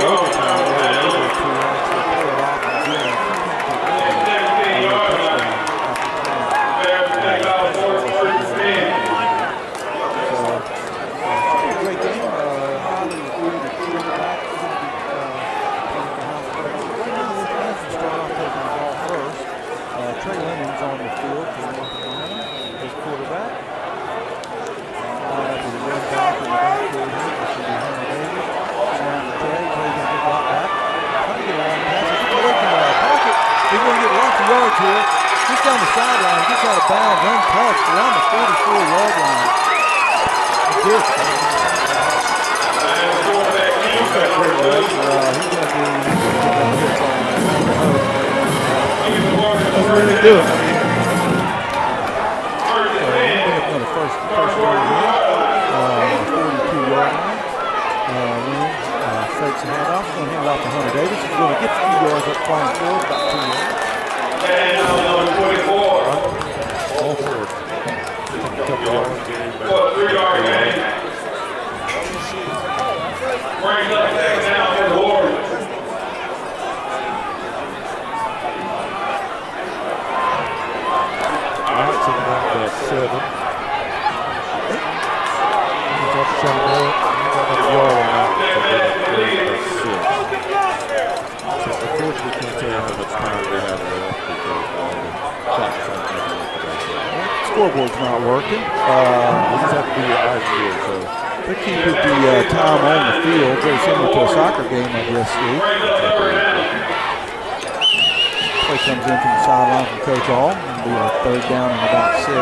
overtime, they were able to actually pull it off and get a great game. Highly agreed with quarterback. Start off taking the ball first. Trey Lennon's on the field for North Carolina, his quarterback. To the run back in the backfield here, this will be Hunter Davis. Snap to Trey. Trey's going to get brought back. Trying to get a long pass. He's away from the pocket. He's going to get lots of yards here. Just down the sideline. Gets out of bounds. Untouched around the 44-yard line. Good. He's got great legs. He's going to be hits on doesn't really do it. The first down here, 42-yard line. Fakes a handoff, going to hand it off to Hunter Davis. He's going to get a few yards up flying forward, about 2 yards. And number 24. All forward. For a 3-yard gain. Brings up second down for the Warriors. Taking out that 7. He's off the 7 yard. He's got another yard on that. So 6. So unfortunately, we can't tell you how much time they have left because the clock's not working. Scoreboard's not working. We just have to do your eyes here. So they keep the time on the field, very similar to a soccer game, I guess, Steve. Play comes in from the sideline from Coach Hall. It'll be a third down and about 6.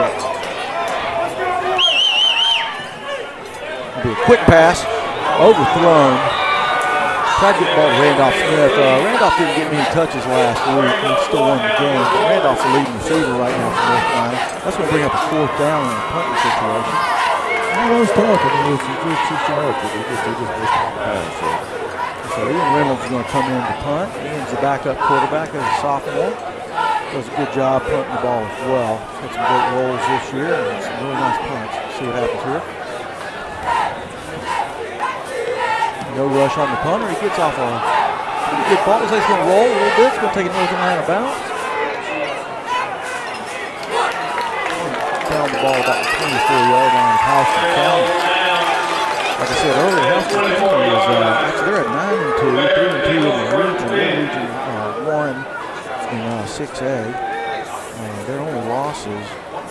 It'll be a quick pass, overthrown. Tried to get the ball to Randolph Smith. Randolph didn't get many touches last week. He still won the game. But Randolph's the leading receiver right now for North Carolina. That's going to bring up a 4th down in a punting situation. I was talking. It was just yards. They just missed the pass. So Ian Reynolds is going to come in to punt. Ian's the backup quarterback as a sophomore. Does a good job punting the ball as well. Had some great rolls this year and some really nice punts. See what happens here. No rush on the punter. He gets off a pretty good ball. Looks like he's going to roll a little bit. It's going to take a North Carolina bounce. Down the ball about the 24-yard line of Houston County. Like I said earlier, Houston County is actually they're at 9-2, 3-2 in the region. They're Region 1 in 6A. Their only losses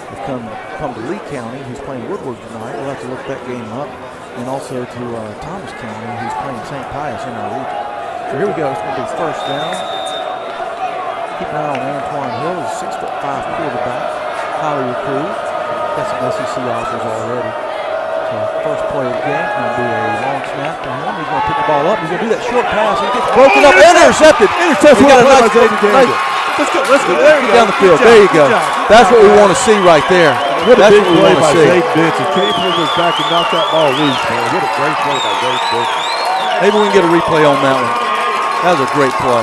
have come to Lee County, who's playing Woodward tonight. We'll have to look that game up. And also to Thomas County, who's playing St. Pius in our region. So here we go. It's going to be first down. Keep an eye on Antoine Hill. He's a 6'5" quarterback, highly recruited. Got some SEC offers already. So first play of the game is going to be a long snap to him. He's going to pick the ball up. He's going to do that short pass. He gets broken up. Intercepted. We got a nice Let's go. Get down the field. There you go. That's what we want to see right there. What a big play by Zay Benson. Came from his back and knocked that ball loose, man. What a great play by Zay Benson. Maybe we can get a replay on that one. That was a great play.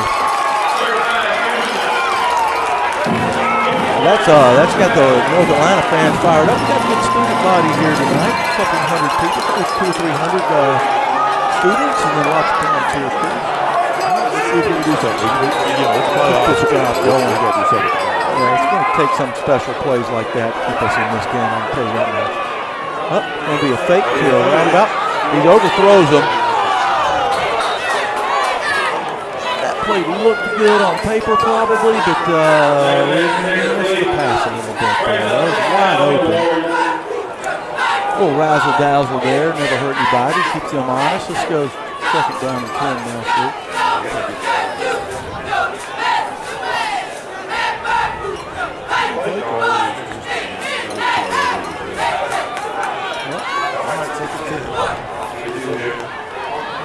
That's got the North Atlanta fans fired up. We've got a good student body here tonight. A couple hundred people, 200 or 300 students, and then lots of parents here too. Let's see if we can do something. Let's play off this guy going. We got to do something. Yeah, it's going to take some special plays like that to keep us in this game, I can tell you that much. Going to be a fake kill roundabout. He overthrows him. That play looked good on paper probably, but he missed the pass a little bit there. That was wide open. A little razzle-dazzle there, never hurt anybody, keeps them honest. Let's go second down and 10 now, Steve.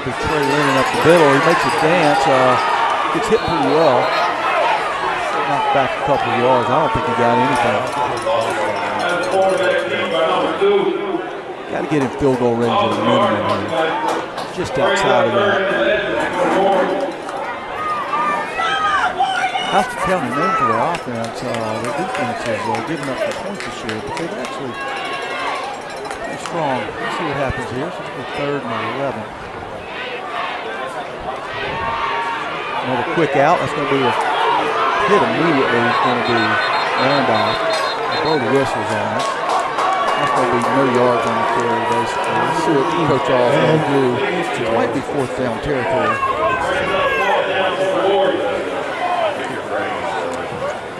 Trey Lennon up the middle. He makes a dance. Gets hit pretty well. Knocked back a couple of yards. I don't think he got anything. Got to get in field goal range at a minimum here. Just outside of that. Houston County known for their offense. Their defense is giving up some points this year, but they've actually pretty strong. Let's see what happens here. So it's the 3rd and 11. Another quick out. That's going to be a hit immediately. It's going to be Randolph. Blow the whistles on it. That's going to be no yards on the carry, basically. Let's see what Coach All's going to do. It might be fourth down territory.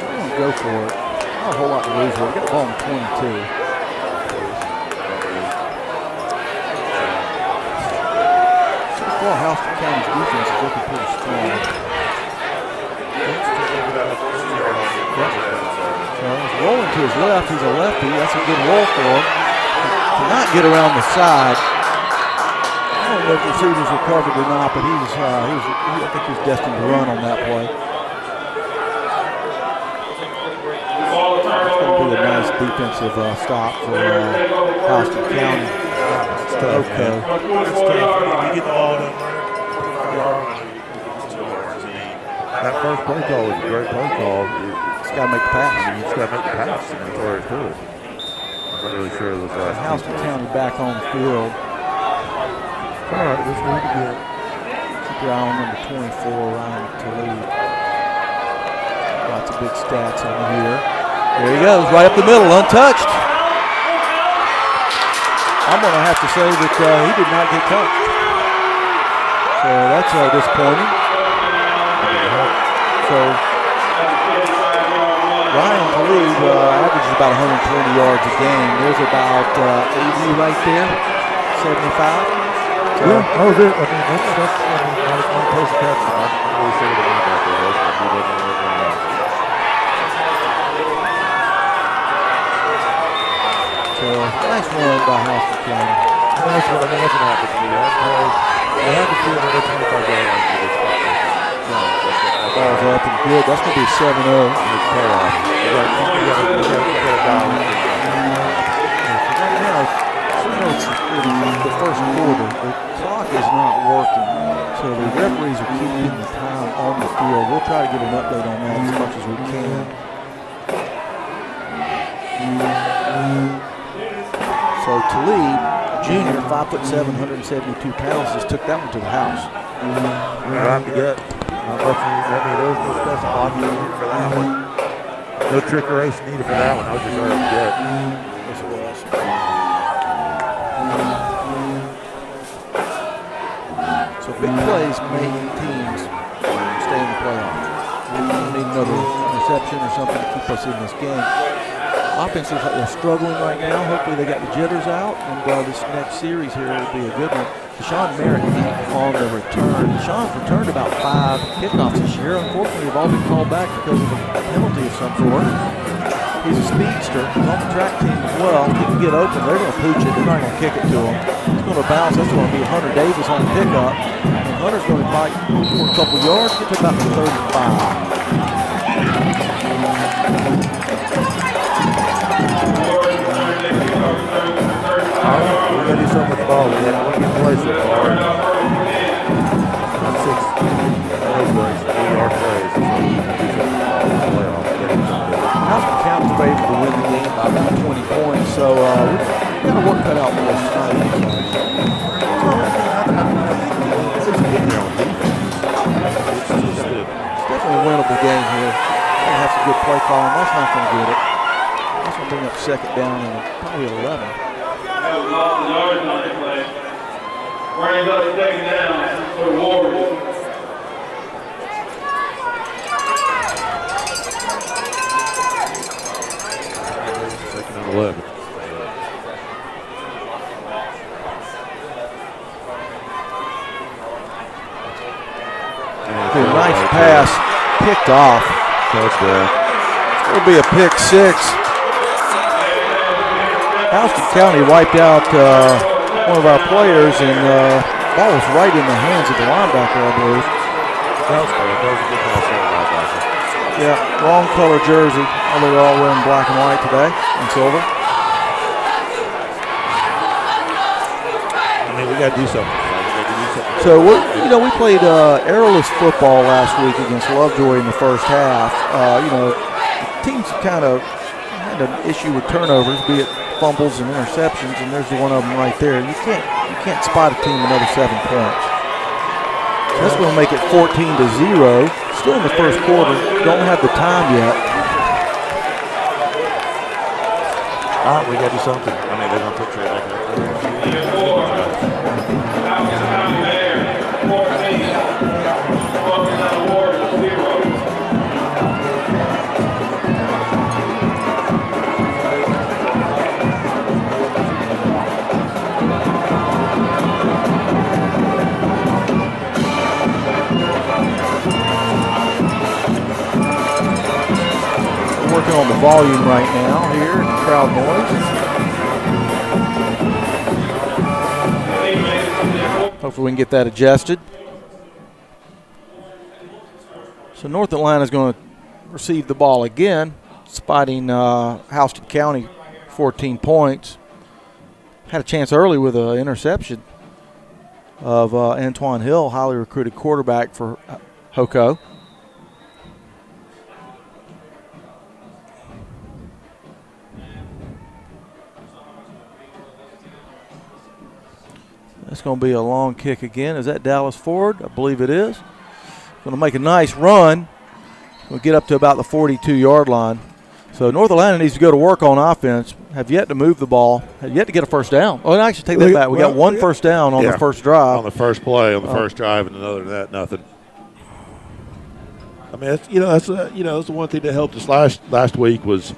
We're going to go for it. Not a whole lot to lose here. We got the ball on 22. Well, Houston County's defense is looking pretty strong. He's rolling to his left. He's a lefty. That's a good roll for him. Cannot get around the side. I don't know if the receivers were covered or not, but I think he's destined to run on that play. It's going to be a nice defensive stop for Houston County. HoCo. You get the ball to that first play call was a great play call. You just got to make the pass. You just got to make the pass, and that's where it could. I'm not really sure of those last Houston County back on the field. All right, let's move again. Keep your eye on number 24, Ryan Talib. Lots of big stats on here. There he goes, right up the middle, untouched. I'm going to have to say that he did not get touched. So that's disappointing. So Ryan Talib averages about 120 yards a game. There's about 80 right there, 75. So yeah, that was it. I mean, that's one person catch. I'm not really sure what the linebacker was, but he wasn't really well. So nice run by Houston County. Nice one. I mean, that's what happened to me. I had to feel that it's 25 yards for this spot. Ball's up and good. That's going to be a 7-0. It's payoff. You got a dial. Right now, it's the first quarter. The clock is not working, so the referees are keeping the time on the field. We'll try to get an update on that as much as we can. So Talib, junior, 5'7", 172 pounds, just took that one to the house. Right to get. Not much, I mean, there was no special blocking for that one. No trickeration needed for that one. I was just right up to get. Yes, it was. So big plays make teams stay in the playoff. We need another interception or something to keep us in this game. Offense looks like they're struggling right now. Hopefully they got the jitters out, and this next series here will be a good one. Deshaun Merritt on the return. Deshaun's returned about 5 kickoffs this year. Unfortunately, they've all been called back because of a penalty of some sort. He's a speedster. He's on the track team as well. He can get open. They're going to pooch it. They're not going to kick it to him. It's going to bounce. That's going to be Hunter Davis on the pickup. And Hunter's going to fight for a couple yards. Get to about the 35. We're going to do something with the ball. We want to get plays so far. That's 6 8-yard plays. So we can do something with the ball in the playoff. Houston County's able to win the game by about 20 points, so we've got to work cut out for us tonight. It's definitely a winnable game here. They have some good play calling. That's not going to get it. That's going to bring up second down and probably 11. Brings up second down for the Warriors. Second and 11. Nice pass, picked off. Touchdown. It's going to be a pick 6. Houston County wiped out one of our players, and ball was right in the hands of the linebacker, I believe. That was good. That was a good pass on the linebacker. Yeah, wrong color jersey. Although they're all wearing black and white today and silver. I mean, we got to do something. So we played airless football last week against Lovejoy in the first half. The teams kind of had an issue with turnovers, be it fumbles and interceptions, and there's one of them right there. You can't spot a team another 7 points. That's going to make it 14-0. Still in the first quarter. Don't have the time yet. All right, we got to do something. I mean, they're going to put Trey back up there. Working on the volume right now here, and the crowd noise. Hopefully we can get that adjusted. So North Atlanta is going to receive the ball again, spotting Houston County 14 points. Had a chance early with an interception of Antoine Hill, highly recruited quarterback for HoCo. That's going to be a long kick again. Is that Dallas Ford? I believe it is. Going to make a nice run. We'll get up to about the 42-yard line. So North Atlanta needs to go to work on offense. Have yet to move the ball. Have yet to get a first down. Oh, and I should take that back. We got one first down on the first drive. On the first play, on the first drive, and other than that, nothing. I mean, that's the one thing that helped us last week was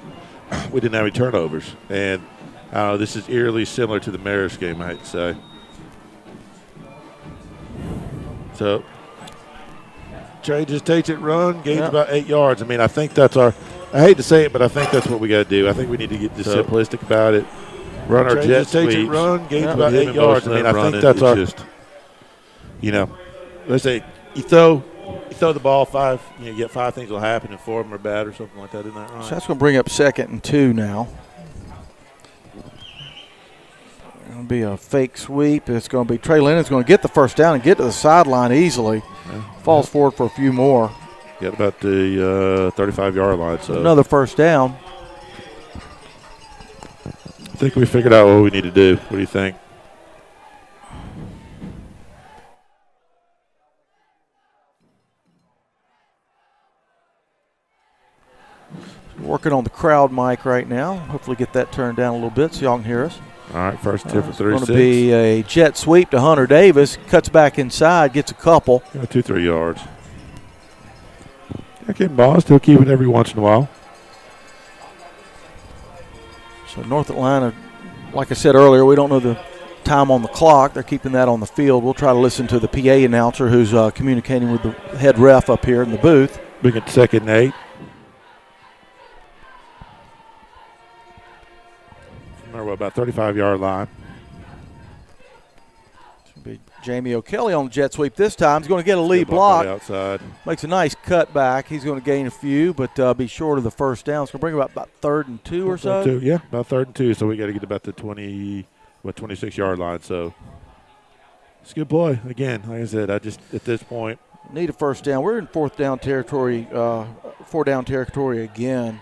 we didn't have any turnovers, and this is eerily similar to the Marist game, I'd say. So Trey just takes it, run, gains about 8 yards. I mean, I think that's I hate to say it, but I think that's what we got to do. I think we need to get just simplistic about it. Run our jet sweeps. Takes it, run, gains about 8 yards. I mean, I think that's let's say you throw the ball 5, you get 5 things will happen and 4 of them are bad or something like that. Isn't that right? So that's going to bring up 2nd and 2 now. Going to be a fake sweep. It's going to be Trey Lennon's going to get the first down and get to the sideline easily. Yeah. Falls forward for a few more. Get about the 35-yard line. So another first down. I think we figured out what we need to do. What do you think? Working on the crowd mic right now. Hopefully get that turned down a little bit so y'all can hear us. All right, first tip for 36. It's going to be a jet sweep to Hunter Davis. Cuts back inside, gets a couple. 2-3 yards. Okay, ball still keep it every once in a while. So North Atlanta, like I said earlier, we don't know the time on the clock. They're keeping that on the field. We'll try to listen to the PA announcer who's communicating with the head ref up here in the booth. We get 2nd and 8. We're about 35-yard line. It's going to be Jamie O'Kelly on the jet sweep this time. He's going to get a lead block. Outside. Makes a nice cut back. He's going to gain a few, but be short of the first down. It's going to bring about 3rd and 2 or so. Yeah, about 3rd and 2. So we got to get about the 26-yard line. So it's a good play. Again, like I said, at this point need a first down. We're in 4th down territory, 4-down territory again.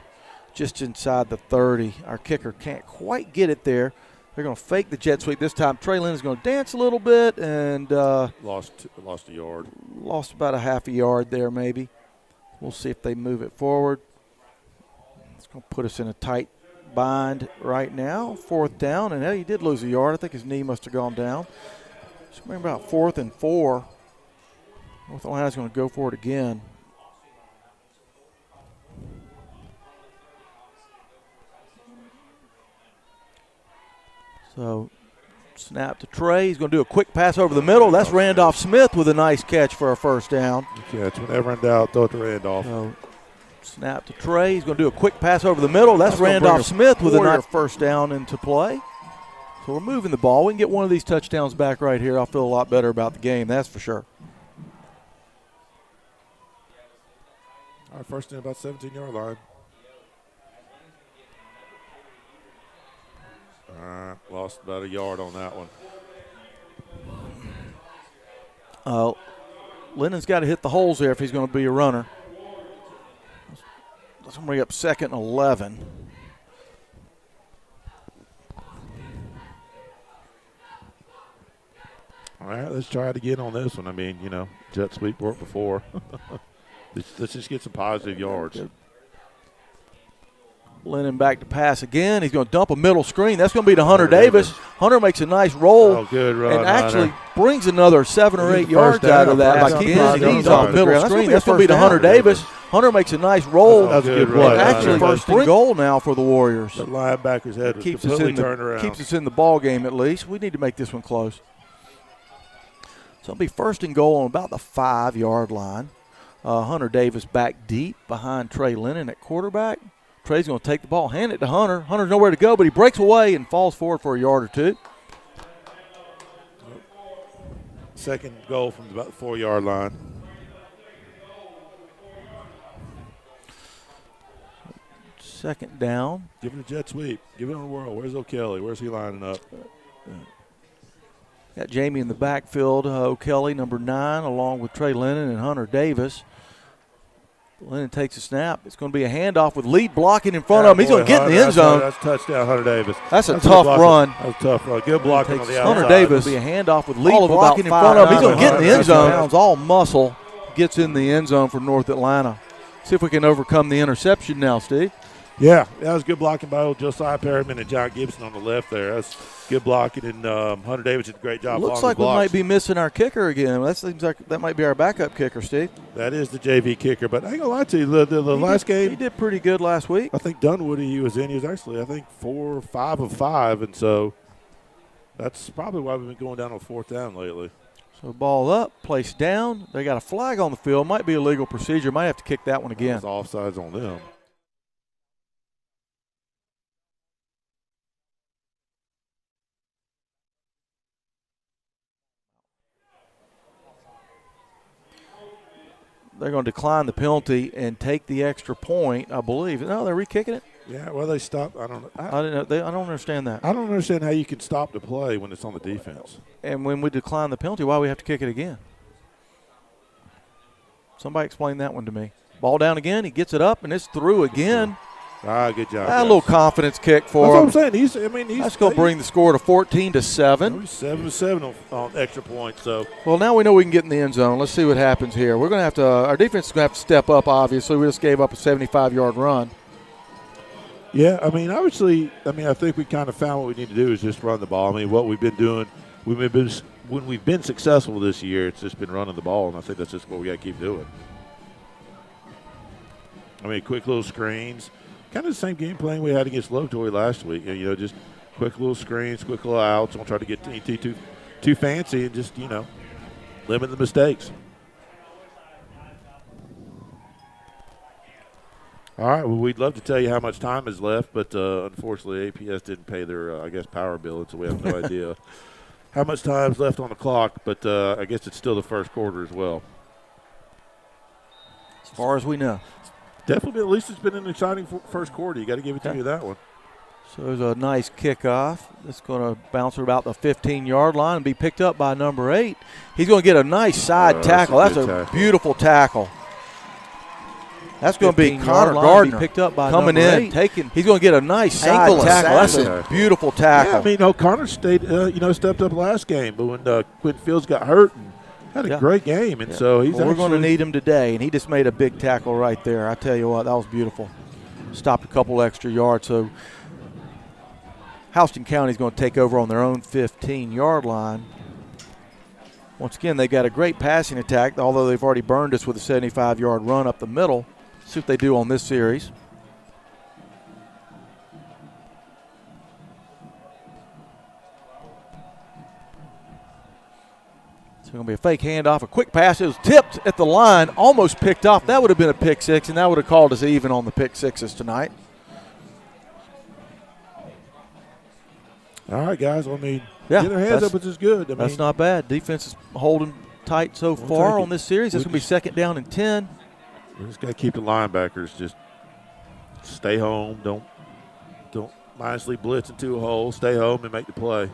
Just inside the 30. Our kicker can't quite get it there. They're going to fake the jet sweep this time. Trey Lynn is going to dance a little bit and lost a yard. Lost about a half a yard there maybe. We'll see if they move it forward. It's going to put us in a tight bind right now. 4th down, and he did lose a yard. I think his knee must have gone down. So maybe about 4th and 4. North Atlanta's going to go for it again. So snap to Trey. He's going to do a quick pass over the middle. That's Randolph Smith with a nice catch for a first down. Catch. Whenever in doubt, throw it to Randolph. So snap to Trey. He's going to do a quick pass over the middle. That's Randolph Smith with a nice first down into play. So we're moving the ball. We can get one of these touchdowns back right here. I'll feel a lot better about the game, that's for sure. All right, first down about 17-yard line. Lost about a yard on that one. Lennon's got to hit the holes there if he's going to be a runner. That's going to bring up 2nd and 11. All right, let's try it again on this one. I mean, you know, jet sweep worked before. Let's just get some positive yards. Lennon back to pass again. He's going to dump a middle screen. That's going to be to Hunter Davis. Hunter makes a nice roll. Oh, good run, and actually Hunter. Brings another 7 or 8 yards out of that by keeping his knees on the middle screen. That's going to be to Hunter Davis. Hunter makes a nice roll. That's a good run. And actually first and goal now for the Warriors. The linebacker's head was completely turned around. Keeps us in the ball game at least. We need to make this one close. So it'll be first and goal on about the 5-yard line. Hunter Davis back deep behind Trey Lennon at quarterback. Trey's going to take the ball, hand it to Hunter. Hunter's nowhere to go, but he breaks away and falls forward for a yard or two. Second goal from about the 4-yard line. Second down. Give it a jet sweep. Give it on the world. Where's O'Kelly? Where's he lining up? Got Jamie in the backfield. O'Kelly, number 9, along with Trey Lennon and Hunter Davis. Lennon takes a snap. It's going to be a handoff with lead blocking in front of him. He's going to get in the end zone. That's touchdown, Hunter Davis. That's a tough run. That was a tough run. Good blocking on the outside. Hunter Davis. Will be a handoff with lead blocking in front of him. He's going to get in the end zone. All muscle. Gets in the end zone for North Atlanta. See if we can overcome the interception now, Steve. Yeah, that was good blocking by old Josiah Perryman and John Gibson on the left there. That's good blocking, and Hunter Davis did a great job. Looks like we might be missing our kicker again. That seems like that might be our backup kicker, Steve. That is the JV kicker, but I ain't going to lie to you, the last game. He did pretty good last week. I think Dunwoody he was actually, I think, 4 or 5 of 5, and so that's probably why we've been going down on 4th down lately. So ball up, placed down. They got a flag on the field. Might be a legal procedure. Might have to kick that one again. It's offsides on them. They're going to decline the penalty and take the extra point, I believe. No, they're re-kicking it. Yeah, well, they stopped. I don't know. I didn't know. I don't understand that. I don't understand how you can stop the play when it's on the defense. And when we decline the penalty, why we have to kick it again? Somebody explain that one to me. Ball down again. He gets it up, and it's through again. Good job. A little confidence kick for him. That's what I'm saying. That's going to bring the score to 14-7. 7-7 on extra points. So. Well, now we know we can get in the end zone. Let's see what happens here. We're going to have to. Our defense is going to have to step up. Obviously, we just gave up a 75-yard run. Yeah, obviously, I think we kind of found what we need to do is just run the ball. I mean, what we've been doing, when we've been successful this year, it's just been running the ball, and I think that's just what we got to keep doing. I mean, quick little screens. Kind of the same game plan we had against Lovejoy last week. Just quick little screens, quick little outs. Don't try to get too fancy and just, limit the mistakes. All right, well, we'd love to tell you how much time is left, but unfortunately APS didn't pay their, power bill, and so we have no idea how much time is left on the clock, but I guess it's still the first quarter as well. As far as we know. Definitely, at least it's been an exciting first quarter. You got to give it to you that one. So there's a nice kickoff. It's going to bounce about the 15-yard line and be picked up by number 8. He's going to get a nice side tackle. That's a beautiful tackle. That's going to be Connor Gardner picked up by coming in, taking. He's going to get a nice side tackle. That's a beautiful tackle. Yeah, Connor stayed, stepped up last game, but when Quinn Fields got hurt and had a great game, and so we're going to need him today, and he just made a big tackle right there. I tell you what, that was beautiful. Stopped a couple extra yards. So Houston County is going to take over on their own 15-yard line. Once again, they got a great passing attack, although they've already burned us with a 75-yard run up the middle. See what they do on this series. It's going to be a fake handoff, a quick pass. It was tipped at the line, almost picked off. That would have been a pick six, and that would have called us even on the pick sixes tonight. All right, guys. Get their hands up, which is good. That's not bad. Defense is holding tight so far on this series. It's going to be second down and 10. We just got to keep the linebackers just stay home. Don't mindlessly blitz into a hole. Stay home and make the play.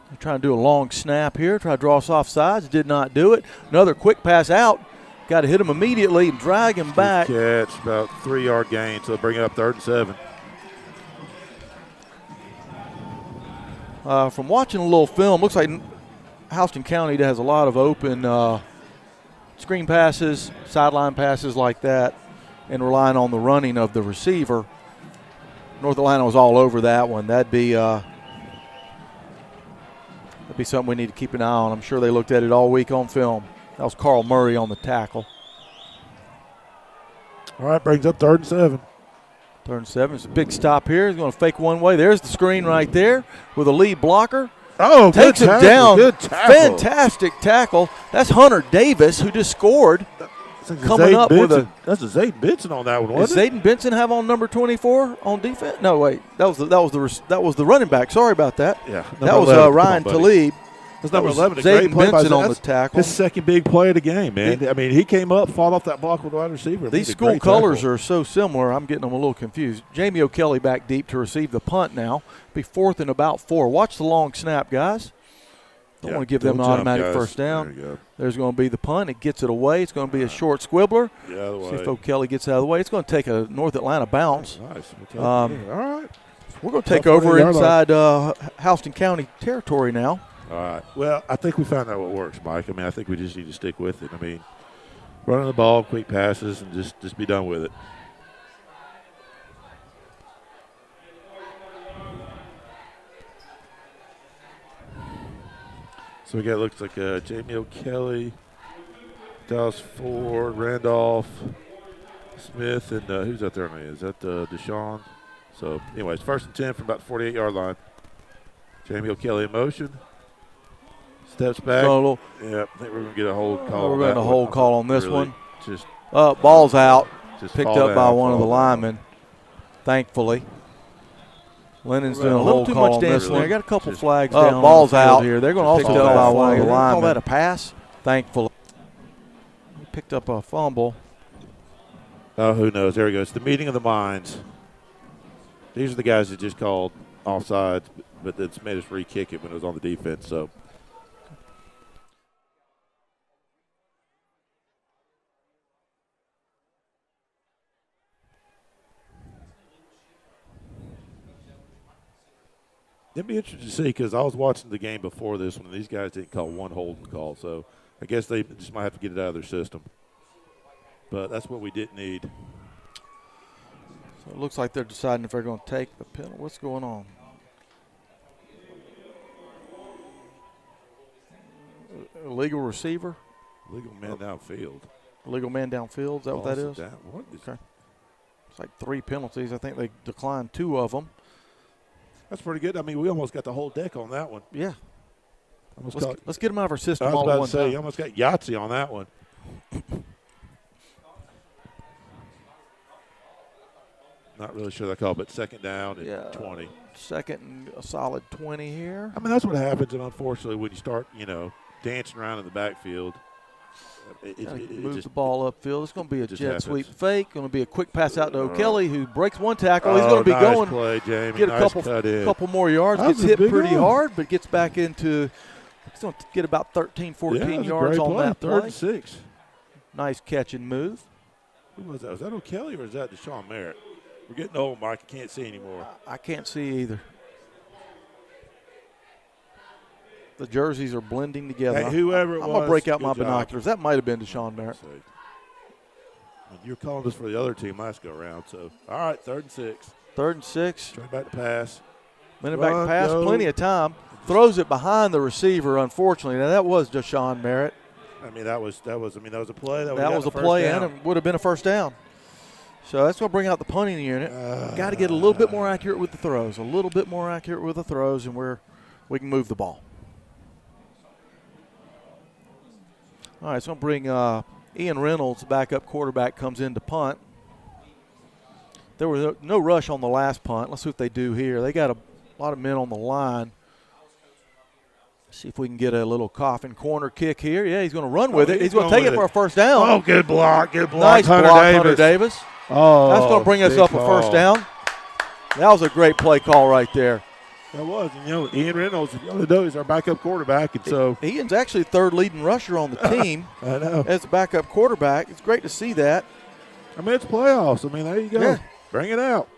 They're trying to do a long snap here. Try to draw us off sides. Did not do it. Another quick pass out. Got to hit him immediately and drag him back. Good catch, about 3-yard gain, so bring it up 3rd and 7. From watching a little film, looks like Houston County has a lot of open screen passes, sideline passes like that, and relying on the running of the receiver. North Atlanta was all over that one. That'd be something we need to keep an eye on. I'm sure they looked at it all week on film. That was Carl Murray on the tackle. All right, brings up 3rd and 7. 3rd and 7. It's a big stop here. He's going to fake one way. There's the screen right there with a lead blocker. Oh, takes good him tackle. down. Good tackle. Fantastic tackle. That's Hunter Davis who just scored. Coming up with a. That's a Zayden Benson on that one, Does wasn't it? Zayden Benson have on number 24 on defense? No, wait. That was the running back. Sorry about that. Yeah. That was Ryan Talib. That's number 11. A Zayden great play by Benson on the tackle. His second big play of the game, man. I mean, he came up, fought off that block with the wide receiver. These school colors are so similar, I'm getting them a little confused. Jamie O'Kelly back deep to receive the punt now. Be 4th and about 4. Watch the long snap, guys. Don't want to give them an automatic first down. There's going to be the punt. It gets it away. It's going to be a short squibbler. See if O'Kelly gets out of the way. It's going to take a North Atlanta bounce. Nice. All right. We're going to take over inside Houston County territory now. All right. Well, I think we found out what works, Mike. I mean, I think we just need to stick with it. I mean, running the ball, quick passes, and just be done with it. So we got, looks like Jamie O'Kelly, Dallas Ford, Randolph, Smith, and who's out there? Is that Deshaun? So, anyways, 1st and 10 from about the 48-yard line. Jamie O'Kelly in motion. Steps back. Yeah, I think we're going to get a hold call. We're going to hold call on this one. Just ball's out. Just picked up by one of the linemen, thankfully. Lennon's doing a little too much dancing there. Got a couple flags down. Ball's out here. They're going to also pick up by one of the linemen. Call that a pass? Thankfully. He picked up a fumble. Oh, who knows? There he goes. The meeting of the minds. These are the guys that just called offsides, but that's made us re-kick it when it was on the defense. So. It'd be interesting to see because I was watching the game before this one, and these guys didn't call one holding call. So I guess they just might have to get it out of their system. But that's what we didn't need. So it looks like they're deciding if they're going to take the penalty. What's going on? Illegal receiver? Illegal man downfield. Illegal man downfield? Is that what that is? What is okay. It's like 3 penalties. I think they declined 2 of them. That's pretty good. I mean, we almost got the whole deck on that one. Yeah. Let's get them out of our system all at one I was about to say, time. you almost got Yahtzee on that one. Not really sure that call, but 2nd down and 20. 2nd and a solid 20 here. I mean, that's what happens, and unfortunately, when you start, dancing around in the backfield, move the ball upfield. It's going to be a jet sweep fake. Going to be a quick pass out to O'Kelly, who breaks one tackle. He's going to be going. Play, Jamie. Get a couple more yards. Gets hit pretty hard, but gets back into. He's going to get about 13, 14 yards on that play. 3rd and 6. Nice catch and move. Who was that? Was that O'Kelly or is that Deshaun Merritt? We're getting old, Mike. I can't see anymore. I can't see either. The jerseys are blending together. Hey, whoever it was, I'm going to break out my job. binoculars. That might have been Deshaun Merritt. You were calling this for the other team last go around. So, all right, 3rd and 6. 3rd and 6. Straight back to pass. Minute back to pass. Plenty of time. Throws it behind the receiver, unfortunately. Now, that was Deshaun Merritt. I mean, that was a play. That was a play, and it would have been a first down. So that's going to bring out the punting unit. Got to get a little bit more accurate with the throws. A little bit more accurate with the throws, and we can move the ball. All right, so I'm going to bring Ian Reynolds, backup quarterback, comes in to punt. There was no rush on the last punt. Let's see what they do here. They got a lot of men on the line. See if we can get a little coffin corner kick here. Yeah, he's going to run with it. He's going to take it for a first down. Oh, good block. Nice block, Hunter Davis. Oh, that's going to bring us up a first down. That was a great play call right there. That was. Ian Reynolds, he's our backup quarterback. And so Ian's actually 3rd leading rusher on the team. I know. As a backup quarterback. It's great to see that. I mean, it's playoffs. I mean, there you go. Yeah. Bring it out.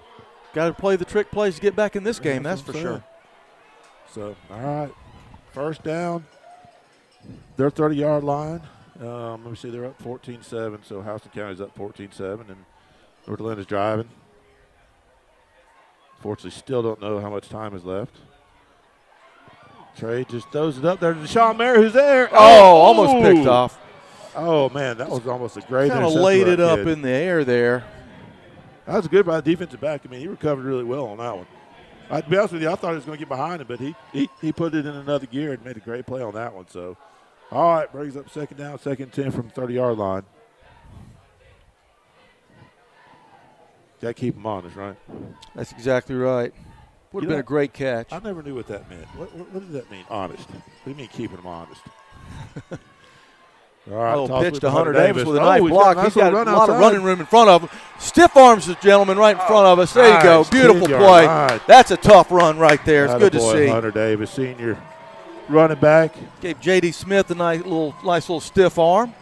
Got to play the trick plays to get back in this game, that's for sure. So, all right. First down. Their 30-yard line. Let me see. They're up 14-7. So Houston County's up 14-7, and North Atlanta's driving. Fortunately, still don't know how much time is left. Trey just throws it up there to Deshaun Mayer, who's there. Almost picked off. Oh, man, that was almost a great Kind of interception laid by it that up kid. in the air there. That was good by the defensive back. I mean, he recovered really well on that one. To be honest with you, I thought he was going to get behind him, but he put it in another gear and made a great play on that one. So, all right, brings up second down, 2nd and 10 from the 30-yard line. Got to keep him honest, right? That's exactly right. Would have been a great catch. I never knew what that meant. What does that mean, honest? What do you mean keeping him honest? All right, little toss pitch it to Hunter Davis with a nice he's block. got He's got a run lot of outside. running room in front of him. Stiff arms the gentleman right in front of us. There you go. Nice, Beautiful 10-yard play. line. That's a tough run right there. It's good to Attaboy, see. Hunter Davis, senior running back. Gave J.D. Smith a nice little stiff arm.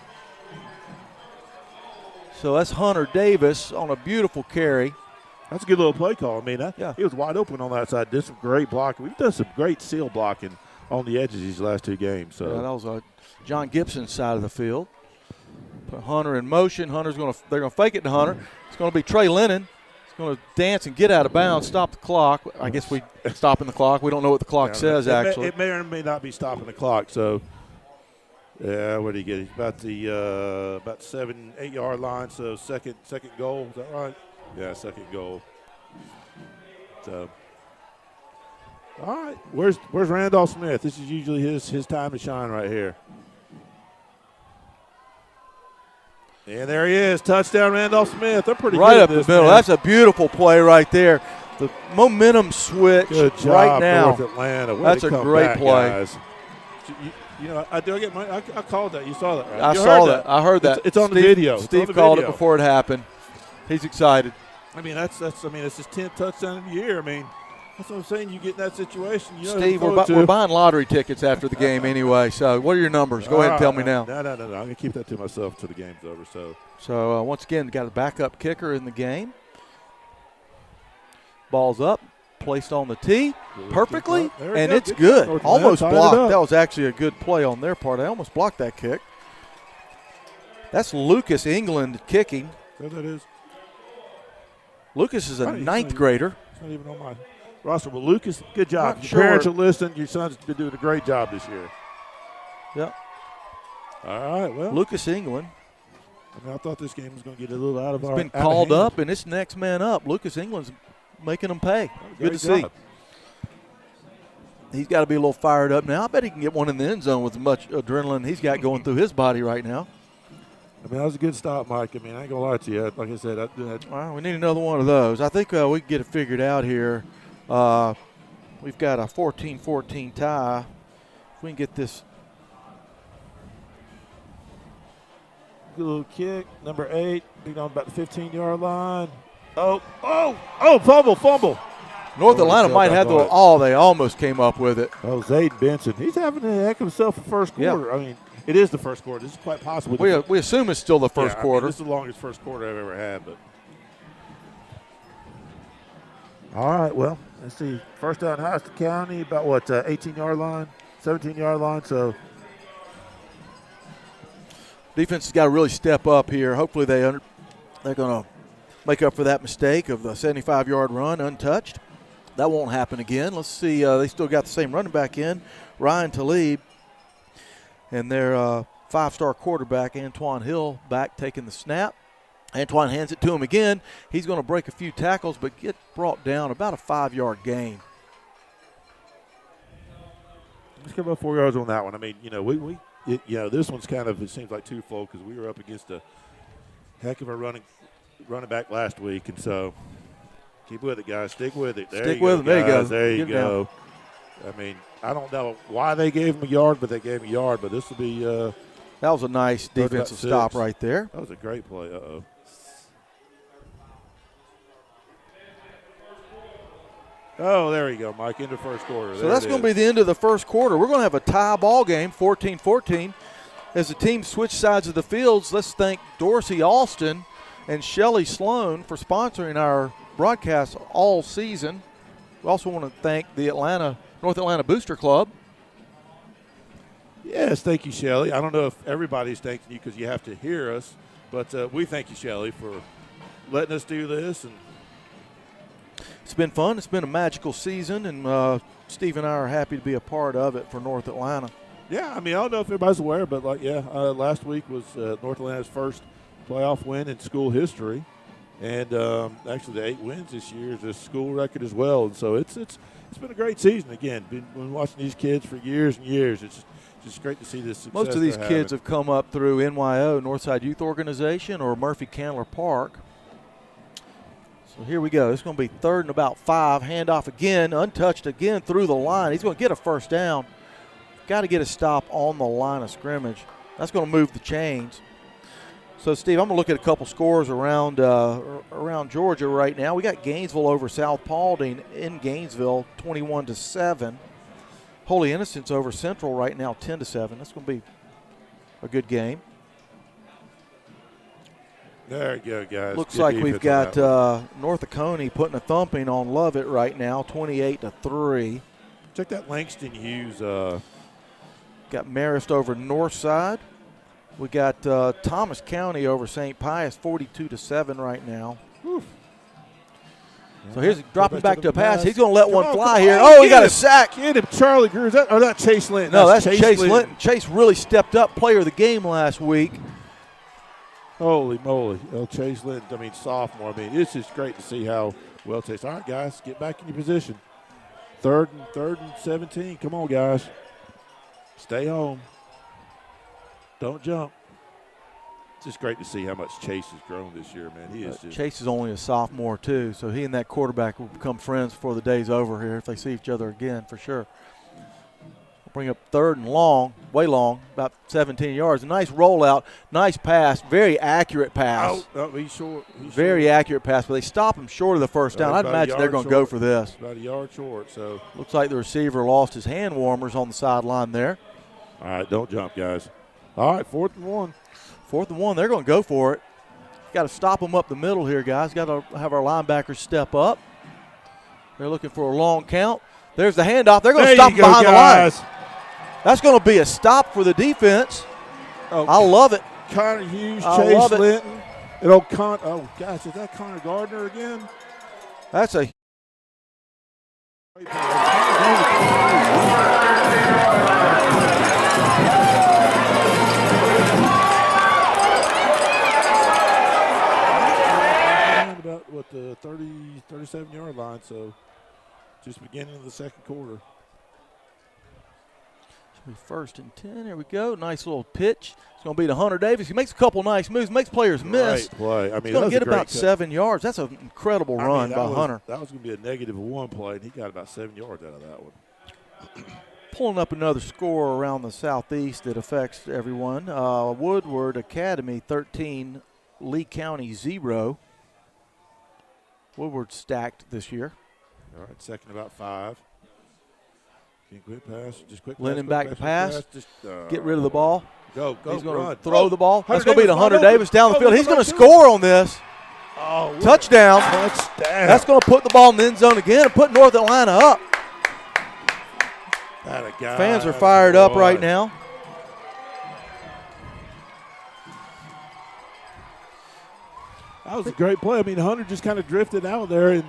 So that's Hunter Davis on a beautiful carry. That's a good little play call. I mean, Yeah. he was wide open on that side. Did some great blocking. We've done some great seal blocking on the edges these last two games. So Yeah, that was John Gibson's side of the field. Put Hunter in motion. They're gonna fake it to Hunter. It's gonna be Trey Lennon. He's gonna dance and get out of bounds, stop the clock. I guess we stopping the clock. We don't know what the clock says actually. It may or may not be stopping the clock. So, yeah, what did he get? He's about the 7-8 yard line. So second goal. Is that right? Yeah, second goal. So, all right. Where's Randolph Smith? This is usually his time to shine right here. And there he is, touchdown, Randolph Smith. They're pretty right good up at the this, middle. man. That's a beautiful play right there. The momentum switch Good job, right now. North Atlanta. Way That's to a come great back, play. guys. You know, I called that. You saw that, right? I You saw heard that. I heard that. It's on the Steve- video. It's on Steve the called video. it before it happened. He's excited. I mean, it's his 10th touchdown of the year. I mean, that's what I'm saying. You get in that situation. You know Steve, who to we're throw it to. buying lottery tickets after the game anyway. So what are your numbers? Go ahead and tell me now. No. I'm going to keep that to myself till the game's over. So once again, got a backup kicker in the game. Ball's up, placed on the tee perfectly, There we and go. it's Good good. job, North Atlanta. Almost Tied it blocked. up. That was actually a good play on their part. I almost blocked that kick. That's Lucas England kicking. There that is. Lucas is a Right, he's ninth not grader. It's not even on my roster. Well, Lucas, good job. Not Your sure. parents are listening. Your son's been doing a great job this year. Yep. All right, well. Lucas England I mean, I thought this game was going to get a little out of has our been out of called hand. up, and it's next man up. Lucas England's making them pay. Good Great to see. job. He's got to be a little fired up now. I bet he can get one in the end zone with as much adrenaline he's got going through his body right now. I mean, that was a good stop, Mike. I mean, I ain't going to lie to you. Like I said, Well, we need another one of those. I think we can get it figured out here. We've got a 14-14 tie. If we can get this. good little kick. Number 8, being on about the 15-yard line. Fumble. North Atlanta go might back have on the. it. Oh, they almost came up with it. Oh, Zayden Benson. He's having a heck of himself a first Yeah. quarter. I mean, it is the first quarter. This is quite possible. We assume it's still the first Yeah, I mean, quarter. this is the longest first quarter I've ever had. But all right, well, let's see. First down, Houston County, about what, 18-yard line, 17-yard line. So Defense has got to really step up here. Hopefully they're going to make up for that mistake of the 75-yard run untouched. That won't happen again. Let's see. They still got the same running back in, Ryan Talib, and their five-star quarterback, Antoine Hill, back taking the snap. Antoine hands it to him again. He's going to break a few tackles but get brought down about a 5-yard gain. let's get about 4 yards on that one. I mean, this one's kind of, it seems like twofold because we were up against a heck of a running back last week, and so keep with it, guys. Stick with it. Stick with it. There you go. There you Get it go. I mean, I don't know why they gave him a yard, but they gave him a yard. But this will be That was a nice Third about defensive 6. stop right there. That was a great play. Uh-oh. Oh, there you go, Mike, into first quarter. So that's going to be the end of the first quarter. We're going to have a tie ball game, 14-14. As the teams switch sides of the fields, let's thank Dorsey Alston and Shelley Sloan for sponsoring our broadcast all season. We also want to thank the Atlanta North Atlanta Booster Club. Yes, thank you, Shelly. I don't know if everybody's thanking you because you have to hear us, but we thank you, Shelly, for letting us do this. And it's been fun. It's been a magical season, and Steve and I are happy to be a part of it for North Atlanta. Yeah, I mean, I don't know if everybody's aware, but last week was North Atlanta's first playoff win in school history, and actually the 8 wins this year is a school record as well. And so it's been a great season. Again, been watching these kids for years and years. It's just great to see this success. Most of these kids have come up through NYO, Northside Youth Organization, or Murphy Candler Park. So here we go. It's going to be 3rd and about 5. Handoff again, untouched again through the line. He's going to get a first down. Got to get a stop on the line of scrimmage. That's going to move the chains. So, Steve, I'm going to look at a couple scores around Georgia right now. We got Gainesville over South Paulding in Gainesville, 21-7. Holy Innocents over Central right now, 10-7. That's going to be a good game. There you go, guys. Looks Good like we've defense got North Oconee putting a thumping on Lovett right now, 28-3. Check that Langston Hughes. Got Marist over Northside. We got Thomas County over St. Pius, 42-7 right now. Whew. So here's dropping back to a pass. pass. He's going to let Come one on, fly come here. on, Oh, he get got him. a sack. Get him, Charlie Greer. Is that Chase Linton? No, that's Chase Linton. Chase really stepped up, player of the game last week. Holy moly. Chase Linton, I mean, sophomore. I mean, it's just great to see how well Chase. All right, guys, get back in your position. Third and 17. Come on, guys. Stay home. Don't jump. It's just great to see how much Chase has grown this year, man. He is just. Chase is only a sophomore, too, so he and that quarterback will become friends before the day's over here if they see each other again, for sure. We'll bring up 3rd and long, way long, about 17 yards. A nice rollout, nice pass, very accurate pass. Oh, he's short. Very accurate pass, but they stop him short of the first down. I'd About a imagine they're yard going to go short. for this. About a yard short, so. Looks like the receiver lost his hand warmers on the sideline there. All right, don't jump, guys. All right, 4th and 1. 4th and 1, they're going to go for it. Got to stop them up the middle here, guys. Got to have our linebackers step up. They're looking for a long count. There's the handoff. They're going to stop him behind the line. That's going to be a stop for the defense. Oh, I love it. Connor Hughes, I Chase love it. Linton, and oh gosh, is that Connor Gardner again? That's a about what the 37-yard line, so just beginning of the second quarter. Should be 1st and 10. Here we go. Nice little pitch. It's going to be to Hunter Davis. He makes a couple nice moves, makes players miss. Great play. I mean, He's going to get about 7 yards. That's an incredible run by Hunter. That was going to be a -1 play, and he got about 7 yards out of that one. Pulling up another score around the southeast that affects everyone. Woodward Academy 13, Lee County 0. Woodward stacked this year. All right, 2nd about 5. Quick pass, just quick Lennon pass, back to pass. Just, Get rid of the ball. Go, He's going run. to throw the ball. That's going to be to Hunter Hunter Davis down the field. He's going to score on this. Oh, Touchdown. That's going to put the ball in the end zone again and put North Atlanta up. Fans are fired up right now. That was a great play. I mean, Hunter just kind of drifted out there, and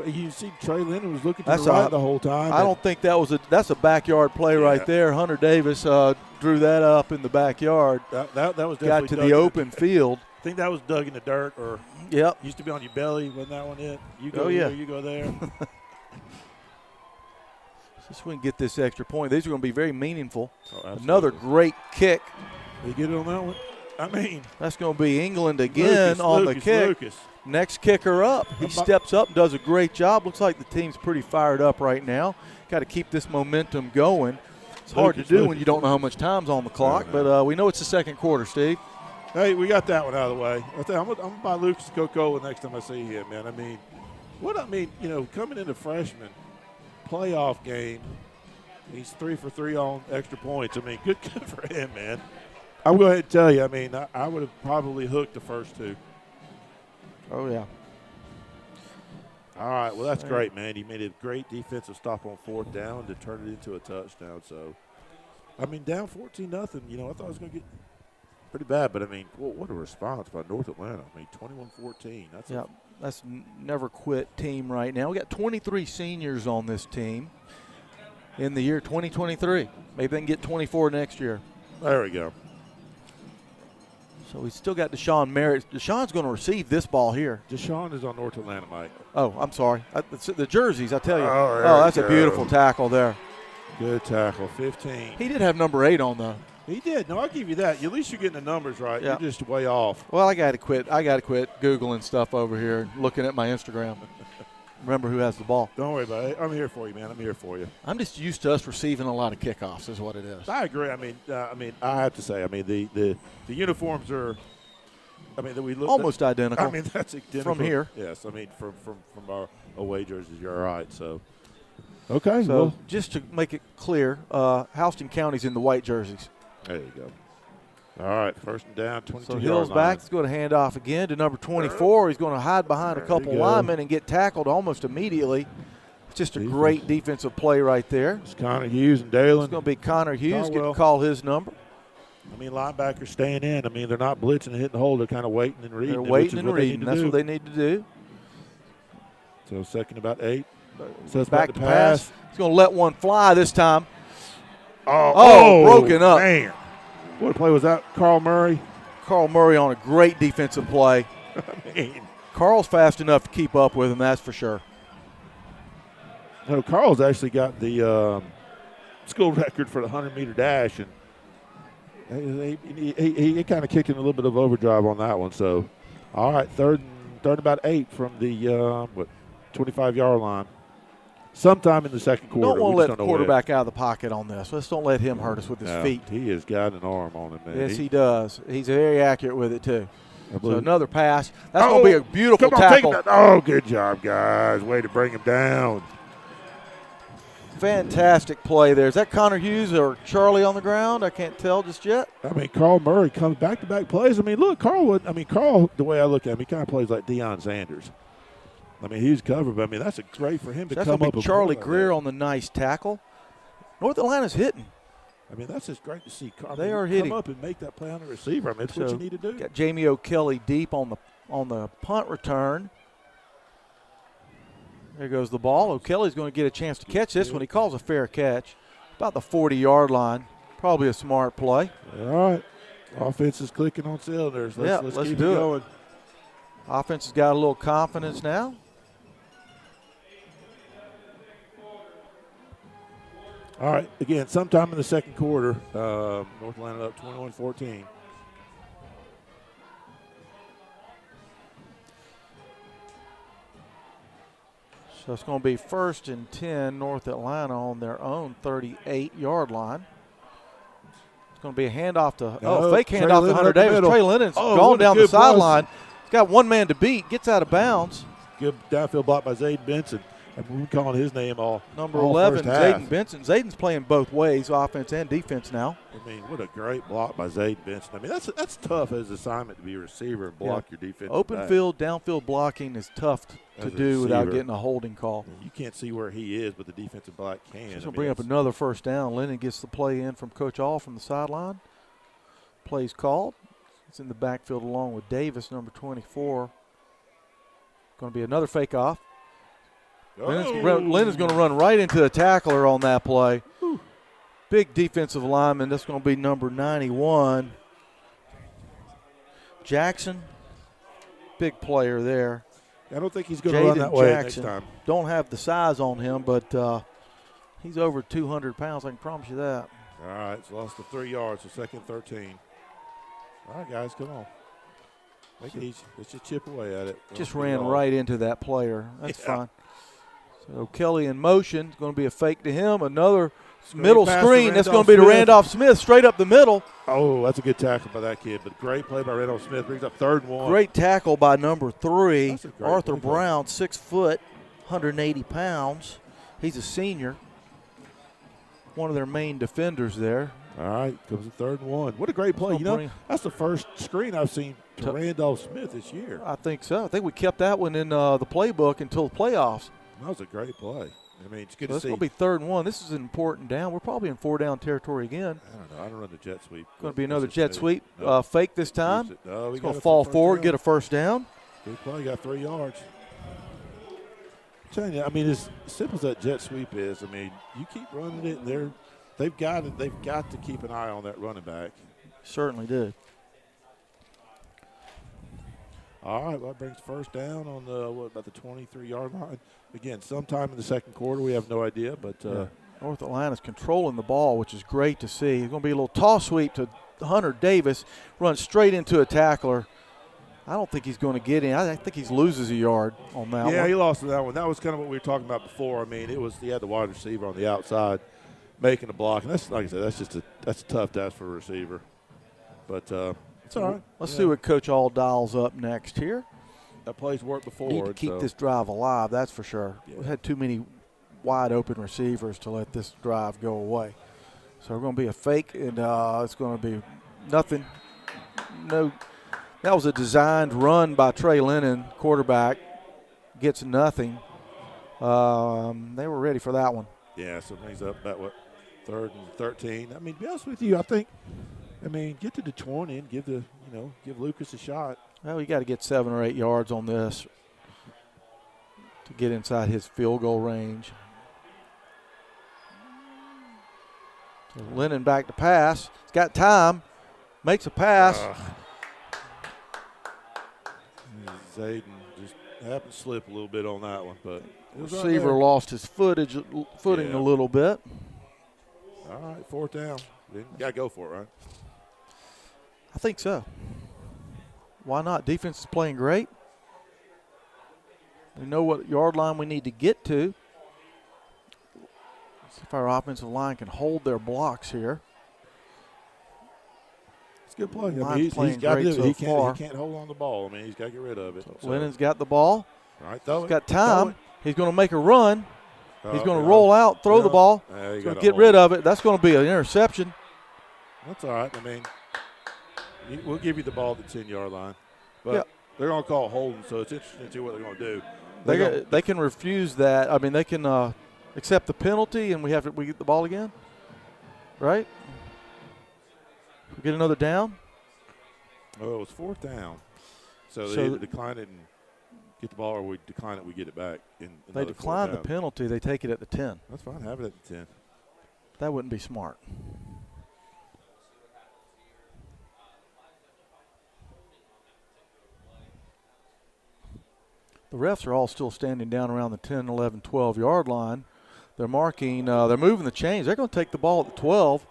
you see Trey Lennon was looking to the right the whole time. I don't think that's a backyard play right there. Hunter Davis drew that up in the backyard. That was definitely got to the open field. I think that was dug in the dirt, or used to be on your belly. Wasn't that one it? You go here, you go there. Just we can get this extra point. These are going to be very meaningful. Oh, another great kick. You get it on that one? I mean, that's going to be England again on the kick. Lucas. Next kicker up. He steps up and does a great job. Looks like the team's pretty fired up right now. Got to keep this momentum going. It's hard to do when you don't know how much time's on the clock, but we know it's the second quarter, Steve. Hey, we got that one out of the way. I'm going to buy Lucas Coca-Cola next time I see him, man. I mean, coming into freshman playoff game, he's 3 for 3 on extra points. I mean, good for him, man. I'm going to tell you, I mean, I would have probably hooked the first 2. Oh, yeah. All right, well, that's great, man. He made a great defensive stop on 4th down to turn it into a touchdown. So, I mean, down 14-0, you know, I thought it was going to get pretty bad. But, I mean, what a response by North Atlanta. I mean, 21-14. That's never quit team right now. We got 23 seniors on this team in the year 2023. Maybe they can get 24 next year. There we go. So we still got Deshaun Merritt. Deshaun's going to receive this ball here. Deshaun is on North Atlanta, Mike. Oh, I'm sorry. The jerseys, I tell you. Oh, that's a beautiful tackle there. Good tackle, 15. He did have number 8 on, though. He did. No, I'll give you that. At least you're getting the numbers right. Yeah. You're just way off. Well, I got to quit Googling stuff over here and looking at my Instagram. Remember who has the ball. Don't worry about it. I'm here for you, man. I'm here for you. I'm just used to us receiving a lot of kickoffs is what it is. I agree. I mean, I have to say, I mean, the uniforms are, I mean, we look almost identical. I mean, that's identical. From here. Yes, I mean, from our away jerseys, you're right. So, okay. So well, just to make it clear, Houston County's in the white jerseys. There you go. All right, 1st and down, 22 So Hill's back. He's going to hand off again to number 24. He's going to hide behind a couple linemen and get tackled almost immediately. It's just a great defensive play right there. It's Connor Hughes and Dalen. It's going to be Connor Hughes getting to call his number. I mean, linebackers staying in. I mean, they're not blitzing and hitting the hole. They're kind of waiting and reading. They're waiting and reading. That's what they need to do. So 2nd about 8. So it's back to pass. He's going to let one fly this time. Oh, broken up. Man. What play was that? Carl Murray? Carl Murray on a great defensive play. I mean, Carl's fast enough to keep up with him, that's for sure. No, Carl's actually got the school record for the 100-meter dash, and he kind of kicked in a little bit of overdrive on that one. So, all right, third about 8 from the 25-yard line. Sometime in the second quarter. Don't want to let the quarterback out of the pocket on this. Let's don't let him hurt us with his feet. He has got an arm on him, man. Yes, he does. He's very accurate with it, too. So another pass. That's going to be a beautiful tackle. Oh, good job, guys. Way to bring him down. Fantastic play there. Is that Connor Hughes or Charlie on the ground? I can't tell just yet. I mean, Carl Murray comes back-to-back plays. I mean, look, Carl, the way I look at him, he kind of plays like Deion Sanders. I mean, he's covered, but, I mean, that's great for him to come up. That's Charlie Greer on the nice tackle. North Atlanta's hitting. I mean, that's just great to see. They are hitting. Come up and make that play on the receiver. I mean, that's what you need to do. Got Jamie O'Kelly deep on the punt return. There goes the ball. O'Kelly's going to get a chance to catch this when he calls a fair catch. About the 40-yard line. Probably a smart play. All right. Offense is clicking on cylinders. Let's keep do it going. Offense has got a little confidence now. All right, again, sometime in the second quarter, North Atlanta up 21-14. So it's going to be 1st and 10, North Atlanta on their own 38-yard line. It's going to be a handoff to fake handoff to Hunter Davis. Trey Lennon's going down the sideline. He's got one man to beat, gets out of bounds. Good downfield block by Zayden Benson. We're calling his name all. Number 11, Zayden Benson. Zayden's playing both ways, offense and defense now. I mean, what a great block by Zayden Benson. I mean, that's tough as an assignment to be a receiver and block your defense. Open field, downfield blocking is tough to do without getting a holding call. You can't see where he is, but the defensive back can. He's going to bring up another 1st down. Lennon gets the play in from Coach All from the sideline. Play's called. It's in the backfield along with Davis, number 24. Going to be another fake off. Lennon's going to run right into a tackler on that play. Whew. Big defensive lineman. That's going to be number 91. Jackson, big player there. I don't think he's going to run that way next time. Don't have the size on him, but he's over 200 pounds. I can promise you that. All right, so lost to 3 yards, so 2nd and 13. All right, guys, come on. Make it easy. Let's just chip away at it. Just ran right into that player. That's fine. So Kelly in motion. It's going to be a fake to him. Another middle screen. That's going to be to Randolph Smith straight up the middle. Oh, that's a good tackle by that kid. But great play by Randolph Smith. Brings up 3rd and 1. Great tackle by number 3. Arthur Brown, 6 foot, 180 pounds. He's a senior. One of their main defenders there. All right, comes a 3rd and 1. What a great play. You know, that's the first screen I've seen to Randolph Smith this year. I think so. I think we kept that one in the playbook until the playoffs. That was a great play. I mean, it's good So to it's see. going to be 3rd and 1. This is an important down. We're probably in 4-down territory again. I don't know. I don't run the jet sweep. Going to be another What's jet his sweep. name? Fake this time. No, we It's going got to fall forward, down. get a first down. Good play. Got 3 yards. I'm telling you, I mean, as simple as that jet sweep is, I mean, you keep running it, and they've got to keep an eye on that running back. Certainly did. All right, well, that brings first down on about the 23-yard line. Again, sometime in the second quarter, we have no idea, but North Atlanta's controlling the ball, which is great to see. It's going to be a little toss sweep to Hunter Davis, runs straight into a tackler. I don't think he's going to get in. I think he loses a yard on that one. Yeah, he lost that one. That was kind of what we were talking about before. I mean, he had the wide receiver on the outside making a block, and that's, like I said, that's a tough task for a receiver. But it's all right. Let's see what Coach All dials up next here. That play's worked before. Need to keep this drive alive, that's for sure. Yeah. We've had too many wide open receivers to let this drive go away. So we're going to be a fake, and it's going to be nothing. No, that was a designed run by Trey Lennon, quarterback. Gets nothing. They were ready for that one. Yeah, so it brings up about 3rd and 13. I mean, to be honest with you, get to the 20 and give Lucas a shot. Well, you got to get 7 or 8 yards on this to get inside his field goal range. So Lennon back to pass. He's got time. Makes a pass. Zayden just happened to slip a little bit on that one, but Receiver lost his footing a little bit. All right, 4th down. You got to go for it, right? I think so. Why not? Defense is playing great. We know what yard line we need to get to. See if our offensive line can hold their blocks here. It's a good play. Line's He's got to do it. He can't hold on the ball. I mean, he's got to get rid of it. So Lennon's got the ball. All right, throw He's it. got time. He's going to make a run. He's going to yeah. roll out, throw the ball. Yeah, He's going to get rid of it. That's going to be an interception. That's all right. I mean, we'll give you the ball at the 10-yard line. But they're going to call holding, so it's interesting to see what they're going to do. They can refuse that. I mean, they can accept the penalty, and we get the ball again, right? We get another down. Oh, it was 4th down. So they either decline it and get the ball, or we decline it, we get it back. They decline the penalty. They take it at the 10. That's fine. Have it at the 10. That wouldn't be smart. The refs are all still standing down around the 10, 11, 12-yard line. They're marking. They're moving the chains. They're going to take the ball at the 12.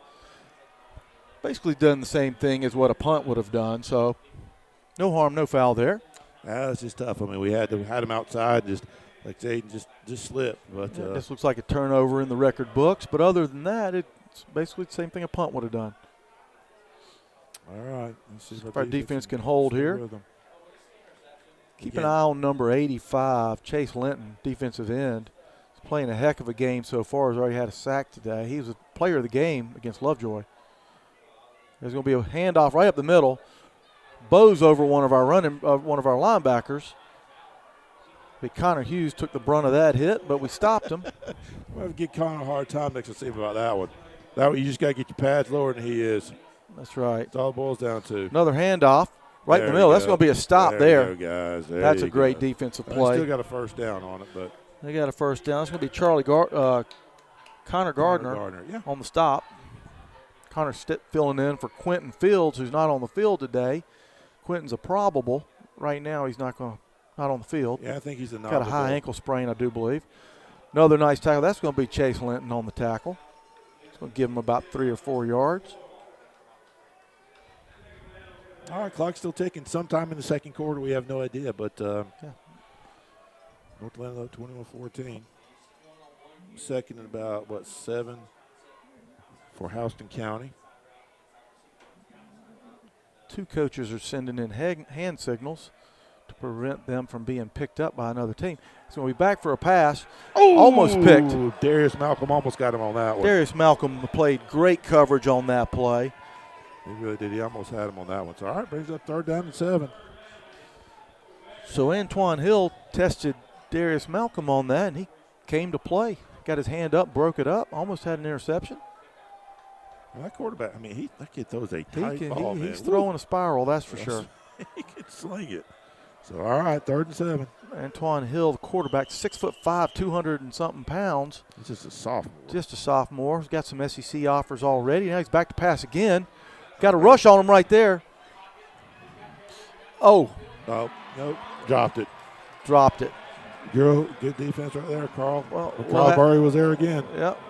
Basically done the same thing as what a punt would have done. So no harm, no foul there. That's just tough. I mean, we had him outside, just like Zayden just slipped. But this looks like a turnover in the record books. But other than that, it's basically the same thing a punt would have done. All right. Let's see if our defense can hold here. Keep an eye on number 85, Chase Linton, defensive end. He's playing a heck of a game so far. He's already had a sack today. He was a player of the game against Lovejoy. There's going to be a handoff right up the middle. Bows over one of our linebackers. But Connor Hughes took the brunt of that hit, but we stopped him. We'll have to give Connor a hard time next to see about that one. You just got to get your pads lower than he is. That's right. That's all it boils down to. Another handoff right in the middle. That's going to be a stop there. You go, guys. That's a great defensive play. They still got a first down on it, but they got a first down. It's going to be Connor Gardner on the stop. Connor filling in for Quentin Fields, who's not on the field today. Quentin's a probable. Right now, he's not on the field. Yeah, I think he's got a high ankle sprain, I do believe. Another nice tackle. That's going to be Chase Linton on the tackle. It's going to give him about 3 or 4 yards. All right, clock's still ticking. Sometime in the second quarter, we have no idea, but North Atlanta 21-14. Second and about 7 for Houston County. 2 coaches are sending in hand signals to prevent them from being picked up by another team. He's going to be back for a pass. Ooh, almost picked. Darius Malcolm almost got him on that one. Darius Malcolm played great coverage on that play. He really did. He almost had him on that one. So, all right, brings up 3rd down and 7. So Antoine Hill tested Darius Malcolm on that, and he came to play. Got his hand up, broke it up, almost had an interception. Well, that quarterback, I mean, that kid throws a tight ball, man. He's throwing a spiral, that's for sure. He can sling it. So, all right, 3rd and 7. Antoine Hill, the quarterback, 6'5", 200 and something pounds. He's just a sophomore. Just a sophomore. He's got some SEC offers already. Now he's back to pass again. Got a rush on him right there. Oh, nope, dropped it. Dropped it. Good defense right there, Carl. Well, Carl Burry was there again. Yep.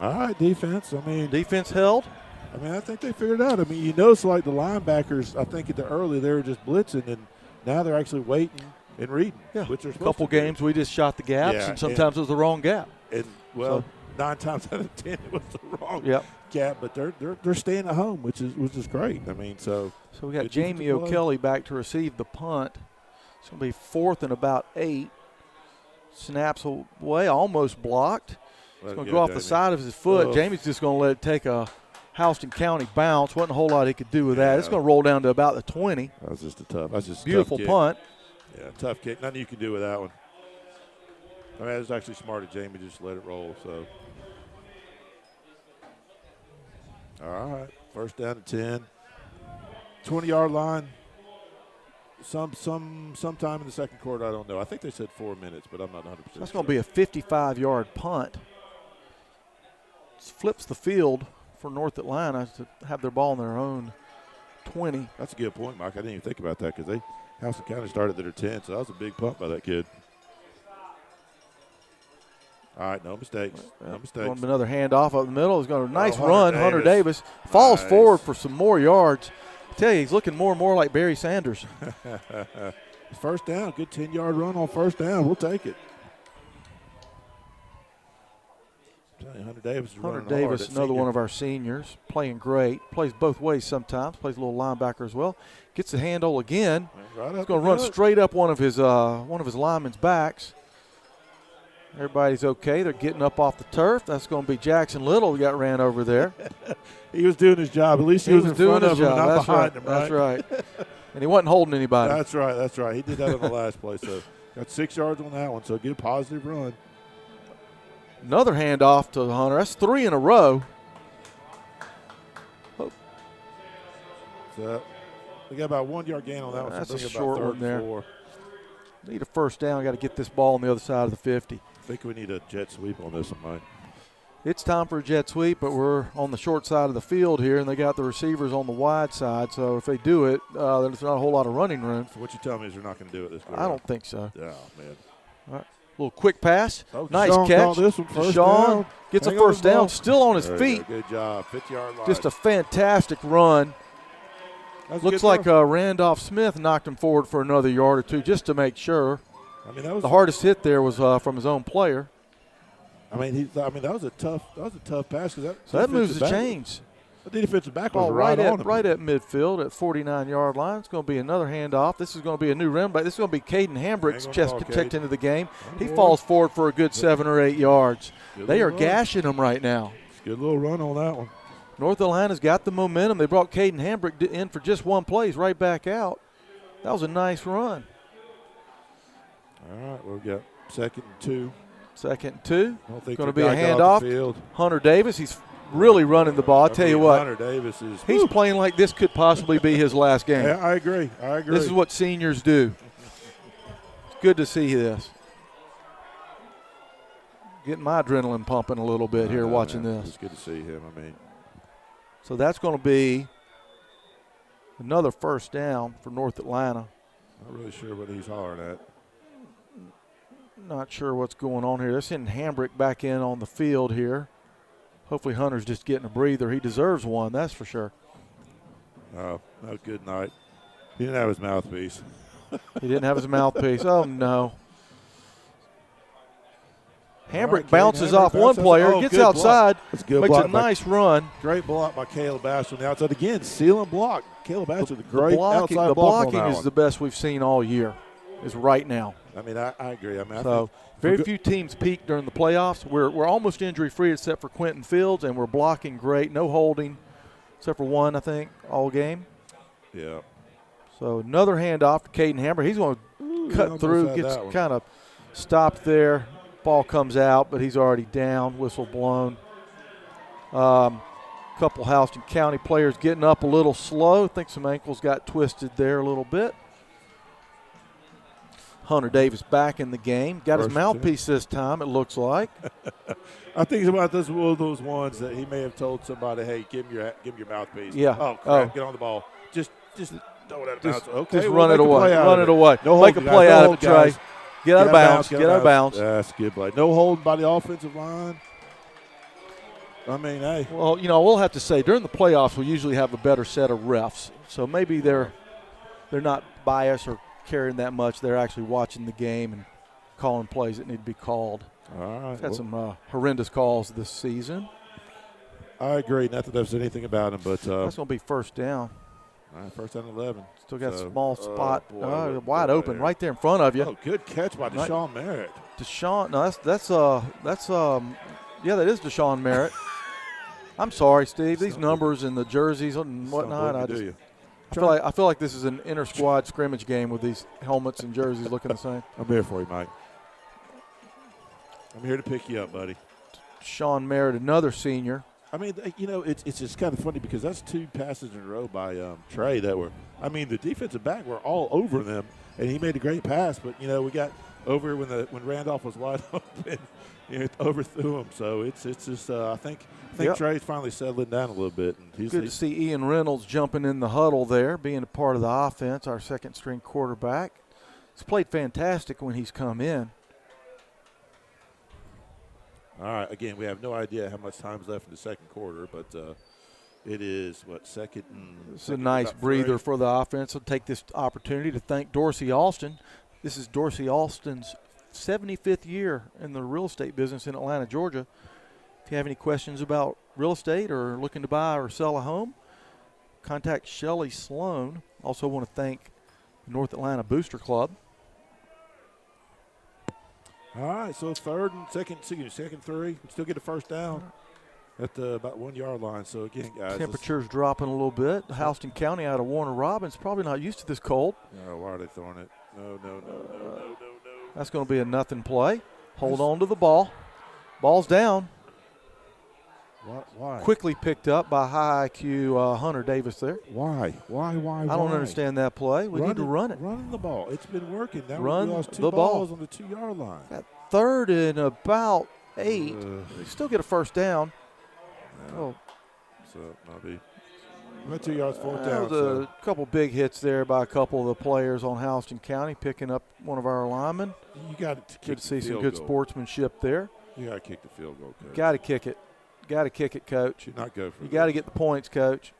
All right, defense. I mean, defense held. I mean, I think they figured it out. I mean, you notice like the linebackers, I think at the early they were just blitzing, and now they're actually waiting and reading. Yeah. Which are a couple games we just shot the gaps, and sometimes it was the wrong gap. And well, 9 times out of 10 it was the wrong gap, but they're staying at home, which is great. I mean, so we got Jamie O'Kelly back to receive the punt. It's going to be 4th and about 8. Snaps away, almost blocked. It's going to go off the side of his foot. Jamie's just going to let it take a Houston County bounce. Wasn't a whole lot he could do with that. It's going to roll down to about the 20. That was just a beautiful tough punt. Yeah, tough kick. Nothing you can do with that one. I mean, it was actually smart of Jamie to just let it roll. So, all right, 1st down and 10, 20-yard line. Sometime in the second quarter, I don't know. I think they said 4 minutes, but I'm not 100%. That's going to be a 55-yard punt. Flips the field for North Atlanta to have their ball in their own 20. That's a good point, Mike. I didn't even think about that because Houston County started at their 10, so that was a big punt by that kid. All right, no mistakes. No mistakes. Going another handoff up the middle. He's got a nice run. Hunter Davis falls forward for some more yards. I tell you, he's looking more and more like Barry Sanders. 1st down, good 10-yard run on 1st down. We'll take it. Hunter Davis, another one of our seniors, playing great. Plays both ways sometimes. Plays a little linebacker as well. Gets the handle again. He's going to run straight up one of his linemen's backs. Everybody's okay. They're getting up off the turf. That's going to be Jackson Little who got ran over there. He was doing his job. At least he was in front of him, not behind him. That's right. And he wasn't holding anybody. That's right. He did that on the last play. So got 6 yards on that one. So good positive run. Another handoff to Hunter. That's 3 in a row. Oh. So we got about 1 yard gain on that one. That's so a short one there. 4. Need a 1st down. Got to get this ball on the other side of the 50. I think we need a jet sweep on this one, Mike. It's time for a jet sweep, but we're on the short side of the field here, and they got the receivers on the wide side. So if they do it, there's not a whole lot of running room. So what you tell me is they're not going to do it this quarter? I don't think so. Oh, man. All right. Little quick pass. Oh, nice Deshaun catch. This one, Deshaun gets a 1st down, still on his feet. Good job. 50-yard line. Just a fantastic run. Looks like Randolph Smith knocked him forward for another yard or 2 just to make sure. I mean, that was the hardest hit there was from his own player. I mean, that was a tough pass. So that moves the chains. The defensive back was right on him. Right at midfield at 49-yard line. It's going to be another handoff. This is going to be a new run back. This is going to be Caden Hambrick's chest kicked into the game. He falls forward for a good 7 or 8 yards. They are gashing him right now. Good little run on that one. North Atlanta's got the momentum. They brought Caden Hambrick in for just one play. He's right back out. That was a nice run. All right, we've got 2nd and 2. 2nd and 2. Going to be a handoff. Hunter Davis, he's really running the ball. I tell you what, Hunter Davis he's playing like this could possibly be his last game. Yeah, I agree. This is what seniors do. It's good to see this. Getting my adrenaline pumping a little bit here watching this. It's good to see him. I mean, so that's going to be another 1st down for North Atlanta. Not really sure what he's hollering at. Not sure what's going on here. They're sending Hambrick back in on the field here. Hopefully Hunter's just getting a breather. He deserves one, that's for sure. Oh, no, good night. He didn't have his mouthpiece. He didn't have his mouthpiece. Oh, no. Hambrick bounces off one player, gets outside, makes a nice run. Great block by Caleb Bass on the outside. Again, sealing block. Caleb Bass with a great outside block. The blocking is the best we've seen all year, is right now. I mean, I agree. I mean, so very few teams peak during the playoffs. We're almost injury-free except for Quentin Fields, and we're blocking great. No holding. except for one, I think, all game. Yeah. So another handoff to Caden Hammer. He's going to cut through, gets kind of stopped there. Ball comes out, but he's already down, whistle blown. Couple Houston County players getting up a little slow. I think some ankles got twisted there a little bit. Hunter Davis back in the game. Got his mouthpiece this time, it looks like. I think it's about this one of those ones that he may have told somebody, hey, give him your mouthpiece. Yeah. Oh, crap, get on the ball. Just throw it out of bounds. Okay, just run it away. Run it away. Make a play out of it, Trey. Get out of bounds. Get out of bounds. That's a good play. No holding by the offensive line. I mean, hey. Well, we'll have to say during the playoffs we usually have a better set of refs. So maybe they're not biased or caring that much. They're actually watching the game and calling plays that need to be called. All right. We've had some horrendous calls this season. I agree. Not that there's anything about him, but that's going to be first down. All right, first down 11. Still got a small spot wide open right there in front of you. Oh, good catch by Deshaun Merritt. Deshaun, no, that is Deshaun Merritt. I'm sorry, Steve. These numbers and the jerseys and whatnot. I feel like this is an inter-squad scrimmage game with these helmets and jerseys looking the same. I'm here for you, Mike. I'm here to pick you up, buddy. Deshaun Merritt, another senior. I mean, it's just kind of funny because that's two passes in a row by Trey that were. I mean, the defensive back were all over them, and he made a great pass. But we got over when Randolph was wide open, overthrew him. So it's just I think Trey's finally settling down a little bit. And good to see Ian Reynolds jumping in the huddle there, being a part of the offense. Our second-string quarterback. He's played fantastic when he's come in. All right, again, we have no idea how much time's left in the second quarter, but it is, second and it's a nice breather for the offense. I'll take this opportunity to thank Dorsey Alston. This is Dorsey Alston's 75th year in the real estate business in Atlanta, Georgia. If you have any questions about real estate or looking to buy or sell a home, contact Shelley Sloan. Also want to thank North Atlanta Booster Club. All right, so second three. We still get a first down at the about 1 yard line. So again, guys, temperature's dropping a little bit. Houston County out of Warner Robins probably not used to this cold. No, why are they throwing it? No. That's going to be a nothing play. Hold on to the ball. Ball's down. Why? Quickly picked up by high IQ Hunter Davis there. Why? I don't understand that play. We need to run it. Run the ball. It's been working. Now run we lost the balls ball on the 2 yard line. Got third and about 8. They still get a first down. So maybe 2 yards, fourth down. A couple big hits there by a couple of the players on Houston County, picking up one of our linemen. You got to good to see some good sportsmanship there. You got to kick the field goal, Coach. Got to kick it. Got to kick it, Coach. Not go for you got to get the points, Coach.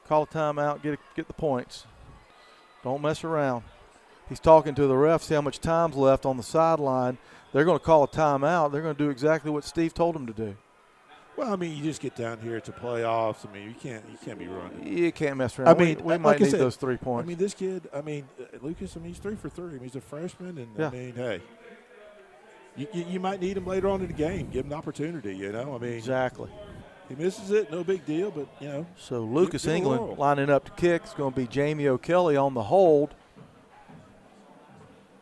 Call a timeout, get the points. Don't mess around. He's talking to the refs, see how much time's left on the sideline. They're going to call a timeout. They're going to do exactly what Steve told them to do. Well, I mean, you just get down here to playoffs. I mean, you can't be running. You can't mess around. I mean, we might need those 3 points. I mean, this kid. I mean, Lucas. I mean, he's 3 for 3. I mean, he's a freshman, and I mean, hey. You might need him later on in the game. Give him the opportunity, I mean. Exactly. He misses it, no big deal, but, So Lucas England lining up to kick. It's going to be Jamie O'Kelly on the hold.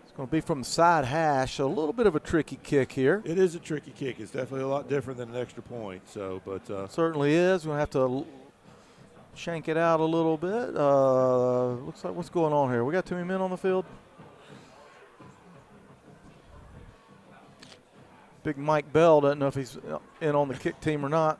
It's going to be from the side hash, so a little bit of a tricky kick here. It is a tricky kick. It's definitely a lot different than an extra point. So, but certainly is. We're going to have to shank it out a little bit. Looks like what's going on here? We got too many men on the field. Big Mike Bell doesn't know if he's in on the kick team or not.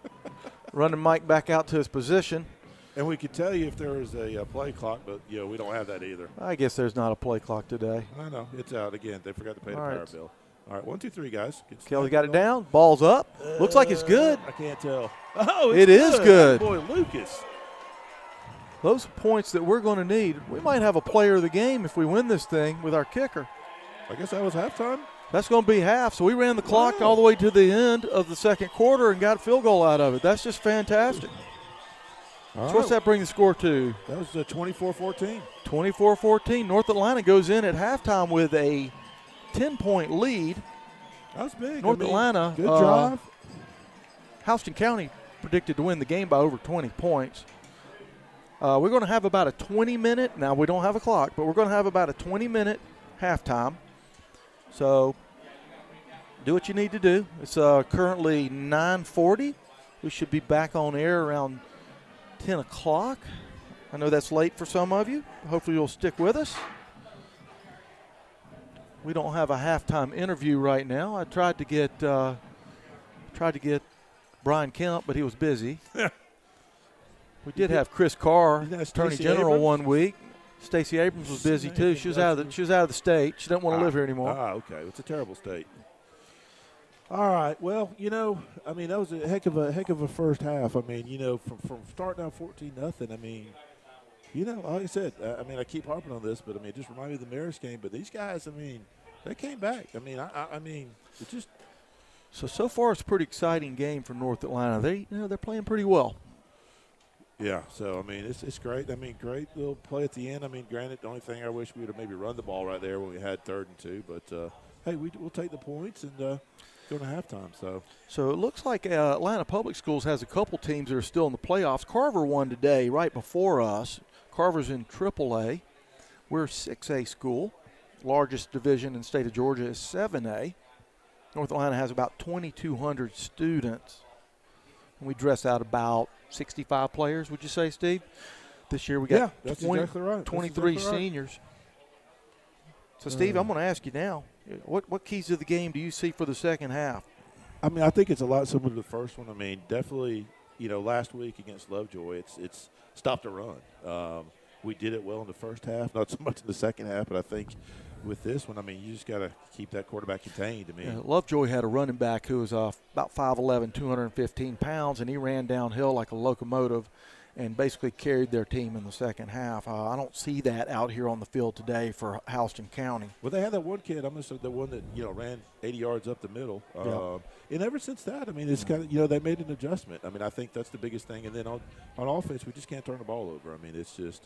Running Mike back out to his position. And we could tell you if there was a play clock, but, we don't have that either. I guess there's not a play clock today. I know. It's out again. They forgot to pay the power bill. All right, 1, 2, 3, guys. Kelly got it down. Ball's up. Looks like it's good. I can't tell. Oh, it is good. Boy, Lucas. Those points that we're going to need. We might have a player of the game if we win this thing with our kicker. I guess that was halftime. That's going to be half. So we ran the clock all the way to the end of the second quarter and got a field goal out of it. That's just fantastic. So what's that bring the score to? That was 24-14. 24-14. North Atlanta goes in at halftime with a 10-point lead. That was big. North Atlanta. Good drive. Houston County predicted to win the game by over 20 points. We're going to have about a 20-minute. Now, we don't have a clock, but we're going to have about a 20-minute halftime. So do what you need to do. It's currently 9:40. We should be back on air around 10 o'clock. I know that's late for some of you. Hopefully you'll stick with us. We don't have a halftime interview right now. I tried to get Brian Kemp, but he was busy. We did have Chris Carr, Attorney General, 1 week. Stacey Abrams was busy too. She was out of the state. She doesn't want to live here anymore. Okay. It's a terrible state. All right. Well, I mean, that was a heck of a first half. I mean, from starting out 14-0. I mean, like I said, I keep harping on this, but I mean, it just reminded me of the Marist game. But these guys, I mean, they came back. I mean, I mean, it just. So far, it's a pretty exciting game for North Atlanta. They're playing pretty well. Yeah. So I mean, it's great. I mean, great little play at the end. I mean, granted, the only thing I wish we would have maybe run the ball right there when we had 3rd and 2. But hey, we'll take the points and go to halftime. So it looks like Atlanta Public Schools has a couple teams that are still in the playoffs. Carver won today, right before us. Carver's in AAA. We're 6A school. Largest division in the state of Georgia is 7A. North Atlanta has about 2,200 students. And we dress out about 65 players, would you say, Steve? This year we got that's exactly right. 23 seniors. So, Steve, I'm going to ask you now, what keys to the game do you see for the second half? I mean, I think it's a lot similar to the first one. I mean, definitely, last week against Lovejoy, it's stopped the run. We did it well in the first half, not so much in the second half, but I think with this one, I mean, you just got to keep that quarterback contained. I mean, Lovejoy had a running back who was about 5'11", 215 pounds, and he ran downhill like a locomotive and basically carried their team in the second half. I don't see that out here on the field today for Houston County. Well, they had that one kid, I'm going to say the one that, ran 80 yards up the middle. And ever since that, I mean, it's kind of, they made an adjustment. I mean, I think that's the biggest thing. And then on offense, we just can't turn the ball over. I mean, it's just,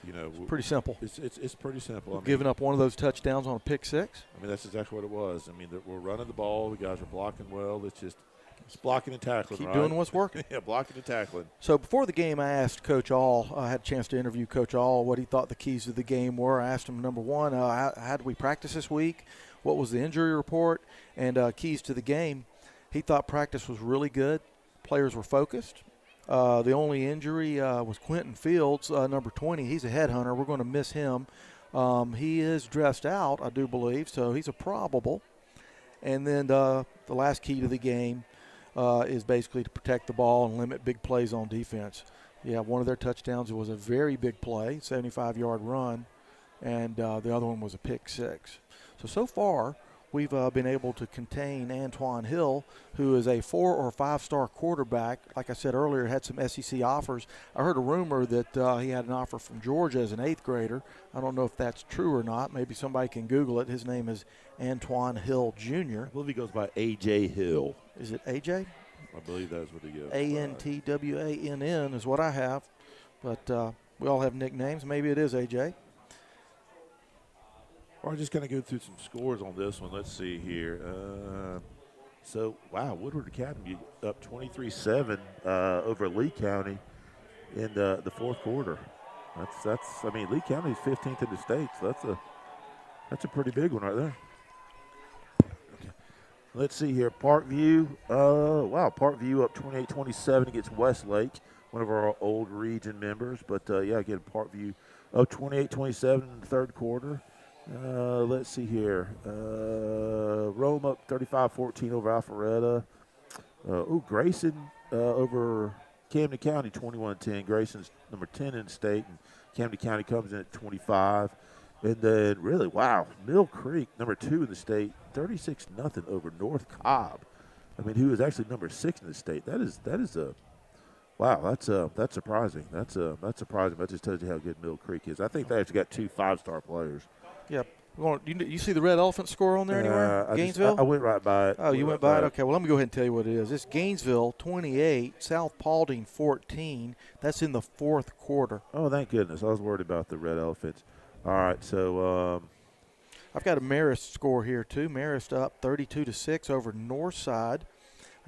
it's pretty simple. It's pretty simple. Giving up one of those touchdowns on a pick six. I mean, that's exactly what it was. I mean, we're running the ball. The guys are blocking well. It's blocking and tackling. Keep doing what's working. Yeah, blocking and tackling. So before the game, I asked Coach All. I had a chance to interview Coach All, what he thought the keys to the game were. I asked him, number one, how did we practice this week? What was the injury report? And keys to the game. He thought practice was really good. Players were focused. The only injury was Quentin Fields, number 20. He's a headhunter. We're going to miss him. He is dressed out, I do believe, so he's a probable. And then the last key to the game is basically to protect the ball and limit big plays on defense. Yeah, one of their touchdowns was a very big play, 75-yard run, and the other one was a pick six. So far, we've been able to contain Antoine Hill, who is a 4- or 5-star quarterback. Like I said earlier, had some SEC offers. I heard a rumor that he had an offer from Georgia as an 8th grader. I don't know if that's true or not. Maybe somebody can Google it. His name is Antoine Hill Jr. I believe he goes by A.J. Hill. Is it A.J.? I believe that's what he goes. A-N-T-W-A-N-N is what I have. But we all have nicknames. Maybe it is A.J. We're just going to go through some scores on this one. Let's see here. Wow, Woodward Academy up 23-7 over Lee County in the fourth quarter. That's. I mean, Lee County is 15th in the state, so that's a pretty big one right there. Let's see here. Parkview. Parkview up 28-27 against Westlake, one of our old region members. But again, Parkview up 28-27 in the third quarter. Let's see here. Rome up 35-14 over Alpharetta. Grayson over Camden County 21-10. Grayson's number 10 in the state, and Camden County comes in at 25. And then, really, Mill Creek, number 2 in the state, 36-0 over North Cobb. I mean, who is actually number 6 in the state. That's surprising. That's surprising. That just tells you how good Mill Creek is. I think they actually got 2 5-star players. Yep. You see the Red Elephant score on there anywhere? Gainesville? I went right by it. Oh, you went by it? Okay, well, let me go ahead and tell you what it is. It's Gainesville 28, South Paulding 14. That's in the fourth quarter. Oh, thank goodness. I was worried about the Red Elephants. All right, so I've got a Marist score here, too. Marist up 32-6 over Northside.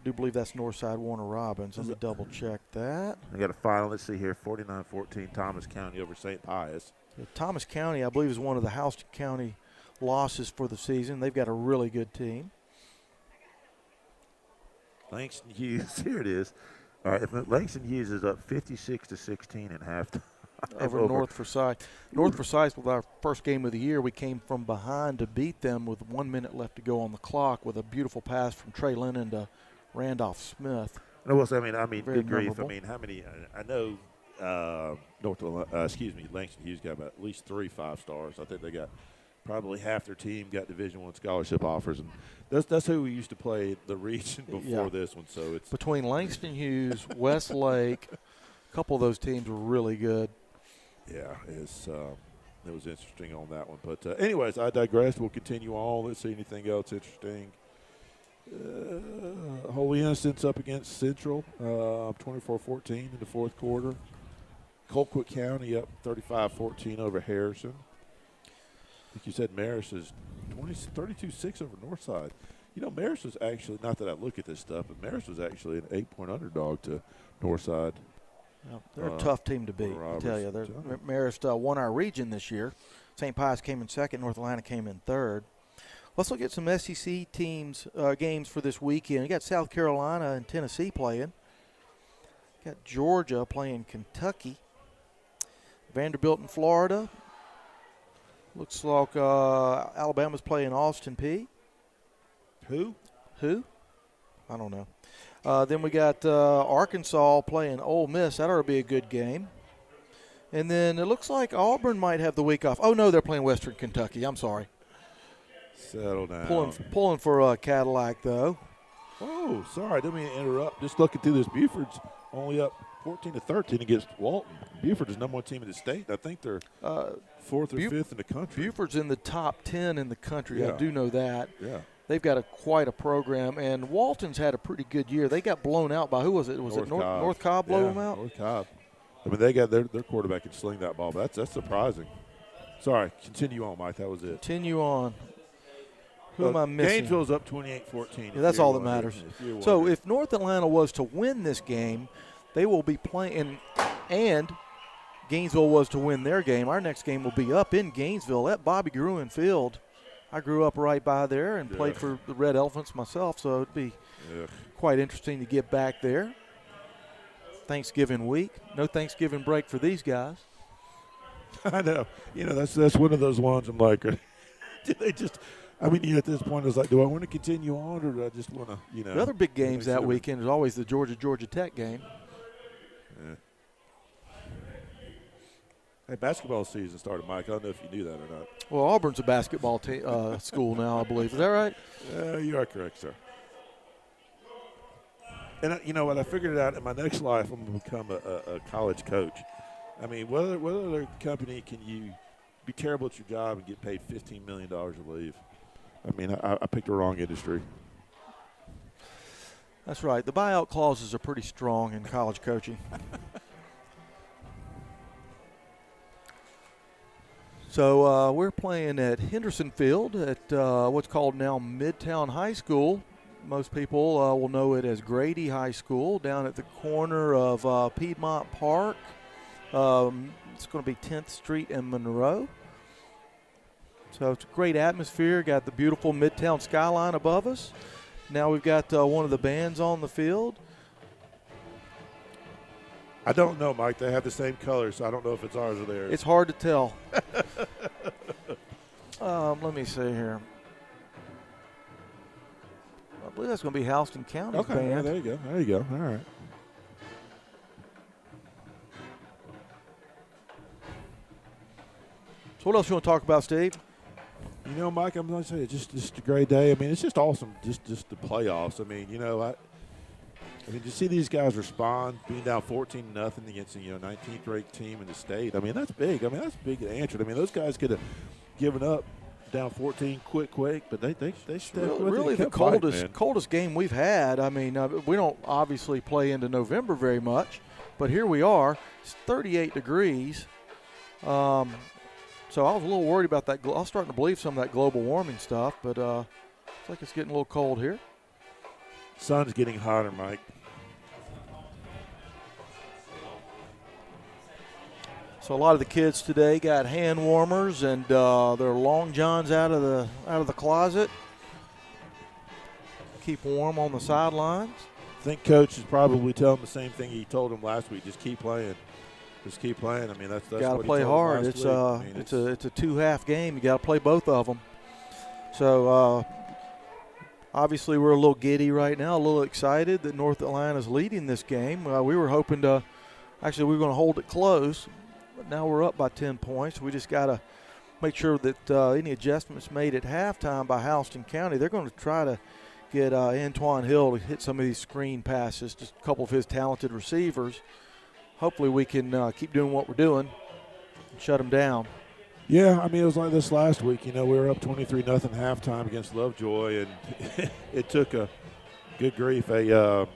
do believe that's Northside Warner Robins. Let me double check that. I got a final. Let's see here. 49-14 Thomas County over St. Pius. Thomas County, I believe, is one of the Houston County losses for the season. They've got a really good team. Langston Hughes, here it is. All right, if Langston Hughes is up 56-16 at halftime. Over North Forsyth. North Forsyth, with our first game of the year, we came from behind to beat them with 1 minute left to go on the clock with a beautiful pass from Trey Lennon to Randolph Smith. I mean, Very good grief. memorable. I mean, how many? I know. Langston Hughes got about at least 3 5-stars. I think they got probably half their team got Division I scholarship offers, and that's who we used to play the region before this one. So it's between Langston Hughes, Westlake, a couple of those teams were really good. Yeah, it was interesting on that one. But anyways, I digress. We'll continue on. Let's see anything else interesting. Holy Innocents up against Central, 24-14 in the fourth quarter. Colquitt County up 35-14 over Harrison. I think you said Marist is 32-6 over Northside. You know, Marist was actually, not that I look at this stuff, but Marist was actually an 8-point underdog to Northside. Well, they're a tough team to beat, I tell you. Marist won our region this year. St. Pius came in second. North Atlanta came in third. Let's look at some SEC teams games for this weekend. You got South Carolina and Tennessee playing. Got Georgia playing Kentucky. Vanderbilt in Florida. Looks like Alabama's playing Austin Peay. Who? I don't know. Then we got Arkansas playing Ole Miss. That ought to be a good game. And then it looks like Auburn might have the week off. Oh, no, they're playing Western Kentucky. I'm sorry. Settle down. Pulling for Cadillac, though. Oh, sorry. Didn't mean to interrupt. Just looking through this, Buford's only up 14-13 against Walton. Buford is number 1 team in the state. I think they're 4th or 5th in the country. Buford's in the top 10 in the country. Yeah. I do know that. Yeah. They've got quite a program, and Walton's had a pretty good year. They got blown out by, who was it? Was it North Cobb blew them out? North Cobb. I mean, they got their quarterback can sling that ball, but that's surprising. Sorry, continue on, Mike. That was it. Continue on. Who am I missing? Gainesville's up 28-14. Yeah, that's all that matters. So if North Atlanta was to win this game, they will be playing, and Gainesville was to win their game, our next game will be up in Gainesville at Bobby Gruen Field. I grew up right by there and played for the Red Elephants myself, so it'd be quite interesting to get back there. Thanksgiving week. No Thanksgiving break for these guys. I know. You know, that's one of those ones I'm like, do they just – I mean, at this point, it's like, do I want to continue on or do I just want to, The other big games that weekend is always the Georgia Tech game. Yeah. Hey, basketball season started, Mike. I don't know if you knew that or not. Well, Auburn's a basketball school now, I believe. Is that right? You are correct, sir. And you know what? I figured it out. In my next life, I'm going to become a college coach. I mean, what other company can you be terrible at your job and get paid $15 million to leave? I mean, I picked the wrong industry. That's right. The buyout clauses are pretty strong in college coaching. So we're playing at Henderson Field at what's called now Midtown High School. Most people will know it as Grady High School, down at the corner of Piedmont Park. It's going to be 10th Street and Monroe. So it's a great atmosphere. Got the beautiful Midtown skyline above us. Now we've got one of the bands on the field. I don't know, Mike. They have the same colors, so I don't know if it's ours or theirs. It's hard to tell. Let me see here. I believe that's going to be Houston County's band. Yeah, there you go. All right. So what else you want to talk about, Steve? You know, Mike, I'm going to say it's just a great day. I mean, it's just awesome, just the playoffs. I mean, I mean, to see these guys respond, being down 14-0 against a 19th ranked team in the state. I mean, that's big. I mean, that's big answered. I mean, those guys could have given up down 14 quick, but they stepped with really it. The coldest game we've had. I mean, we don't obviously play into November very much, but here we are. It's 38 degrees. So I was a little worried about that. I was starting to believe some of that global warming stuff, but looks like it's getting a little cold here. Sun's getting hotter, Mike. So a lot of the kids today got hand warmers and their long johns out of the closet. Keep warm on the sidelines. I think Coach is probably telling the same thing he told him last week. Just keep playing. Just keep playing. I mean, that's got to what play he told hard. him It's last week. it's a 2-half game. You got to play both of them. So obviously we're a little giddy right now, a little excited that North Atlanta's leading this game. We were hoping to actually we were going to hold it close, but now we're up by 10 points. We just got to make sure that any adjustments made at halftime by Houston County, they're going to try to get Antoine Hill to hit some of these screen passes, just a couple of his talented receivers. Hopefully we can keep doing what we're doing and shut them down. Yeah, I mean, it was like this last week. You know, we were up 23-0 halftime against Lovejoy, and it took a good grief, a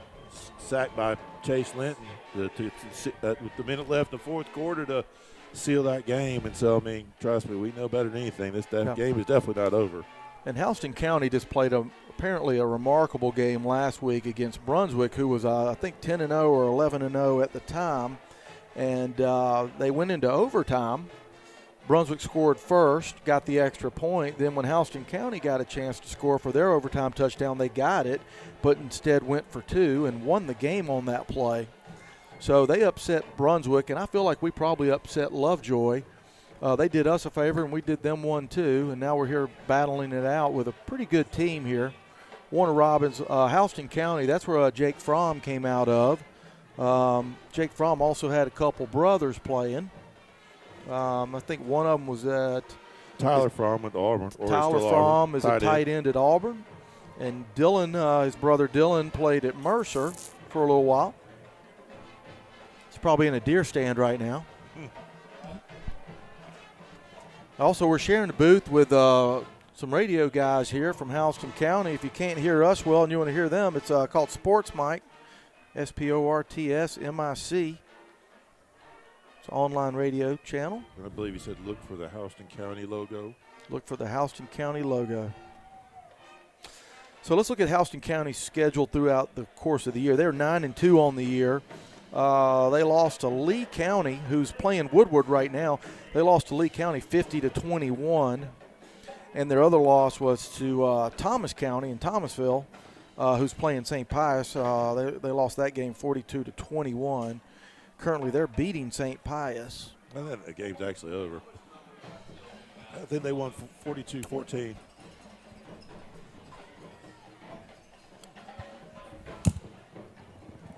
sack by Chase Linton with the minute left in the fourth quarter to seal that game. And so, I mean, trust me, we know better than anything. This game is definitely not over. And Houston County just played apparently a remarkable game last week against Brunswick, who was, I think, 10-0 or 11-0 at the time. And they went into overtime. Brunswick scored first, got the extra point. Then when Houston County got a chance to score for their overtime touchdown, they got it, but instead went for 2 and won the game on that play. So they upset Brunswick, and I feel like we probably upset Lovejoy. They did us a favor, and we did them one too, and now we're here battling it out with a pretty good team here. Warner Robins, Houston County, that's where Jake Fromm came out of. Jake Fromm also had a couple brothers playing. I think one of them was at Tyler Fromm with Auburn. Tyler Fromm is a tight end at Auburn. And Dylan, his brother Dylan, played at Mercer for a little while. He's probably in a deer stand right now. Also, we're sharing the booth with some radio guys here from Houston County. If you can't hear us well and you want to hear them, it's called Sports Mic, SPORTSMIC. It's an online radio channel. And I believe he said look for the Houston County logo. Look for the Houston County logo. So let's look at Houston County's schedule throughout the course of the year. They're 9-2 on the year. They lost to Lee County, who's playing Woodward right now. They lost to Lee County 50-21, and their other loss was to Thomas County in Thomasville, who's playing St. Pius. They lost that game 42-21. Currently, they're beating St. Pius. I think the game's actually over. I think they won 42-14.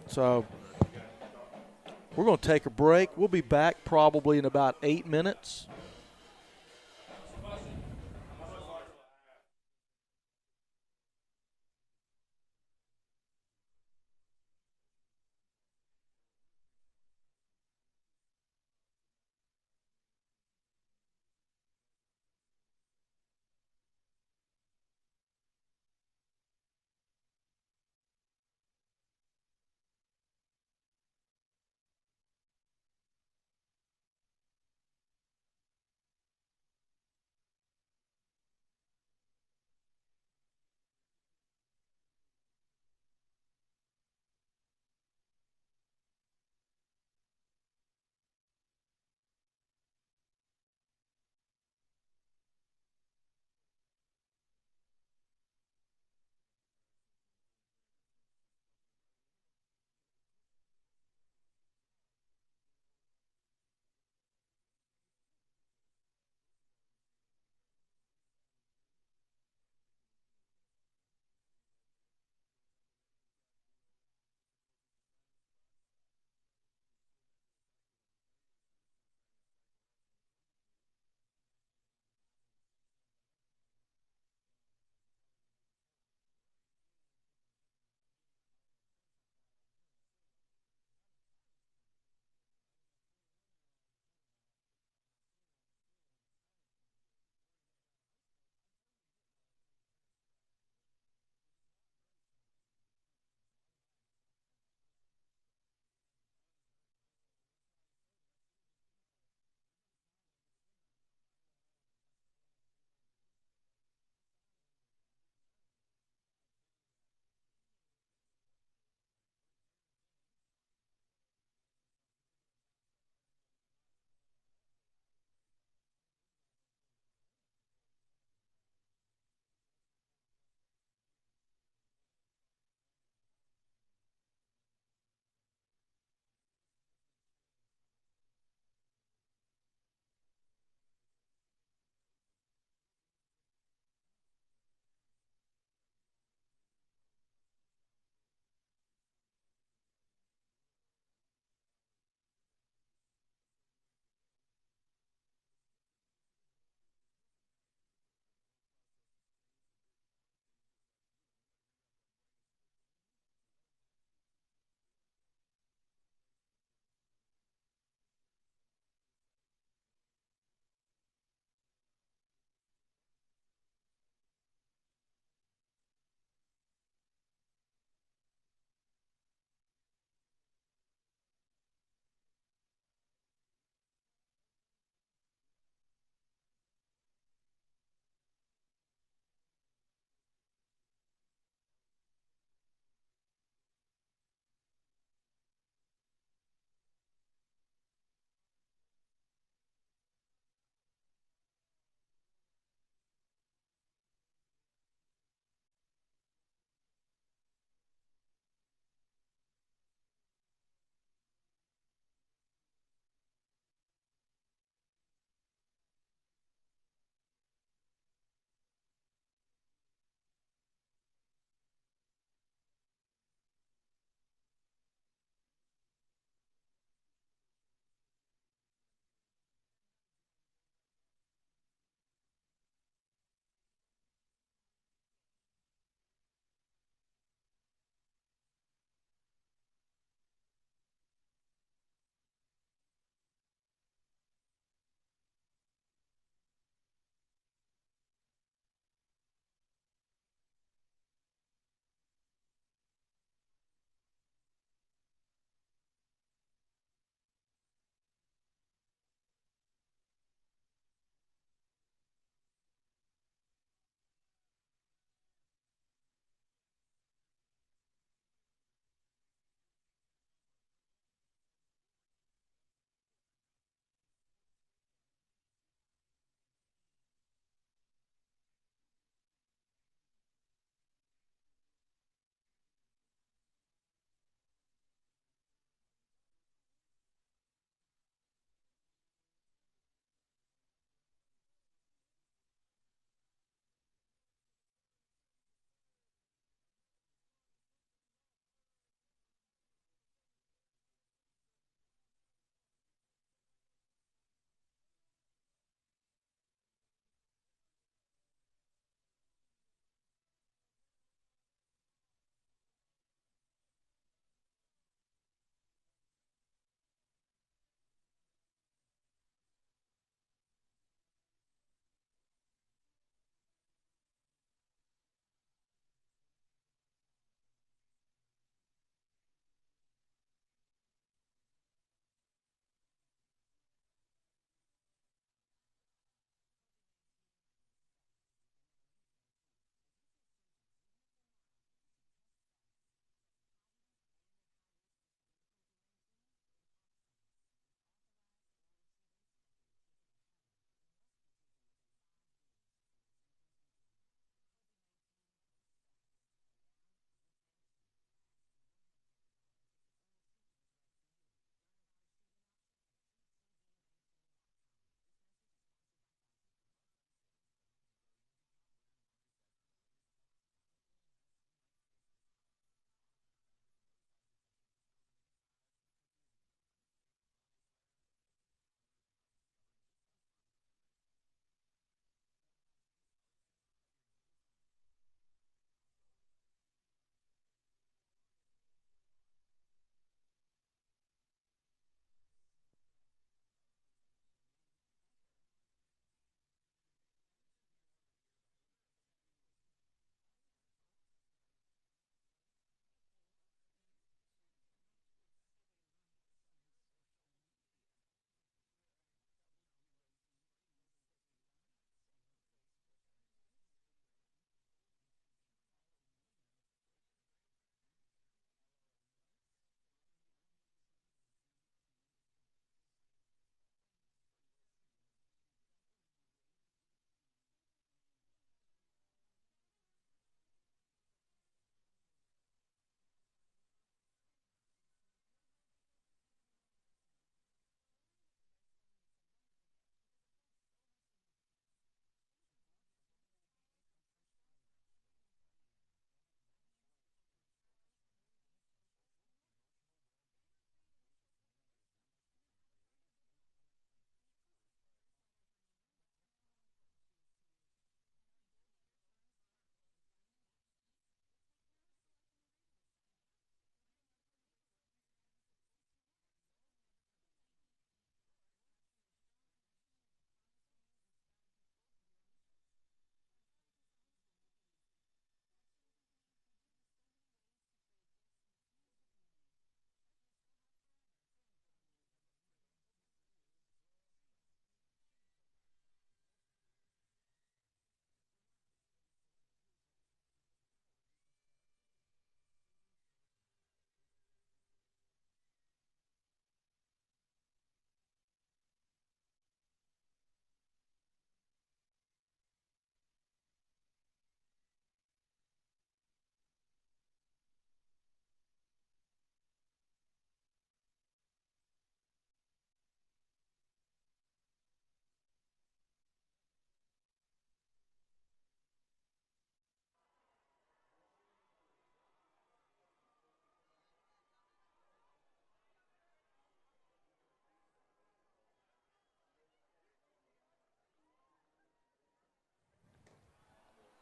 So we're going to take a break. We'll be back probably in about 8 minutes.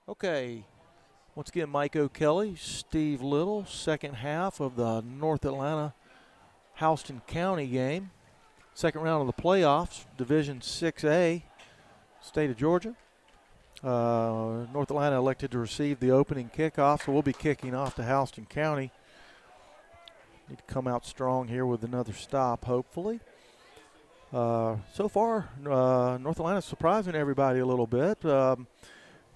Okay, once again, Mike O'Kelly, Steve Little, second half of the North Atlanta Houston County game. Second round of the playoffs, Division 6A, state of Georgia. North Atlanta elected to receive the opening kickoff, so we'll be kicking off to Houston County. Need to come out strong here with another stop, hopefully. So far, North Atlanta's surprising everybody a little bit.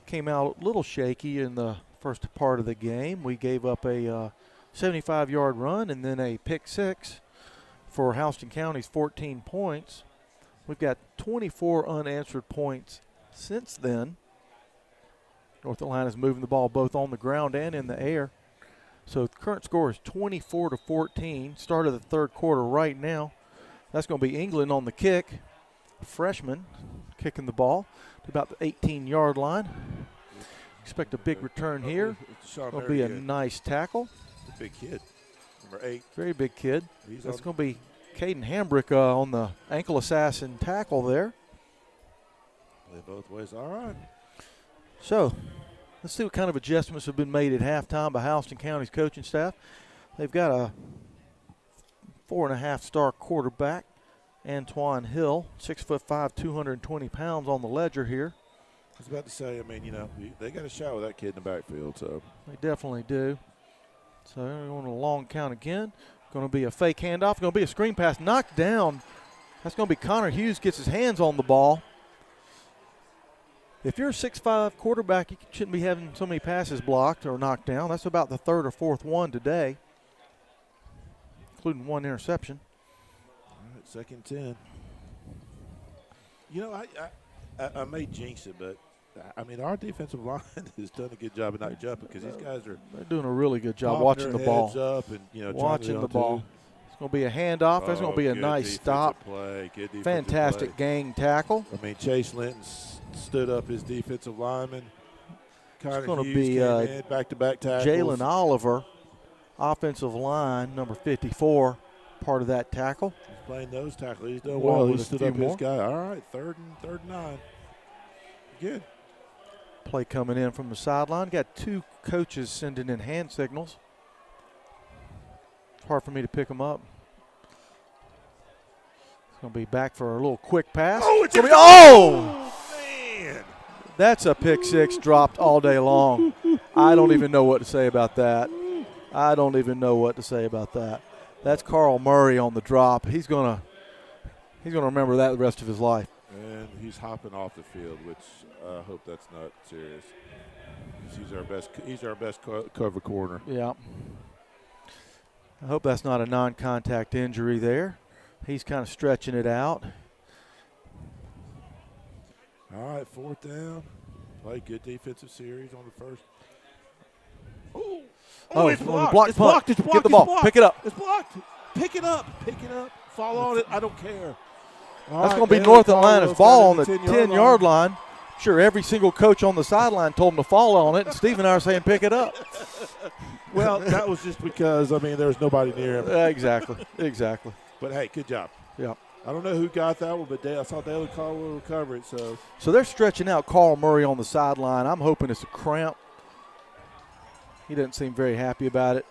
Came out a little shaky in the first part of the game. We gave up a 75-yard run and then a pick six for Houston County's 14 points. We've got 24 unanswered points since then. North Atlanta's moving the ball both on the ground and in the air. So the current score is 24-14. Start of the third quarter right now. That's going to be England on the kick. Freshman kicking the ball to about the 18-yard line. Expect a big return here. It'll be a nice tackle. A big kid, number 8. Very big kid. That's going to be Caden Hambrick on the ankle assassin tackle there. Play both ways. All right. So let's see what kind of adjustments have been made at halftime by Houston County's coaching staff. They've got a 4.5-star quarterback, Antoine Hill, 6'5", 220 pounds on the ledger here. I was about to say, I mean, you know, they got a shot with that kid in the backfield. So they definitely do. So they're going to a long count again. Going to be a fake handoff. Going to be a screen pass knocked down. That's going to be Connor Hughes gets his hands on the ball. If you're a 6'5" quarterback, you shouldn't be having so many passes blocked or knocked down. That's about the third or fourth one today, including one interception. All right, second 10. You know, I may jinx it, but I mean, our defensive line has done a good job of not jumping because these guys are doing a really good job watching the ball. Up and, you know, watching the ball. It's going to be a handoff. That's going to be a nice stop. Fantastic play. Gang tackle. I mean, Chase Linton stood up his defensive lineman. It's going to be back-to-back tackles. Jalen Oliver, offensive line, number 54, part of that tackle. He's playing nose tackle. He's doing well. He stood up his guy. All right, third and 9. Good. Play coming in from the sideline. Got two coaches sending in hand signals. It's hard for me to pick them up. It's going to be back for a little quick pass. Oh, it's man. That's a pick six dropped all day long. I don't even know what to say about that. That's Carl Murray on the drop. He's gonna remember that the rest of his life. And he's hopping off the field, which I hope that's not serious. He's our best cover corner. Yeah. I hope that's not a non-contact injury there. He's kind of stretching it out. All right, fourth down. Play good defensive series on the first. Oh, it's blocked. Blocked It's blocked. Get the ball. Pick it up. It's blocked. Pick it up. Fall on it. I don't care. That's going to be North Atlanta's ball on the 10-yard line. Sure, every single coach on the sideline told him to fall on it, and Steve and I are saying pick it up. Well, that was just because, I mean, there was nobody near him. Exactly. But, hey, good job. Yeah. I don't know who got that one, but I saw Dalen Caldwell recover it. So they're stretching out Carl Murray on the sideline. I'm hoping it's a cramp. He doesn't seem very happy about it.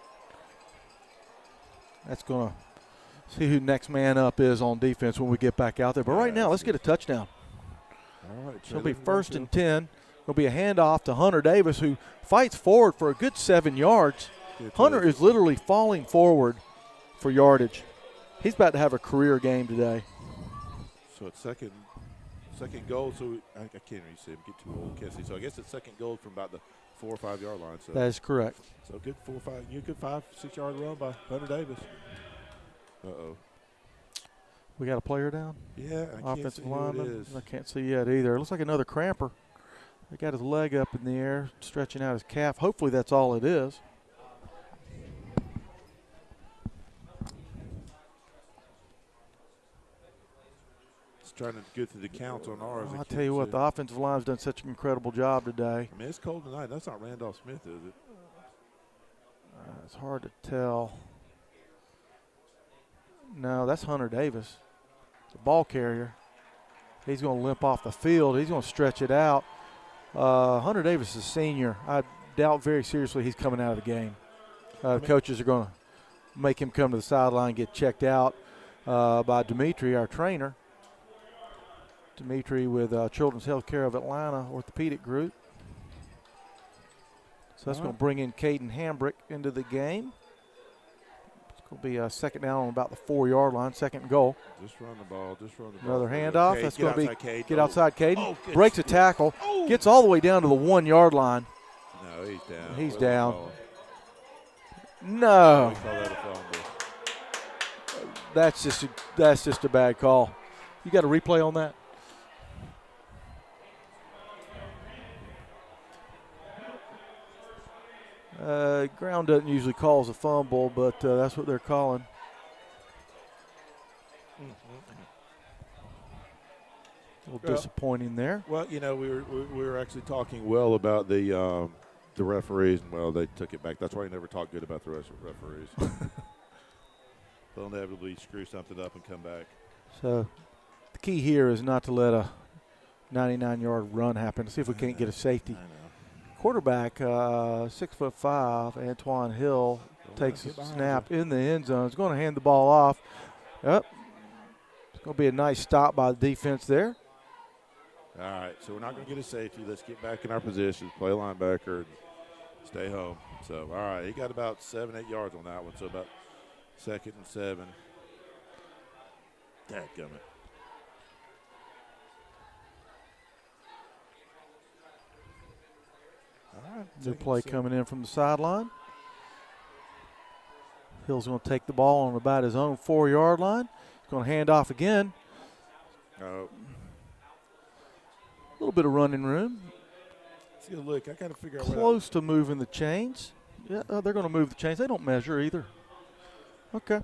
That's going to see who next man up is on defense when we get back out there. But right now, let's get a touchdown. All right. It'll be first and 10. It'll be a handoff to Hunter Davis, who fights forward for a good 7 yards. Hunter is literally falling forward for yardage. He's about to have a career game today. So it's second goal. So I can't really see him get too old. Can't see. So I guess it's second goal from about the 4 or 5 yard line. So that is correct. So good 4 or 5. You good 5-6 yard run by Hunter Davis. We got a player down. Yeah, I can't see who it is. I can't see yet either. It looks like another cramper. He got his leg up in the air, stretching out his calf. Hopefully that's all it is. Trying to go through the count on ours. I'll tell you what, the offensive line's done such an incredible job today. I mean, it's cold tonight. That's not Randolph Smith, is it? It's hard to tell. No, that's Hunter Davis, the ball carrier. He's going to limp off the field. He's going to stretch it out. Hunter Davis is a senior. I doubt very seriously he's coming out of the game. The coaches are going to make him come to the sideline and get checked out by Dimitri, our trainer. Dimitri with Children's Healthcare of Atlanta Orthopedic Group. So that's going to bring in Caden Hambrick into the game. It's going to be a second down on about the 4-yard line, second and goal. Just run the ball. Just run the ball. Another handoff. That's going to be Cade. Get outside Caden. Oh, breaks a tackle. Gets all the way down to the 1-yard line. No, he's down. He's down. No. We call that a fumble. That's just a bad call. You got a replay on that? Ground doesn't usually cause a fumble, but that's what they're calling. A little disappointing there. Well, you know, we were actually talking well about the referees, and well, they took it back. That's why you never talk good about the referees. They'll inevitably screw something up and come back. So the key here is not to let a 99-yard run happen. See if we can't get a safety. I know. Quarterback, 6'5", Antoine Hill takes a snap in the end zone. He's going to hand the ball off. Yep. It's going to be a nice stop by the defense there. All right, so we're not going to get a safety. Let's get back in our positions, play linebacker, and stay home. So, all right, he got about 7-8 yards on that one, so about 2nd and 7. Dadgummit. All right, New play coming in from the sideline. Hill's going to take the ball on about his own 4-yard line. He's going to hand off again. Oh. A little bit of running room. Let's get a look. I got to figure out. Close to moving the chains. Yeah, they're going to move the chains. They don't measure either. Okay.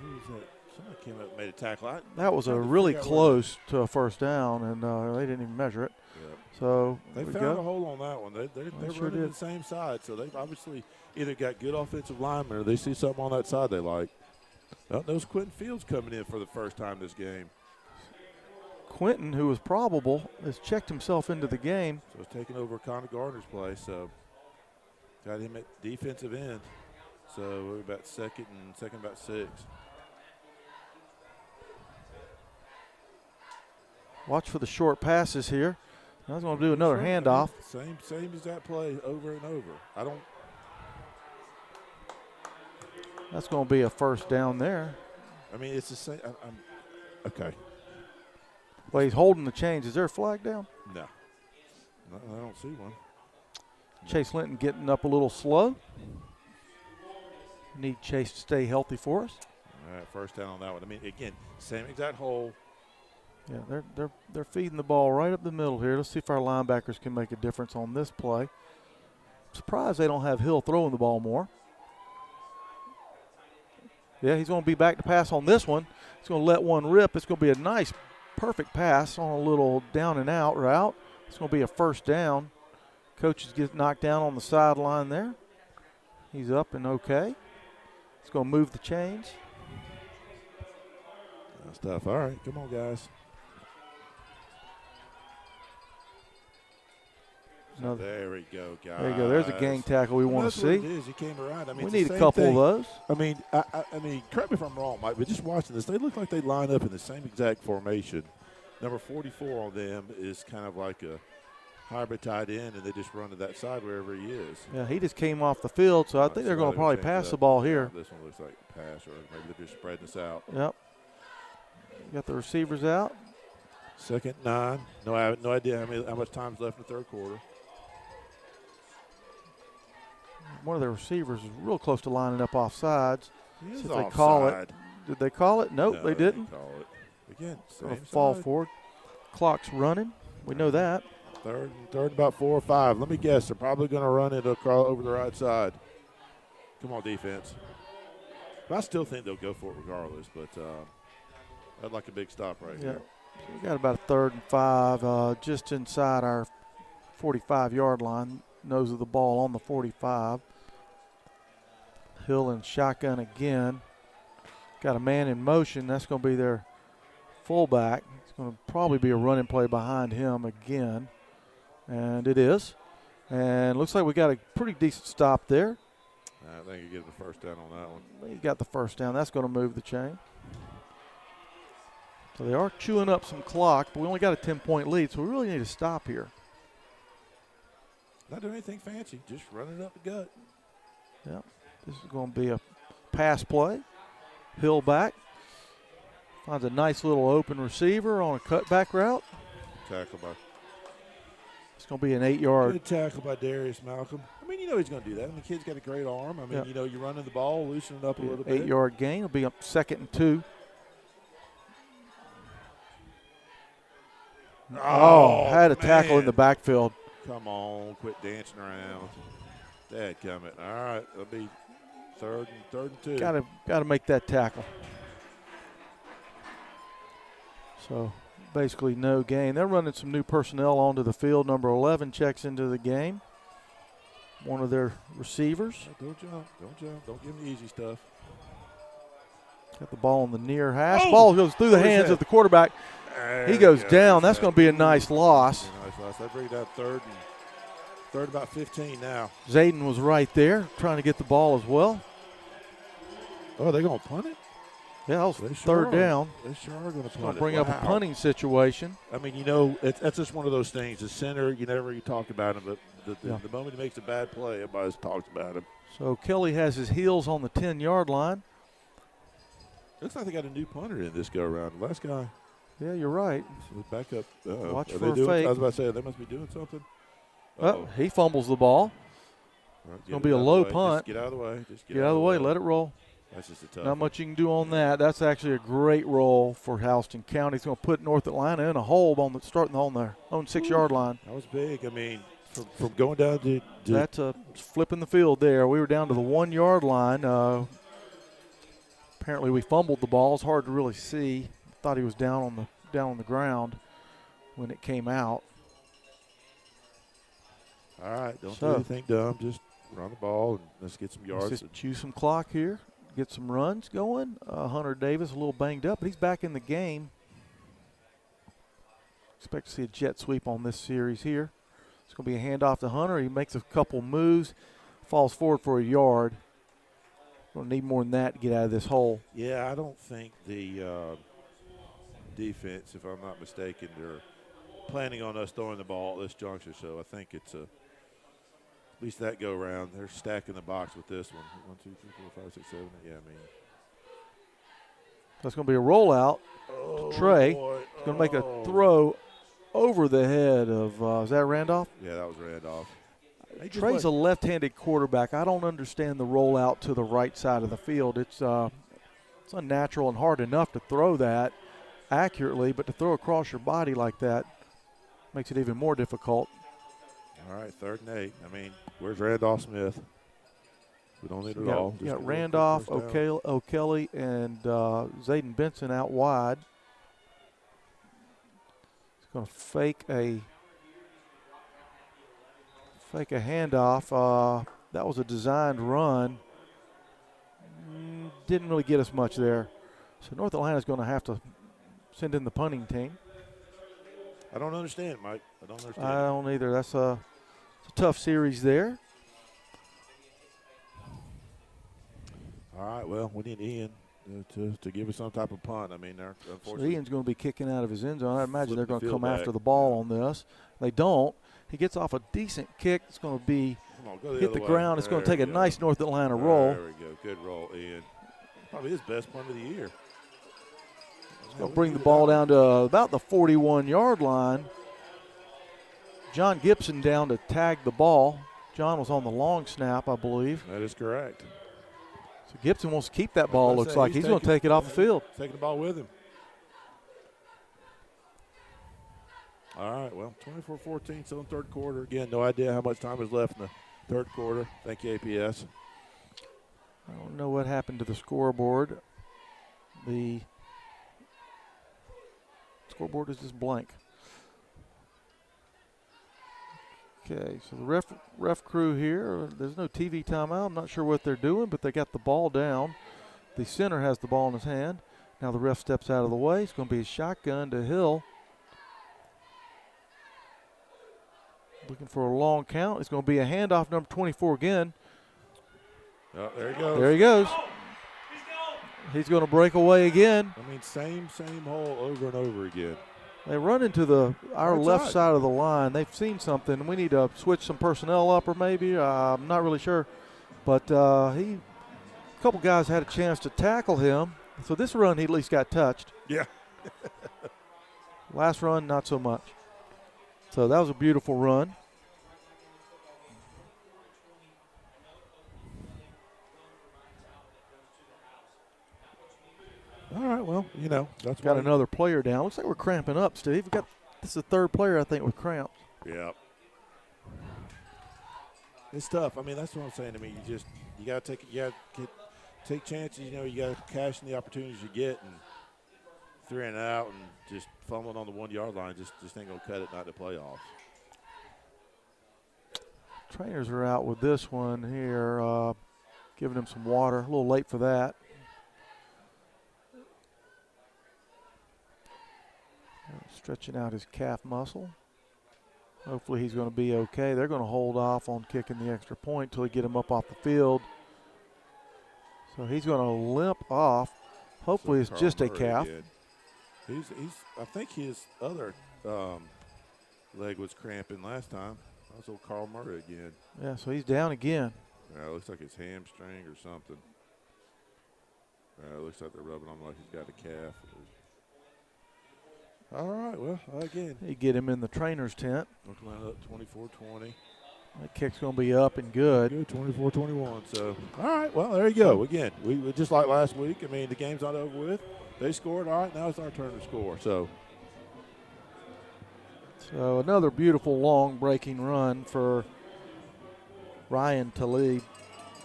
Who was that? Somebody came up and made a tackle. That was a really close to a first down, and they didn't even measure it. Yep. So they found a hole on that one. They're sure running the same side, so they've obviously either got good offensive linemen or they see something on that side they like. Well, there's Quentin Fields coming in for the first time this game. Quentin, who was probable, has checked himself into the game. So he's taking over Connor Gardner's place. So got him at defensive end. So we're about second about 6. Watch for the short passes here. I was going to do another handoff. Same as that play over and over. That's going to be a first down there. I mean, it's the same. Okay. Well, he's holding the chains. Is there a flag down? No, I don't see one. Chase Linton getting up a little slow. Need Chase to stay healthy for us. All right, first down on that one. I mean, again, same exact hole. Yeah, they're feeding the ball right up the middle here. Let's see if our linebackers can make a difference on this play. Surprised they don't have Hill throwing the ball more. Yeah, he's going to be back to pass on this one. He's going to let one rip. It's going to be a nice, perfect pass on a little down and out route. It's going to be a first down. Coaches get knocked down on the sideline there. He's up and okay. He's going to move the chains. That's tough. All right, come on, guys. There we go, guys. There you go. There's a gang tackle we want to see. What it is. He came around. I mean, we need a couple of those. I mean, correct me if I'm wrong, Mike, but just watching this, they look like they line up in the same exact formation. Number 44 on them is kind of like a hybrid tight end, and they just run to that side wherever he is. Yeah, he just came off the field, so I think they're going to probably pass the ball here. This one looks like a pass, or maybe they're just spreading this out. Yep. Got the receivers out. 2nd 9. No, I have no idea how much time's left in the third quarter. One of the receivers is real close to lining up off sides. He is if they call it. offside. Did they call it? Nope, No, they didn't. Call it. Again, Gonna same fall side. forward. Clock's running. We know that. Third about 4 or 5. Let me guess. They're probably going to run it across over the right side. Come on, defense. But I still think they'll go for it regardless, but I'd like a big stop right here. So we got about a 3rd and 5 just inside our 45-yard line. Nose of the ball on the 45. Hill in shotgun again. Got a man in motion. That's going to be their fullback. He's It's going to probably be a running play behind him again. And it is. And looks like we got a pretty decent stop there. I think you get the first down on that one. He got the first down. That's going to move the chain. So they are chewing up some clock, but we only got a 10-point lead, so we really need to stop here. Not doing anything fancy, just running up the gut. Yep. This is going to be a pass play. Hill back. Finds a nice little open receiver on a cutback route. Tackle by. It's going to be an 8-yard. Good tackle by Darius Malcolm. I mean, you know he's going to do that. I mean, the kid's got a great arm. I mean, Yep. you know, you're running the ball, loosening it up a little bit. 8-yard gain. It'll be up 2nd and 2. Oh, had a tackle in the backfield. Come on, quit dancing around. Dadgummit. All right, it'll be third and 2. Got to make that tackle. So basically no gain. They're running some new personnel onto the field. Number 11 checks into the game. One of their receivers. Don't jump. Don't give them the easy stuff. Got the ball on the near hash. Ball goes through the hands of the quarterback. He goes down. That's going to be a nice loss. That brings down third about 15 now. Zayden was right there trying to get the ball as well. Oh, they're going to punt it? Yeah, that was third down. They sure are going to punt it. Going to bring up a punting situation. I mean, you know, that's just one of those things. The center, you talk about him, but the moment he makes a bad play, everybody's talks about him. So Kelly has his heels on the 10-yard line. Looks like they got a new punter in this go-around. The last guy. Yeah, you're right. So back up. Watch are for they a doing, fake. I was about to say, they must be doing something. Oh, he fumbles the ball. Right, It's going to be a low punt. Just get out of the way. Get out of the way. Let it roll. That's just a tough Not much you can do on that. That's actually a great roll for Houston County. He's going to put North Atlanta in a hole starting on their own 6-yard line. That was big. I mean, from going down to that's flipping the field there. We were down to the 1-yard line. Apparently we fumbled the ball. It's hard to really see. Thought he was down on the ground when it came out. All right, don't do anything dumb. Just run the ball and let's get some yards. Let's just chew some clock here, get some runs going. Hunter Davis a little banged up, but he's back in the game. Expect to see a jet sweep on this series here. It's going to be a handoff to Hunter. He makes a couple moves, falls forward for a yard. Going to need more than that to get out of this hole. Yeah, I don't think the defense, if I'm not mistaken, they're planning on us throwing the ball at this juncture. So I think it's at least that go around. They're stacking the box with this one. 1, 2, 3, 4, 5, 6, 7. Yeah, I mean. That's going to be a rollout to Trey. He's going to make a throw over the head of, is that Randolph? Yeah, that was Randolph. Trey's a left-handed quarterback. I don't understand the rollout to the right side of the field. It's unnatural and hard enough to throw that accurately, but to throw across your body like that makes it even more difficult. All right, 3rd and 8. I mean, where's Randolph Smith? We don't need it all. You got Randolph, O'Kelly, and Zayden Benson out wide. He's going to fake a handoff. That was a designed run. Didn't really get us much there. So North Atlanta's going to have to send in the punting team. I don't understand, Mike. I don't understand. I don't either. It's a tough series there. All right, well, we need Ian to give us some type of punt. I mean, they're unfortunately. So Ian's going to be kicking out of his end zone. I imagine they're going to come after the ball on this. They don't. He gets off a decent kick. It's going to be hit the ground. It's going to take a nice North Atlanta roll. There we go. Good roll, Ian. Probably his best punt of the year. It's going to bring the ball down to about the 41-yard line. John Gibson down to tag the ball. John was on the long snap, I believe. That is correct. So Gibson wants to keep that ball, looks like. He's going to take it off the field. Taking the ball with him. All right, well, 24-14, still in 3rd quarter. Again, no idea how much time is left in the 3rd quarter. Thank you, APS. I don't know what happened to the scoreboard. The scoreboard is just blank. Okay, so the ref crew here, there's no TV timeout. I'm not sure what they're doing, but they got the ball down. The center has the ball in his hand. Now the ref steps out of the way. It's going to be a shotgun to Hill. Looking for a long count. It's going to be a handoff, number 24 again. Oh, there he goes. There he goes. He's going to break away again. I mean, same hole over and over again. They run into our Right left side. side of the line. They've seen something. We need to switch some personnel up, or maybe I'm not really sure. But a couple guys had a chance to tackle him. So this run, he at least got touched. Yeah. Last run, not so much. So that was a beautiful run. All right, well, that's Got why- another player down. Looks like we're cramping up, Steve. This is the third player, I think, with cramps. Yeah. It's tough. I mean, that's what I'm saying. I mean, you got to take chances. You got to cash in the opportunities you get, and 3 and out, and just fumbling on the 1 yard line just ain't gonna cut it. Not the playoffs. Trainers are out with this one here, giving him some water. A little late for that. Stretching out his calf muscle. Hopefully he's going to be okay. They're going to hold off on kicking the extra point until they get him up off the field. So he's going to limp off. Hopefully it's Carl just a Murray calf. again. I think his other leg was cramping last time. That was old Carl Murray again. Yeah, so he's down again. Yeah, it looks like his hamstring or something. It looks like they're rubbing him like he's got a calf. All right, well, again. You get him in the trainer's tent. Looking up 24-20. That kick's going to be up and good. Good, 24-21. So, all right, well, there you go. Again, we just like last week. I mean, the game's not over with. They scored. All right, now it's our turn to score. So another beautiful long breaking run for Ryan Talib.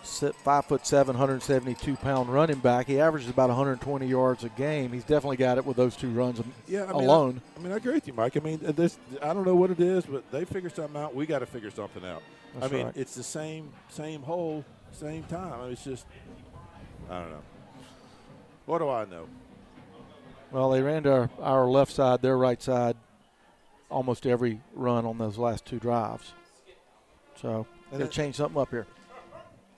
5'7", 172-pound running back. He averages about 120 yards a game. He's definitely got it with those 2 runs alone. I agree with you, Mike. I mean, I don't know what it is, but they figure something out. We got to figure something out. That's right. It's the same hole, same time. I mean, it's just, I don't know. What do I know? Well, they ran to our left side, their right side, almost every run on those last 2 drives. So they'll change something up here.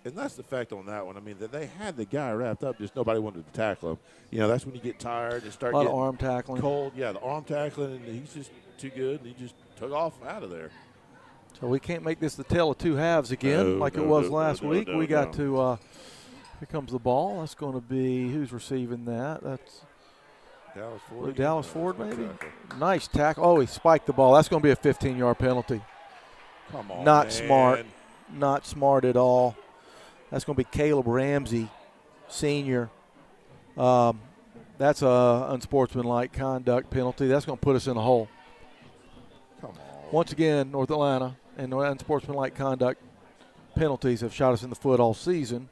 And that's the fact on that one. I mean, that they had the guy wrapped up, just nobody wanted to tackle him. That's when you get tired and start a lot getting of arm tackling. cold. Yeah, the arm tackling, and he's just too good, and he just took off out of there. So we can't make this the tale of 2 halves again it was last week. We got to here comes the ball. That's going to be, who's receiving that? That's Dallas Ford. Dallas Ford, maybe? Tackle. Nice tackle. Oh, he spiked the ball. That's going to be a 15-yard penalty. Come on, Not man. smart. Not smart at all. That's going to be Caleb Ramsey, senior. That's a unsportsmanlike conduct penalty. That's going to put us in a hole. Come on. Once again, North Atlanta and unsportsmanlike conduct penalties have shot us in the foot all season.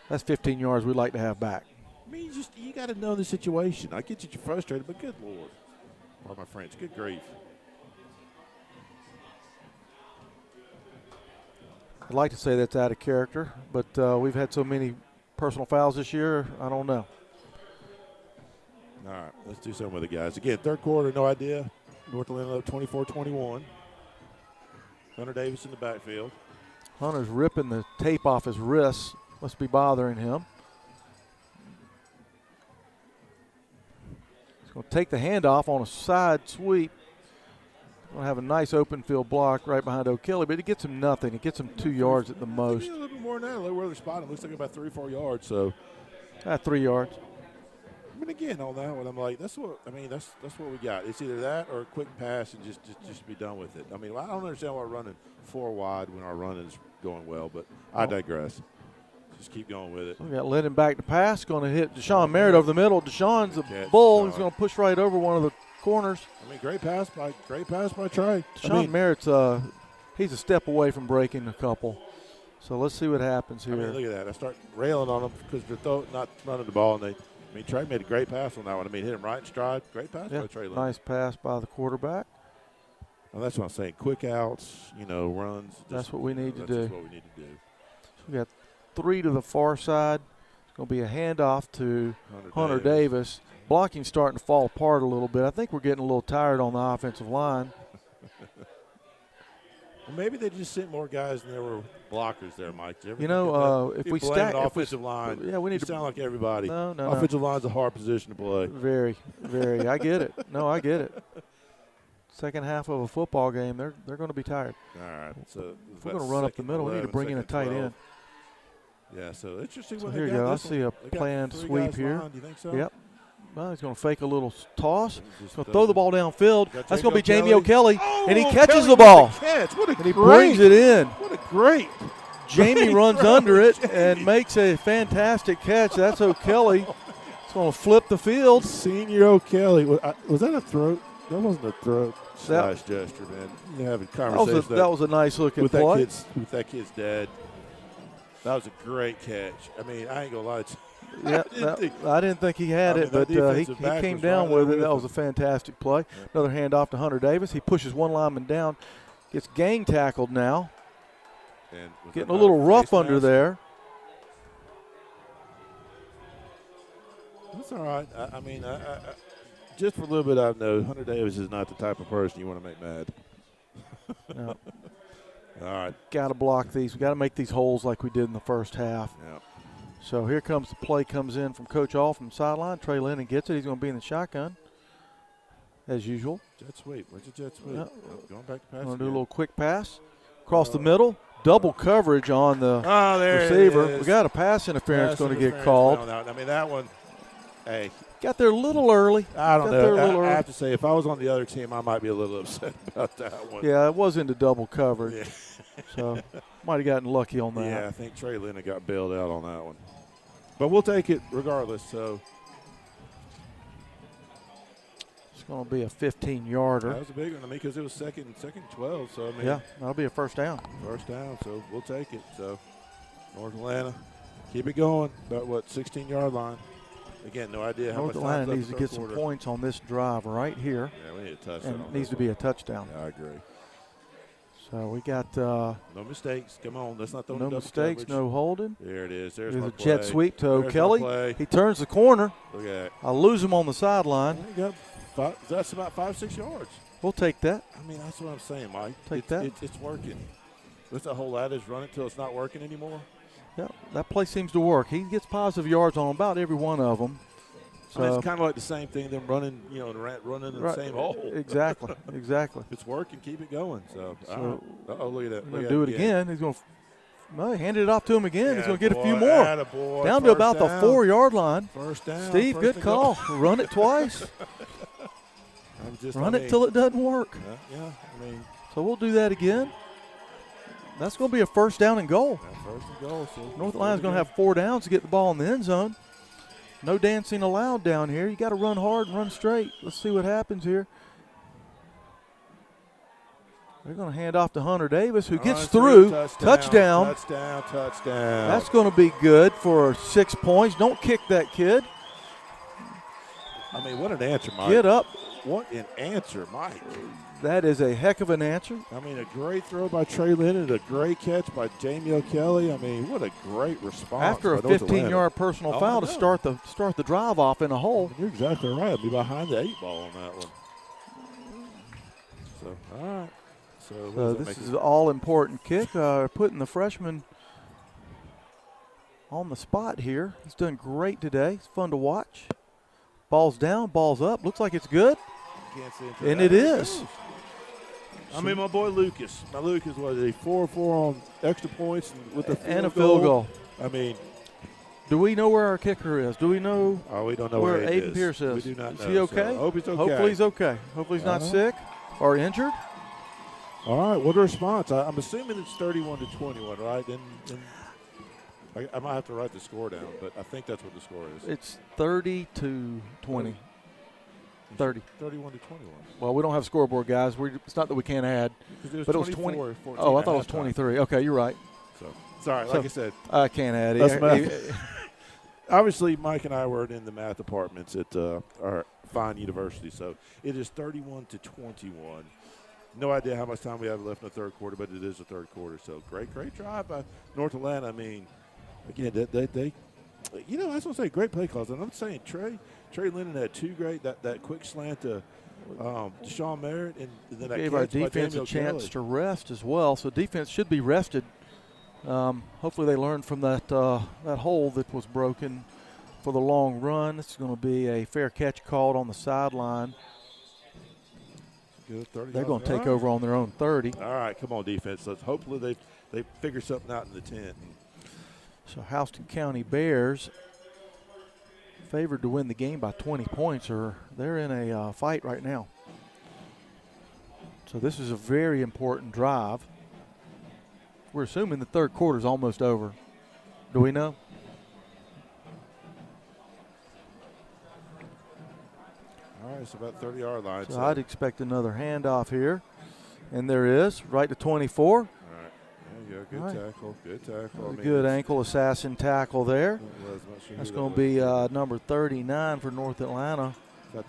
That's 15 yards we'd like to have back. I mean, you got to know the situation. I get you're frustrated, but good Lord. Pardon my French. Good grief. I'd like to say that's out of character, but we've had so many personal fouls this year, I don't know. All right, let's do something with it, guys. Again, third quarter, no idea. North Atlanta up 24-21. Hunter Davis in the backfield. Hunter's ripping the tape off his wrists. Must be bothering him. He's going to take the handoff on a side sweep. Going to have a nice open field block right behind O'Kelly, but it gets him nothing. It gets him 2 yards at the most. A little bit more than that. Look where they're spotting. Looks like about 3 or 4 yards. So, 3 yards. I mean, again, on that one, I'm like, that's what we got. It's either that or a quick pass and just be done with it. I mean, I don't understand why we're running 4 wide when our run is going well, but I digress. Just keep going with it. We got Lennon back to pass. Going to hit Deshaun Merritt over the middle. Deshaun's a bull. He's going to push right over one of the corners. I mean, great pass by Trey. Deshaun Merritt's he's a step away from breaking a couple. So let's see what happens here. I mean, look at that. I start railing on them because they're not running the ball, and Trey made a great pass on that one. I mean, hit him right in stride. Great pass by Trey. Nice pass by the quarterback. Well, that's what I'm saying. Quick outs, runs. That's what we need to do. That's what we need to do. So we got 3 to the far side, going to be a handoff to Hunter Davis. Blocking's starting to fall apart a little bit. I think we're getting a little tired on the offensive line. Well, maybe they just sent more guys than there were blockers there, Mike. If we stack offensive line, yeah, we need to sound like everybody. No. Offensive line's a hard position to play. Very, very. I get it. No, I get it. Second half of a football game, they're going to be tired. All right. So if we're going to run up the middle, we need to bring in a tight end. Yeah. So interesting. So here you go. I see a planned sweep here. Do you think so? Yep. Well, he's going to fake a little toss. He's going to throw the ball downfield. That's going to be Jamie O'Kelly, and he catches the ball. And he brings it in. What a great. Jamie runs under it and makes a fantastic catch. That's O'Kelly. He's going to flip the field. Senior O'Kelly. Was that a throat? That wasn't a throat slash gesture, man. You have a conversation. That was a nice looking play. With that kid's dad. That was a great catch. I mean, I ain't going to lie to you. Yeah, I didn't think he had it, but he came down with it. That was a fantastic play. Another handoff to Hunter Davis. He pushes one lineman down, gets gang tackled now. And getting a little rough under there. That's all right. I mean, just for a little bit, I know Hunter Davis is not the type of person you want to make mad. No. All right. Got to block these. We got to make these holes like we did in the first half. Yeah. So here comes the play, comes in from Coach All from the sideline. Trey Lennon gets it. He's going to be in the shotgun, as usual. Jet sweep. Where's the jet sweep? Yep. Going back to pass. Going to do a little quick pass. Across the middle. Double coverage on the there receiver. We got a pass interference going to get called. I mean, that one, hey. Got there a little early. I don't know. I have to say, if I was on the other team, I might be a little upset about that one. Yeah, it was into double coverage. Yeah. So might have gotten lucky on that. Yeah, I think Trey Lennon got bailed out on that one. But we'll take it regardless. So it's going to be a 15-yarder. That was a big one to me because it was second 12. So I mean, yeah, that'll be a first down. First down. So we'll take it. So North Atlanta, keep it going. About what 16-yard line. Again, no idea how North much Atlanta time needs to get some points on this drive right here. Yeah, we need a touchdown. And it needs to be a touchdown. Yeah, I agree. So we got no mistakes. Come on, let's not throw no mistakes, coverage. no holding. There it is. There's a jet sweep to O'Kelly. He He turns the corner. Look at that. I lose him on the sideline. That's about 5-6 yards. We'll take that. I mean, that's what I'm saying, Mike. Take that. It's working. What's that whole adage? Run it till it's not working anymore. Yeah, that play seems to work. He gets positive yards on about every one of them. So I mean, it's kind of like the same thing, them running, running in the same hole. Exactly, exactly. If it's working, keep it going. So look at that. He's going to do it again. He's going to hand it off to him again. Yeah, he's going to get a few more. Down to about the 4-yard line. First down. Steve, good call. Run it twice. Run it till it doesn't work. Yeah, I mean. So we'll do that again. That's going to be a first down and goal. First and goal. So North Atlanta's going to have 4 downs to get the ball in the end zone. No dancing allowed down here. You got to run hard and run straight. Let's see what happens here. They're going to hand off to Hunter Davis, who gets through. Touchdown. Touchdown. That's going to be good for 6 points. Don't kick that kid. I mean, what an answer, Mike. Get up. What an answer, Mike. That is a heck of an answer. I mean, a great throw by Trey Lennon, a great catch by Jamie O'Kelly. I mean, what a great response. After a 15-yard personal foul to start the drive off in a hole. You're exactly right. I'll be behind the 8 ball on that one. So, all right. So this is an all-important kick. Putting the freshman on the spot here. He's done great today. It's fun to watch. Ball's down, ball's up. Looks like it's good. Can't see it. And it is. I mean, my boy Lucas. My Lucas was a 4-4 on extra points with a field goal. I mean, do we know where our kicker is? Do we know? Oh, we don't know where Aiden Pierce is. We do not know. Is he okay? So hope he's okay. Hopefully he's okay. Hopefully he's not sick or injured. All right. What a response! I'm assuming it's 31-21, right? And I might have to write the score down, but I think that's what the score is. It's 30-20. 30. 31-21. Well, we don't have scoreboard, guys. It's not that we can't add. But it was 20. 14 oh, I thought it was 23. Okay, you're right. So sorry, like I said. I can't add it. Obviously, Mike and I were in the math departments at our fine university, so it is 31-21. No idea how much time we have left in the third quarter, but it is the third quarter. So great drive by North Atlanta. I mean, again, You know, I was going to say great play calls. And I'm saying Trey Lennon had two great, that quick slant to Deshaun Merritt. And then that gave our catch by defense a Daniel chance Kelly. to rest as well. So defense should be rested. Hopefully they learned from that hole that was broken for the long run. It's going to be a fair catch called on the sideline. Good, 30 They're going to yards. take over on their own 30. All right, come on, defense. Hopefully they figure something out in the tent. So Houston County Bears favored to win the game by 20 points, or they're in a fight right now. So this is a very important drive. We're assuming the third quarter is almost over. Do we know? All right, it's about 30-yard line. So I'd expect another handoff here. And there is, right to 24. All right, there you go. Good All right. tackle. Good tackle. Good ankle assassin tackle there. That's going to be number 39 for North Atlanta,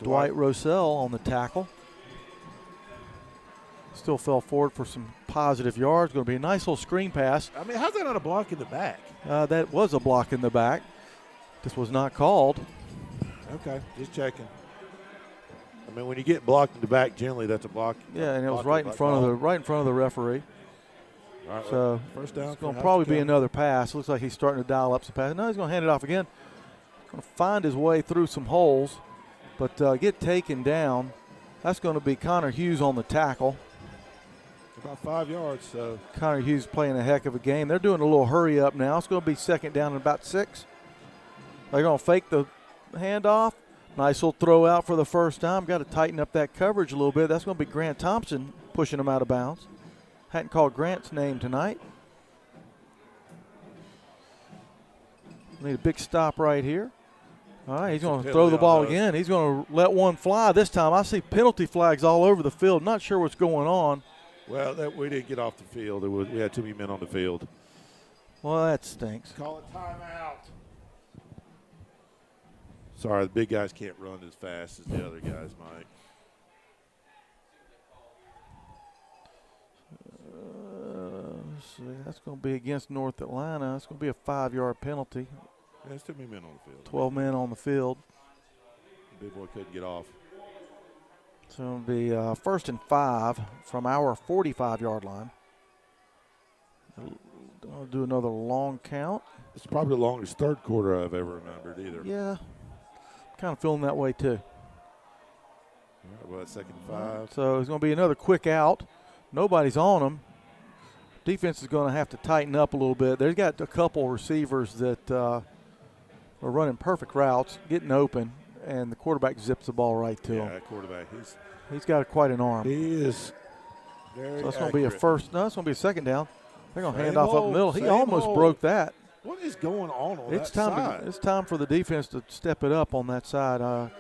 Dwight Rosell on the tackle. Still fell forward for some positive yards. Going to be a nice little screen pass. I mean, how's that not a block in the back? That was a block in the back. This was not called. Okay, just checking. I mean, when you get blocked in the back, generally that's a block. Yeah, and it was right in front of the referee. All right, So first down. it's going to probably be another pass. Looks like he's starting to dial up some pass. No, he's going to hand it off again. Going to find his way through some holes, but get taken down. That's going to be Connor Hughes on the tackle. About 5 yards. So Connor Hughes playing a heck of a game. They're doing a little hurry up now. It's going to be second down and about 6. They're going to fake the handoff. Nice little throw out for the first time. Got to tighten up that coverage a little bit. That's going to be Grant Thompson pushing him out of bounds. Hadn't called Grant's name tonight. Need a big stop right here. All right, he's going to throw the ball again. He's going to let one fly this time. I see penalty flags all over the field. Not sure what's going on. Well, we didn't get off the field. We had too many men on the field. Well, that stinks. Call it timeout. Sorry, the big guys can't run as fast as the other guys might. See, that's going to be against North Atlanta. That's going to be a 5-yard penalty. Yeah, there's too many men on the field. 12 men on the field. The big boy couldn't get off. So it'll be 1st and 5 from our 45-yard line. I'll do another long count. It's probably the longest third quarter I've ever remembered either. Yeah, kind of feeling that way too. All right, well, 2nd and 5. So it's going to be another quick out. Nobody's on them. Defense is going to have to tighten up a little bit. They've got a couple receivers that are running perfect routes, getting open, and the quarterback zips the ball right to him. Yeah, quarterback. He's got quite an arm. He is very So it's going to be a first. No, it's going to be a second down. They're going to hand Same off up the hole, middle. He same almost hole. broke that. What is going on It's that time. side? It's time for the defense to step it up on that side. I don't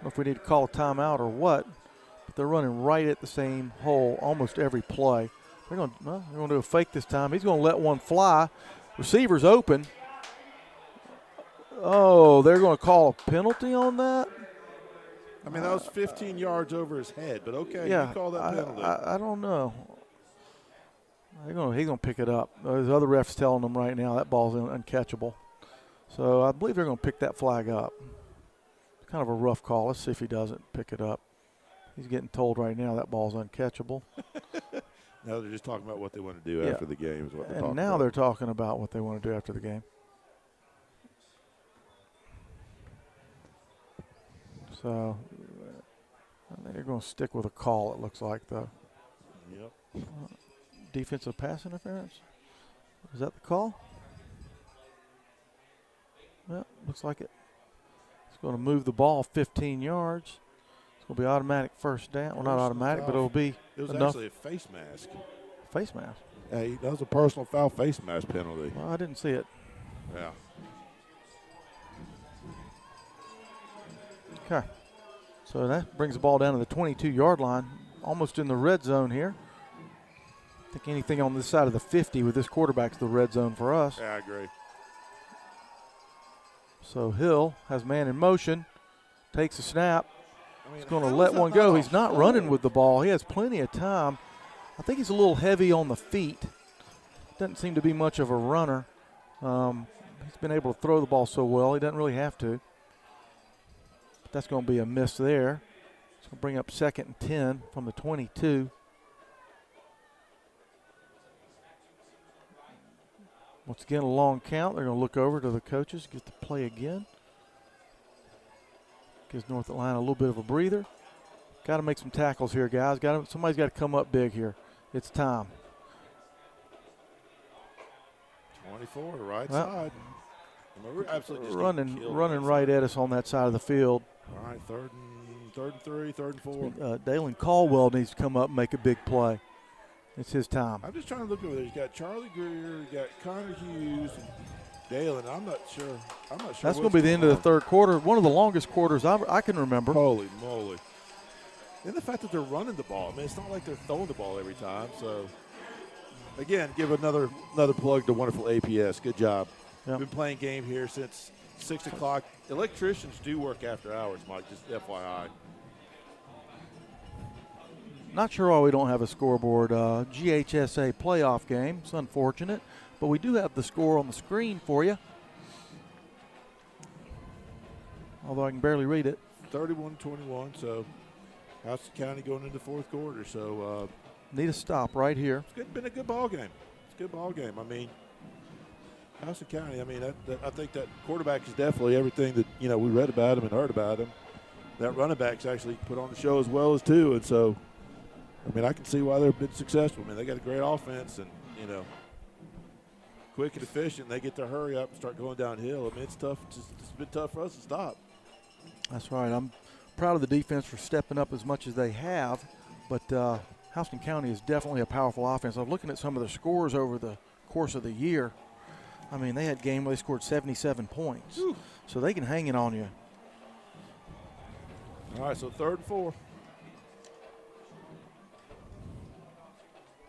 know if we need to call a timeout or what, but they're running right at the same hole almost every play. They're going to do a fake this time. He's going to let one fly. Receiver's open. Oh, they're going to call a penalty on that? I mean, that was 15 yards over his head, but okay, Yeah, you call that penalty. I don't know. He's going to pick it up. There's other refs telling them right now that ball's uncatchable. So I believe they're going to pick that flag up. Kind of a rough call. Let's see if he doesn't pick it up. He's getting told right now that ball's uncatchable. Now they're just talking about what they want to do after the game is what they're talking And now about. they're talking about what they want to do after the game. So I think they're going to stick with a call, it looks like, though. Yep. Defensive pass interference? Is that the call? Well, looks like it. It's going to move the ball 15 yards. It's going to be automatic first down. Well, not automatic, but it'll be It was enough. actually a face mask. Face mask. Hey, that was a personal foul face mask penalty. Well, I didn't see it. Yeah. Okay. So that brings the ball down to the 22-yard line, almost in the red zone here. I think anything on this side of the 50 with this quarterback's the red zone for us. Yeah, I agree. So Hill has man in motion, takes a snap. I mean, He's going to how let is that one go. not He's not offside? running with the ball. He has plenty of time. I think he's a little heavy on the feet. Doesn't seem to be much of a runner. He's been able to throw the ball so well, he doesn't really have to. But that's going to be a miss there. It's going to bring up 2nd and 10 from the 22. Once again, a long count. They're going to look over to the coaches, get the play again. Gives North Atlanta a little bit of a breather. Got to make some tackles here, guys. Somebody's got to come up big here. It's time. 24, right side. We're absolutely just running right at us on that side of the field. All right, third and 3, 3rd and 4. Dalen Caldwell needs to come up and make a big play. It's his time. I'm just trying to look over there. He's got Charlie Greer, you got Connor Hughes, and Dalen. I'm not sure. That's going to be the end of the 3rd quarter. One of the longest quarters I can remember. Holy moly. And the fact that they're running the ball. I mean, it's not like they're throwing the ball every time. So, again, give another plug to wonderful APS. Good job. Yep. Been playing game here since 6 o'clock. Electricians do work after hours, Mike, just FYI. Not sure why we don't have a scoreboard. GHSA playoff game. It's unfortunate. But we do have the score on the screen for you. Although I can barely read it. 31-21, so Houston County going into the 4th quarter. So need a stop right here. It's been a good ball game. It's a good ball game. I mean, Houston County, I mean, I think that quarterback is definitely everything that, we read about him and heard about him. That running back's actually put on the show as well as too. And so, I mean, I can see why they've been successful. I mean, they got a great offense and, quick and efficient. They get to hurry up and start going downhill. I mean, it's tough. It's been tough for us to stop. That's right. I'm proud of the defense for stepping up as much as they have. But Houston County is definitely a powerful offense. I'm looking at some of their scores over the course of the year. I mean, they had a game where they scored 77 points. Whew. So they can hang it on you. All right, so 3rd and 4.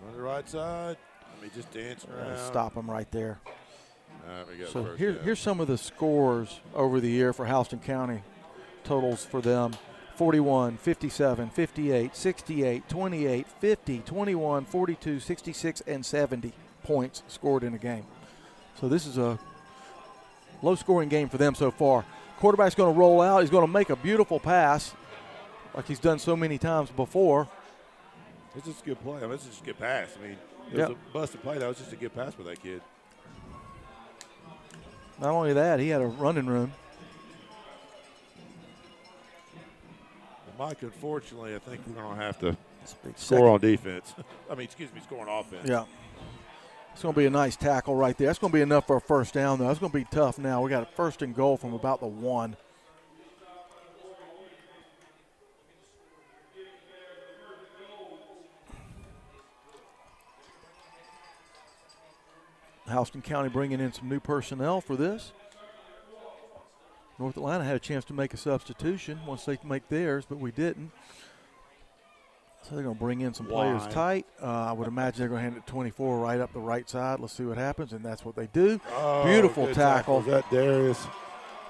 On the right side. Let me just dance around. Stop them right there. We got So first here's some of the scores over the year for Houston County. Totals for them: 41, 57, 58, 68, 28, 50, 21, 42, 66, and 70 points scored in a game. So this is a low-scoring game for them so far. Quarterback's going to roll out. He's going to make a beautiful pass like he's done so many times before. This is a good play. I mean, this is just a good pass. I mean, it was a busted play. That was just a good pass for that kid. Not only that, he had a running room. Mike, unfortunately, I think we're going to have to score on defense. Score on offense. Yeah. It's going to be a nice tackle right there. That's going to be enough for a first down, though. That's going to be tough now. We got a 1st and goal from about the 1. Houston County bringing in some new personnel for this. North Atlanta had a chance to make a substitution once they make theirs, but we didn't. So they're going to bring in some players tight. I would imagine they're going to hand it 24 right up the right side. Let's see what happens, and that's what they do. Beautiful tackle. Was that Darius?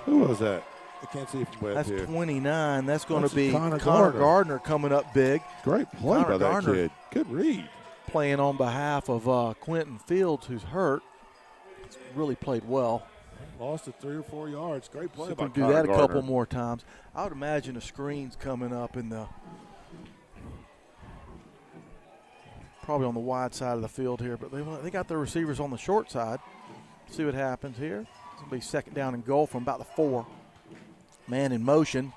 Who was that? I can't see from way up here. That's 29. That's going to be Connor Gardner coming up big. Great play by that kid. Good read. Playing on behalf of Quentin Fields, who's hurt. He's really played well. Lost it 3 or 4 yards. Great play by Connor Gardner. Do that a couple more times. I would imagine a screen's coming up in the probably on the wide side of the field here, but they got their receivers on the short side. See what happens here. It's going to be 2nd down and goal from about the 4. Man in motion.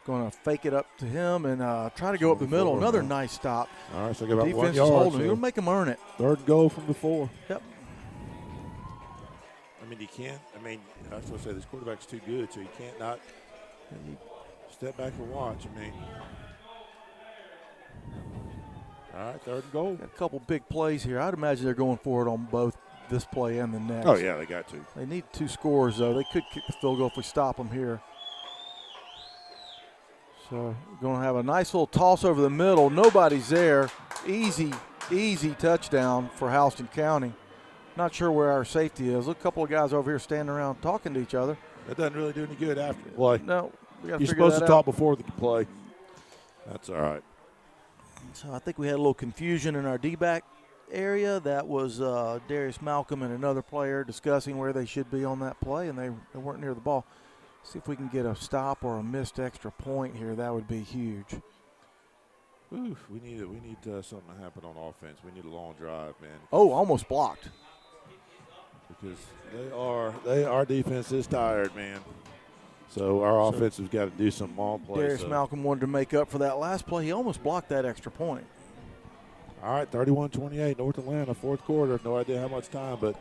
Going to fake it up to him and try to go up the middle. Another nice stop. All right, so about defense 1 yard. Is holding. You're going to make them earn it. 3rd and goal from the 4. Yep. I mean, you can't. I mean, I was going to say this quarterback's too good, so you can't not step back and watch. I mean, all right, 3rd and goal. Got a couple big plays here. I'd imagine they're going for it on both this play and the next. Oh, yeah, they got to. They need 2 scores, though. They could kick the field goal if we stop them here. So we're going to have a nice little toss over the middle. Nobody's there. Easy touchdown for Houston County. Not sure where our safety is. Look, a couple of guys over here standing around talking to each other. That doesn't really do any good after the play. No, we got to figure that out. You're supposed to talk before the play. That's all right. So I think we had a little confusion in our D-back area. That was Darius Malcolm and another player discussing where they should be on that play, and they weren't near the ball. See if we can get a stop or a missed extra point here. That would be huge. Oof, we need something to happen on offense. We need a long drive, man. Oh, almost blocked. Because our defense is tired, man. So our offense has got to do some long plays. Darius Malcolm wanted to make up for that last play. He almost blocked that extra point. All right, 31-28, North Atlanta, fourth quarter. No idea how much time, but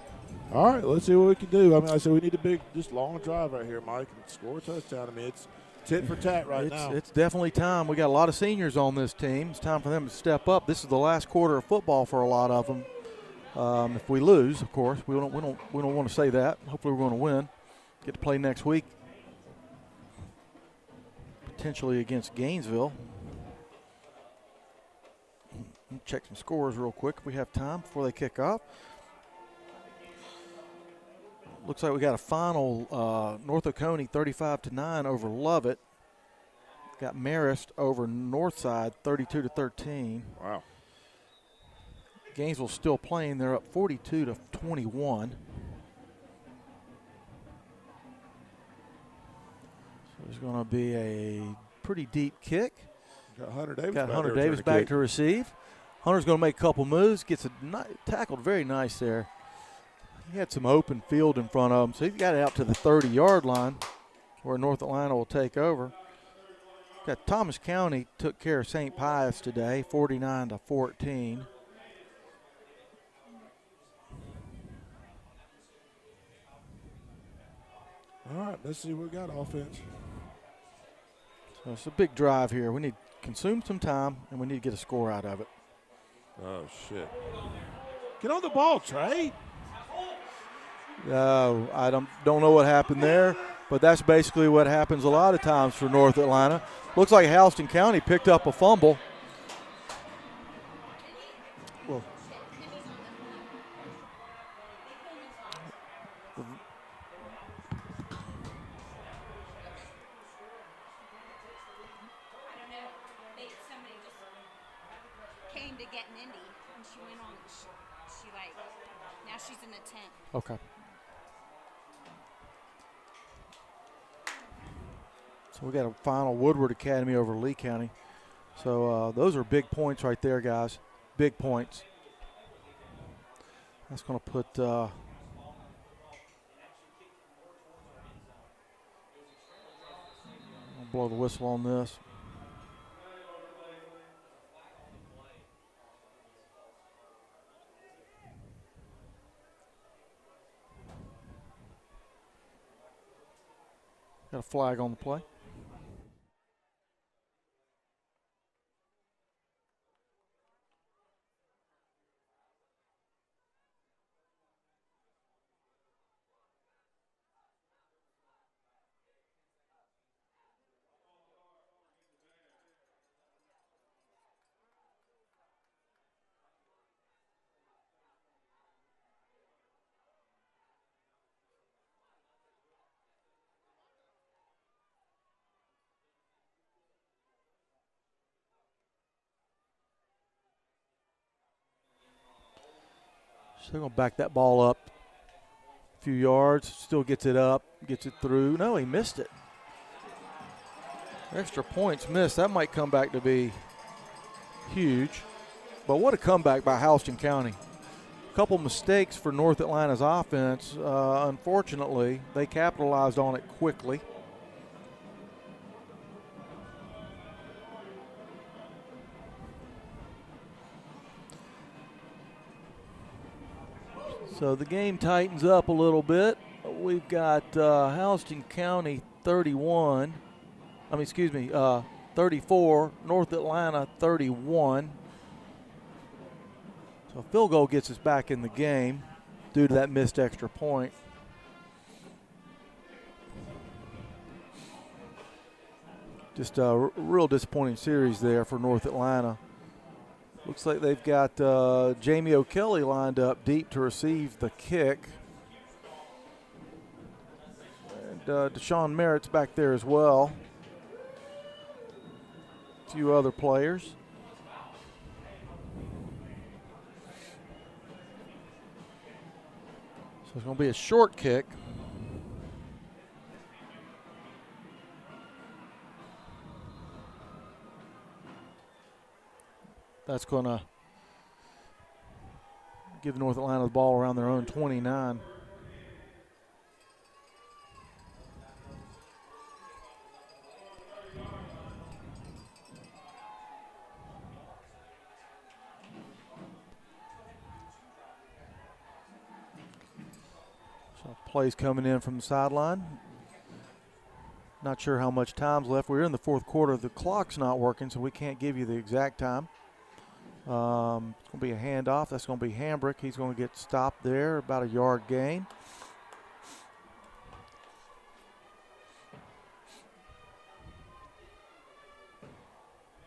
all right, let's see what we can do. I mean, I said we need a big, just long drive right here, Mike, and score a touchdown. I mean, it's tit for tat now. It's definitely time. We got a lot of seniors on this team. It's time for them to step up. This is the last quarter of football for a lot of them. If we lose, of course, we don't want to say that. Hopefully, we're going to win. Get to play next week, potentially against Gainesville. Check some scores real quick if we have time before they kick off. Looks like we got a final North Oconee 35-9 over Lovett. Got Marist over Northside 32-13. Wow. Gainesville still playing. They're up 42-21. So there's going to be a pretty deep kick. Got Hunter Davis. Got Hunter Davis back to receive. Hunter's going to make a couple moves. Gets tackled very nice there. He had some open field in front of him, so he got it out to the 30-yard line where North Atlanta will take over. Got Thomas County took care of St. Pius today, 49-14. All right, let's see what we got offense. So it's a big drive here. We need to consume some time, and we need to get a score out of it. Oh, shit. Get on the ball, Trey. I don't know what happened there, but that's basically what happens a lot of times for North Atlanta. Looks like Houston County picked up a fumble. Well, To get an Indy, and she went on. She now she's in the tent. Okay. So we got a final Woodward Academy over Lee County. So those are big points right there, guys. Big points. That's going to put I'll blow the whistle on this. Got a flag on the play. So they're going to back that ball up a few yards. Still gets it up, gets it through. No, he missed it. Extra points missed. That might come back to be huge. But what a comeback by Houston County. A couple mistakes for North Atlanta's offense. Unfortunately, they capitalized on it quickly. So the game tightens up a little bit. We've got Houston County 34, North Atlanta 31. So a field goal gets us back in the game due to that missed extra point. Just a real disappointing series there for North Atlanta. Looks like they've got Jamie O'Kelly lined up deep to receive the kick. And Deshaun Merritt's back there as well. A few other players. So it's going to be a short kick. That's going to give North Atlanta the ball around their own 29. So plays coming in from the sideline. Not sure how much time's left. We're in the fourth quarter. The clock's not working, so we can't give you the exact time. It's going to be a handoff. That's going to be Hambrick. He's going to get stopped there, about a yard gain.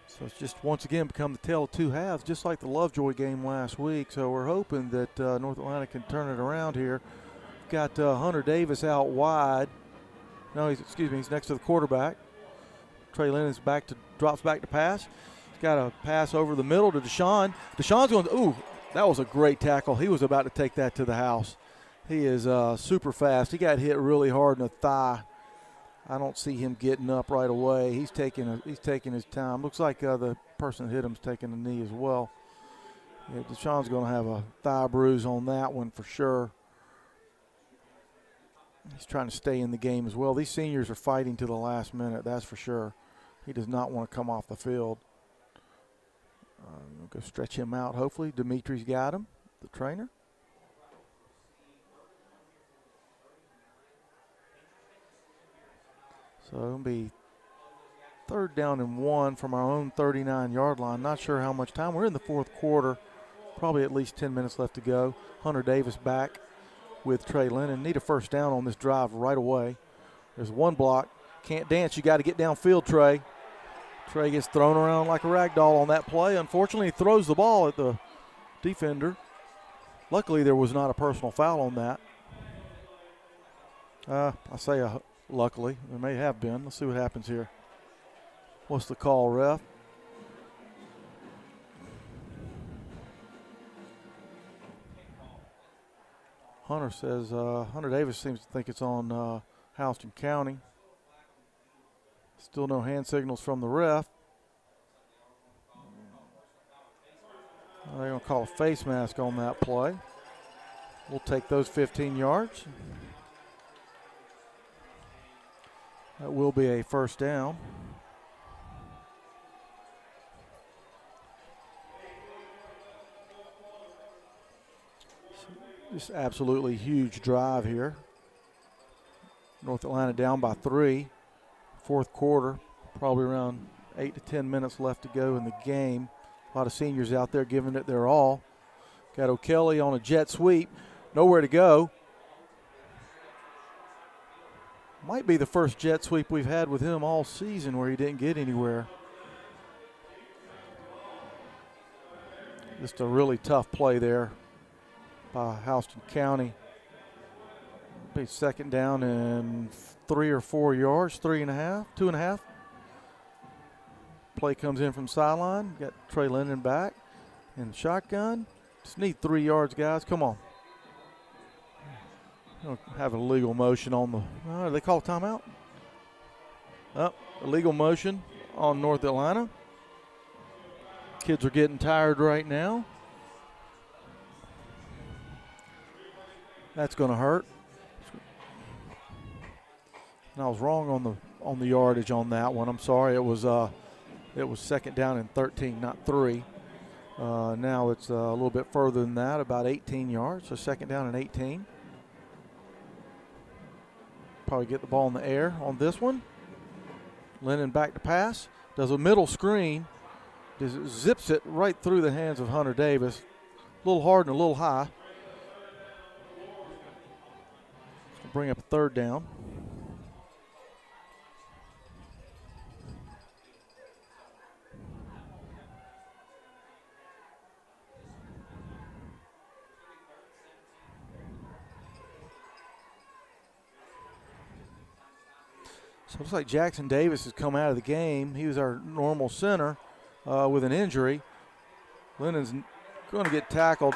So it's just once again become the tale of two halves, just like the Lovejoy game last week. So we're hoping that North Atlanta can turn it around here. Got Hunter Davis out wide. No, he's next to the quarterback. Trey Lennon's drops back to pass. He's got a pass over the middle to Deshaun. Deshaun's going to, that was a great tackle. He was about to take that to the house. He is super fast. He got hit really hard in the thigh. I don't see him getting up right away. He's taking his time. Looks like the person that hit him's taking a knee as well. Yeah, Deshaun's going to have a thigh bruise on that one for sure. He's trying to stay in the game as well. These seniors are fighting to the last minute, that's for sure. He does not want to come off the field. We'll go stretch him out, hopefully. Dimitri's got him, the trainer. So it'll be 3rd down and 1 from our own 39-yard line. Not sure how much time. We're in the fourth quarter. Probably at least 10 minutes left to go. Hunter Davis back with Trey Lennon. Need a first down on this drive right away. There's one block. Can't dance. You got to get downfield, Trey. Trey gets thrown around like a rag doll on that play. Unfortunately, he throws the ball at the defender. Luckily, there was not a personal foul on that. I say luckily. There may have been. Let's see what happens here. What's the call, ref? Hunter says, Hunter Davis seems to think it's on Houston County. Still no hand signals from the ref. They're going to call a face mask on that play. We'll take those 15 yards. That will be a first down. Just absolutely huge drive here. North Atlanta down by 3. Fourth quarter, probably around 8 to 10 minutes left to go in the game. A lot of seniors out there giving it their all. Got O'Kelly on a jet sweep. Nowhere to go. Might be the first jet sweep we've had with him all season where he didn't get anywhere. Just a really tough play there by Houston County. Be 2nd down and 3 or 4 yards, 3.5, 2.5. Play comes in from sideline. Got Trey Lennon back in shotgun. Just need 3 yards, guys. Come on. Don't have a legal motion on the. They call a timeout. Illegal motion on North Atlanta. Kids are getting tired right now. That's going to hurt. And I was wrong on the yardage on that one. I'm sorry. It was 2nd down and 13, not 3. Now it's a little bit further than that, about 18 yards. So 2nd down and 18. Probably get the ball in the air on this one. Lennon back to pass. Does a middle screen. Zips it right through the hands of Hunter Davis. A little hard and a little high. Bring up a 3rd down. So it looks like Jackson Davis has come out of the game. He was our normal center with an injury. Lennon's going to get tackled.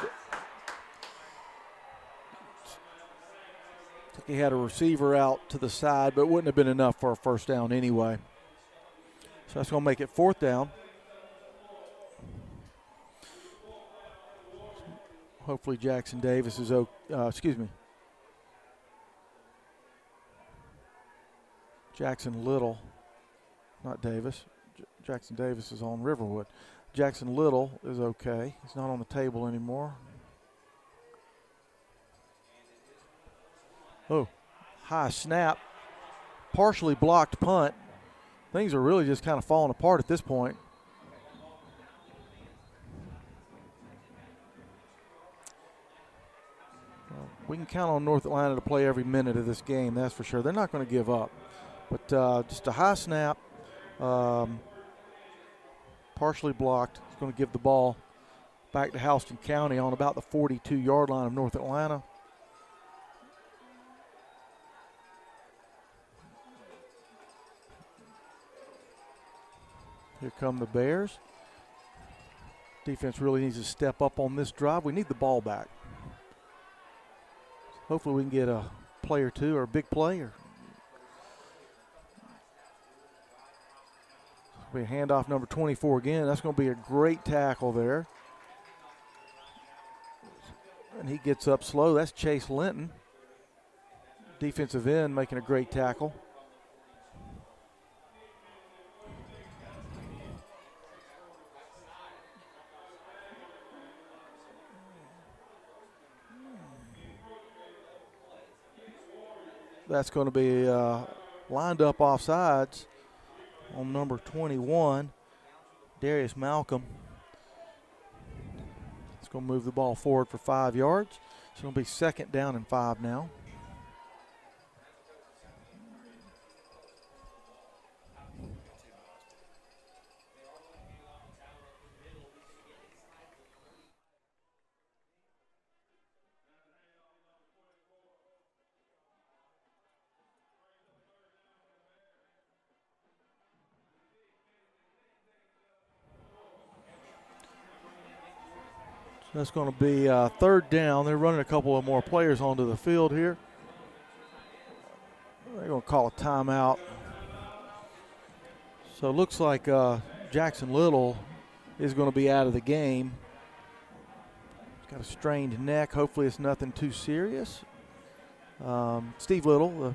he had a receiver out to the side, but it wouldn't have been enough for a first down anyway. So that's going to make it 4th down. Hopefully Jackson Davis is Jackson Little, not Davis. Jackson Davis is on Riverwood. Jackson Little is okay. He's not on the table anymore. Oh, high snap. Partially blocked punt. Things are really just kind of falling apart at this point. We can count on North Atlanta to play every minute of this game, that's for sure. They're not going to give up. But just a high snap, partially blocked. It's going to give the ball back to Houston County on about the 42-yard line of North Atlanta. Here come the Bears. Defense really needs to step up on this drive. We need the ball back. Hopefully we can get a play or two or a big play. Be a handoff number 24 again. That's going to be a great tackle there. And he gets up slow. That's Chase Linton. Defensive end making a great tackle. That's going to be lined up offsides on number 21, Darius Malcolm. It's going to move the ball forward for 5 yards. It's going to be 2nd down and 5 now. That's going to be 3rd down. They're running a couple of more players onto the field here. They're going to call a timeout. So it looks like Jackson Little is going to be out of the game. He's got a strained neck. Hopefully it's nothing too serious. Steve Little,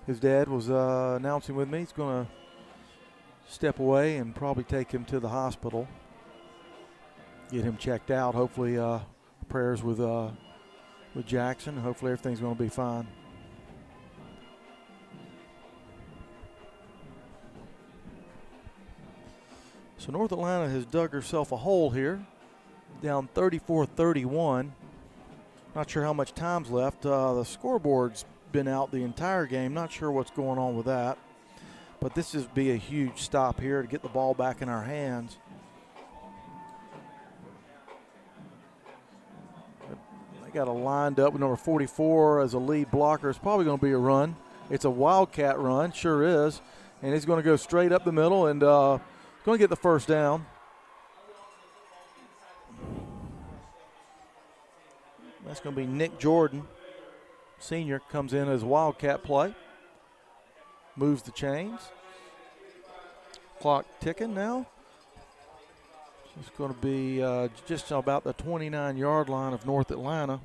his dad, was announcing with me. He's going to step away and probably take him to the hospital. Get him checked out. Hopefully prayers with Jackson. Hopefully everything's going to be fine. So North Atlanta has dug herself a hole here, down 34-31. Not sure how much time's left. The scoreboard's been out the entire game. Not sure what's going on with that. But this is be a huge stop here to get the ball back in our hands. Got a lined up with number 44 as a lead blocker. It's probably going to be a run. It's a wildcat run, sure is. And he's going to go straight up the middle and going to get the first down. That's going to be Nick Jordan, senior, comes in as wildcat play. Moves the chains. Clock ticking now. It's going to be just about the 29-yard line of North Atlanta.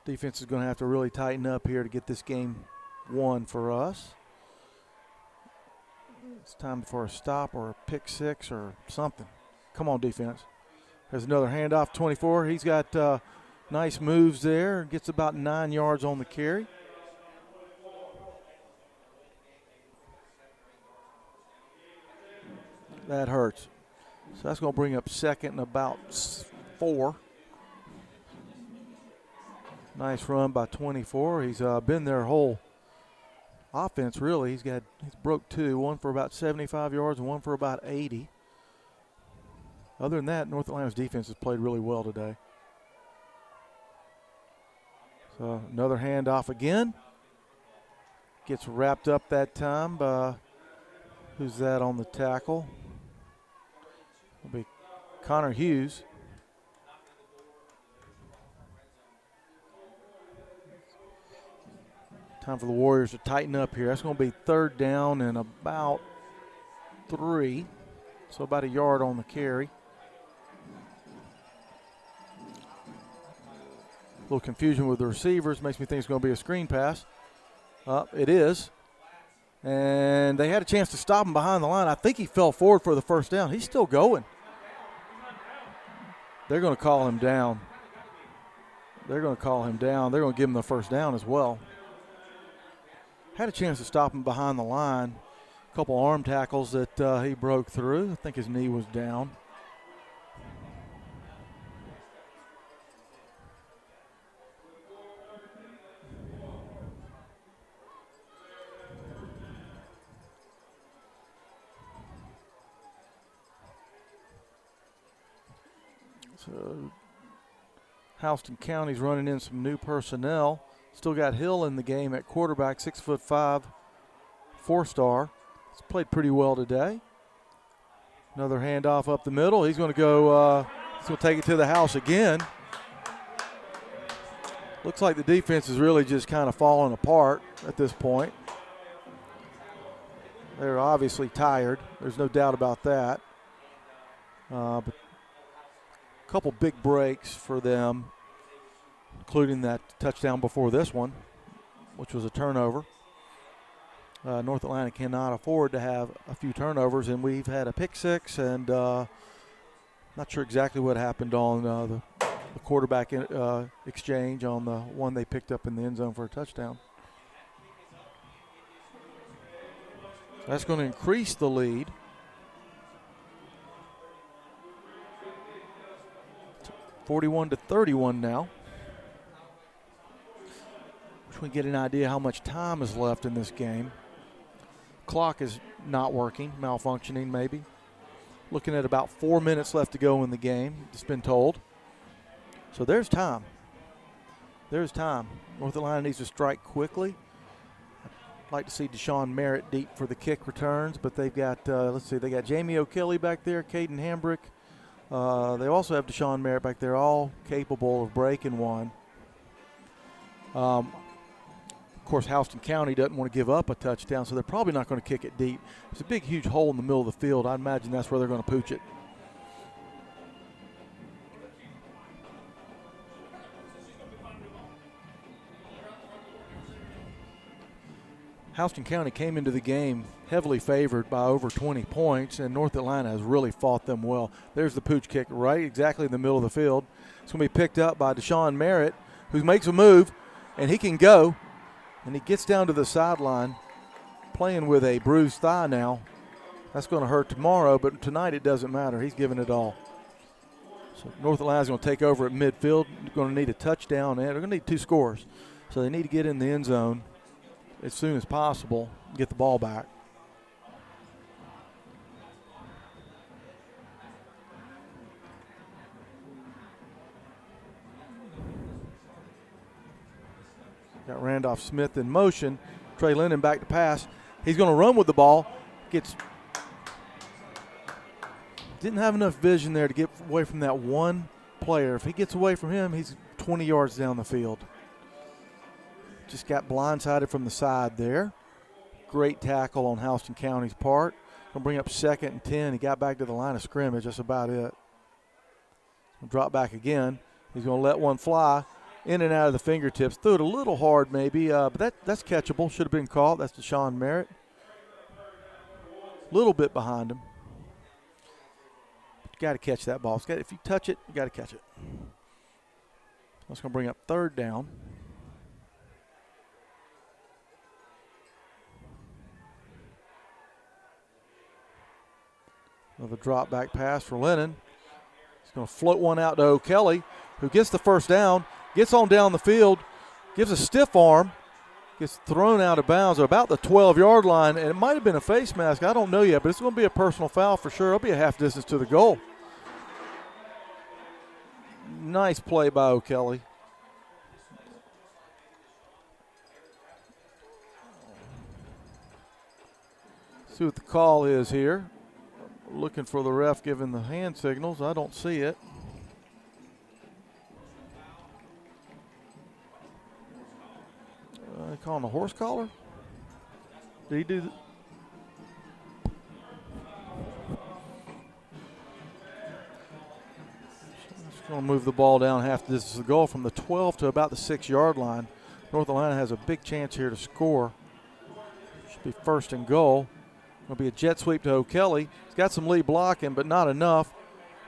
Defense is going to have to really tighten up here to get this game won for us. It's time for a stop or a pick six or something. Come on, defense. There's another handoff, 24. He's got nice moves there. Gets about 9 yards on the carry. That hurts. So that's going to bring up 2nd and about 4. Nice run by 24. He's been their whole offense, really. He's broke 2, one for about 75 yards and one for about 80. Other than that, North Atlanta's defense has played really well today. So another handoff again. Gets wrapped up that time by, who's that on the tackle? It'll be Connor Hughes. Time for the Warriors to tighten up here. That's going to be 3rd down and about 3. So about a yard on the carry. A little confusion with the receivers. Makes me think it's going to be a screen pass. It is. And they had a chance to stop him behind the line. I think he fell forward for the first down. He's still going. They're going to call him down. They're going to call him down. They're going to give him the first down as well. Had a chance to stop him behind the line. A couple arm tackles that he broke through. I think his knee was down. So Houston County's running in some new personnel. Still got Hill in the game at quarterback, 6'5", 4-star. He's played pretty well today. Another handoff up the middle. He's going to go. He's going to take it to the house again. Looks like the defense is really just kind of falling apart at this point. They're obviously tired. There's no doubt about that. But a couple big breaks for them, including that touchdown before this one, which was a turnover. North Atlanta cannot afford to have a few turnovers, and we've had a pick six, and not sure exactly what happened on the quarterback exchange on the one they picked up in the end zone for a touchdown. That's going to increase the lead. 41-31 now. Which we get an idea how much time is left in this game. Clock is not working, malfunctioning maybe. Looking at about 4 minutes left to go in the game, it's been told. So there's time. There's time. North Atlanta needs to strike quickly. I'd like to see Deshaun Merritt deep for the kick returns, but they've got, let's see, they got Jamie O'Kelly back there, Caden Hambrick. They also have Deshaun Merritt back there, all capable of breaking one. Of course, Houston County doesn't want to give up a touchdown, so they're probably not going to kick it deep. There's a big, huge hole in the middle of the field. I imagine that's where they're going to pooch it. Houston County came into the game heavily favored by over 20 points, and North Atlanta has really fought them well. There's the pooch kick right exactly in the middle of the field. It's going to be picked up by Deshaun Merritt, who makes a move, and he can go. And he gets down to the sideline, playing with a bruised thigh now. That's going to hurt tomorrow, but tonight it doesn't matter. He's giving it all. So North Atlanta's going to take over at midfield. They're going to need a touchdown, and they're going to need 2 scores. So they need to get in the end zone as soon as possible and get the ball back. Got Randolph Smith in motion. Trey Lennon back to pass. He's going to run with the ball. Didn't have enough vision there to get away from that one player. If he gets away from him, he's 20 yards down the field. Just got blindsided from the side there. Great tackle on Houston County's part. Going to bring up 2nd and 10. He got back to the line of scrimmage. That's about it. Drop back again. He's going to let one fly. In and out of the fingertips. Threw it a little hard maybe, but that's catchable. Should have been caught. That's Deshaun Merritt. A little bit behind him. But you got to catch that ball. If you touch it, you got to catch it. That's going to bring up 3rd down. Another drop back pass for Lennon. He's going to float one out to O'Kelly, who gets the first down. Gets on down the field, gives a stiff arm, gets thrown out of bounds at about the 12-yard line, and it might have been a face mask. I don't know yet, but it's going to be a personal foul for sure. It'll be a half distance to the goal. Nice play by O'Kelly. See what the call is here. Looking for the ref giving the hand signals. I don't see it. calling a horse collar? Did he do Just going to move the ball down half the distance of the goal from the 12 to about the 6-yard line. North Atlanta has a big chance here to score. Should be first and goal. Going to be a jet sweep to O'Kelly. He's got some lead blocking, but not enough.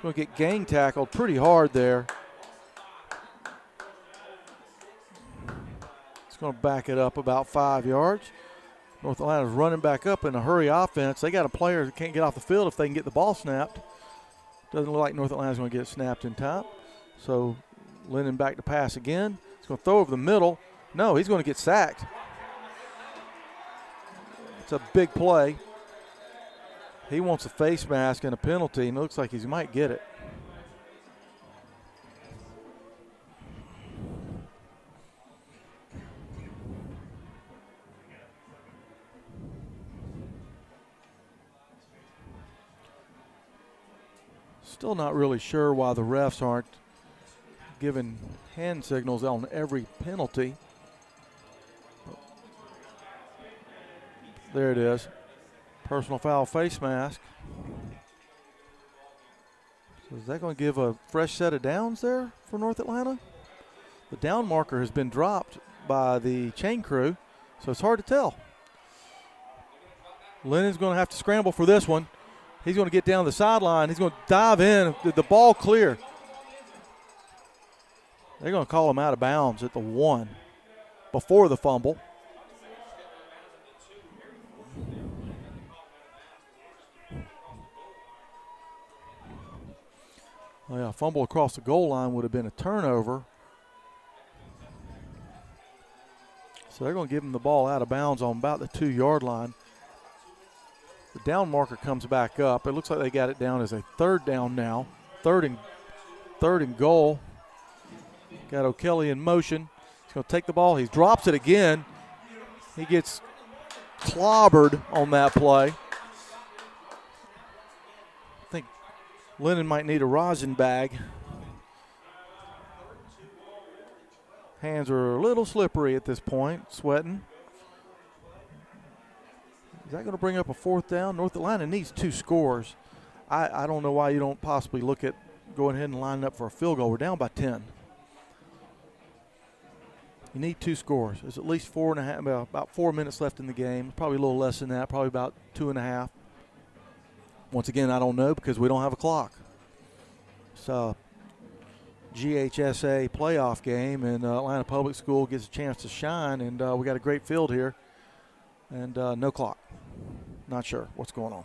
Going to get gang tackled pretty hard there. It's going to back it up about 5 yards. North Atlanta's running back up in a hurry offense. They got a player that can't get off the field if they can get the ball snapped. Doesn't look like North Atlanta's going to get it snapped in time. So Lennon back to pass again. He's going to throw over the middle. No, he's going to get sacked. It's a big play. He wants a face mask and a penalty, and it looks like he might get it. Still not really sure why the refs aren't giving hand signals on every penalty. There it is. Personal foul, face mask. So is that going to give a fresh set of downs there for North Atlanta? The down marker has been dropped by the chain crew, so it's hard to tell. Lennon's going to have to scramble for this one. He's going to get down the sideline. He's going to dive in. The ball clear. They're going to call him out of bounds at the 1 before the fumble. Oh yeah, fumble across the goal line would have been a turnover. So they're going to give him the ball out of bounds on about the 2-yard line. The down marker comes back up. It looks like they got it down as a 3rd down now. Third and goal. Got O'Kelly in motion. He's going to take the ball. He drops it again. He gets clobbered on that play. I think Lennon might need a rosin bag. Hands are a little slippery at this point, sweating. Is that going to bring up a 4th down? North Atlanta needs 2 scores. I don't know why you don't possibly look at going ahead and lining up for a field goal. We're down by 10. You need 2 scores. There's at least 4.5, about 4 minutes left in the game. Probably a little less than that, probably about 2.5. Once again, I don't know because we don't have a clock. So GHSA playoff game, and Atlanta Public School gets a chance to shine, and we got a great field here, and no clock. Not sure what's going on.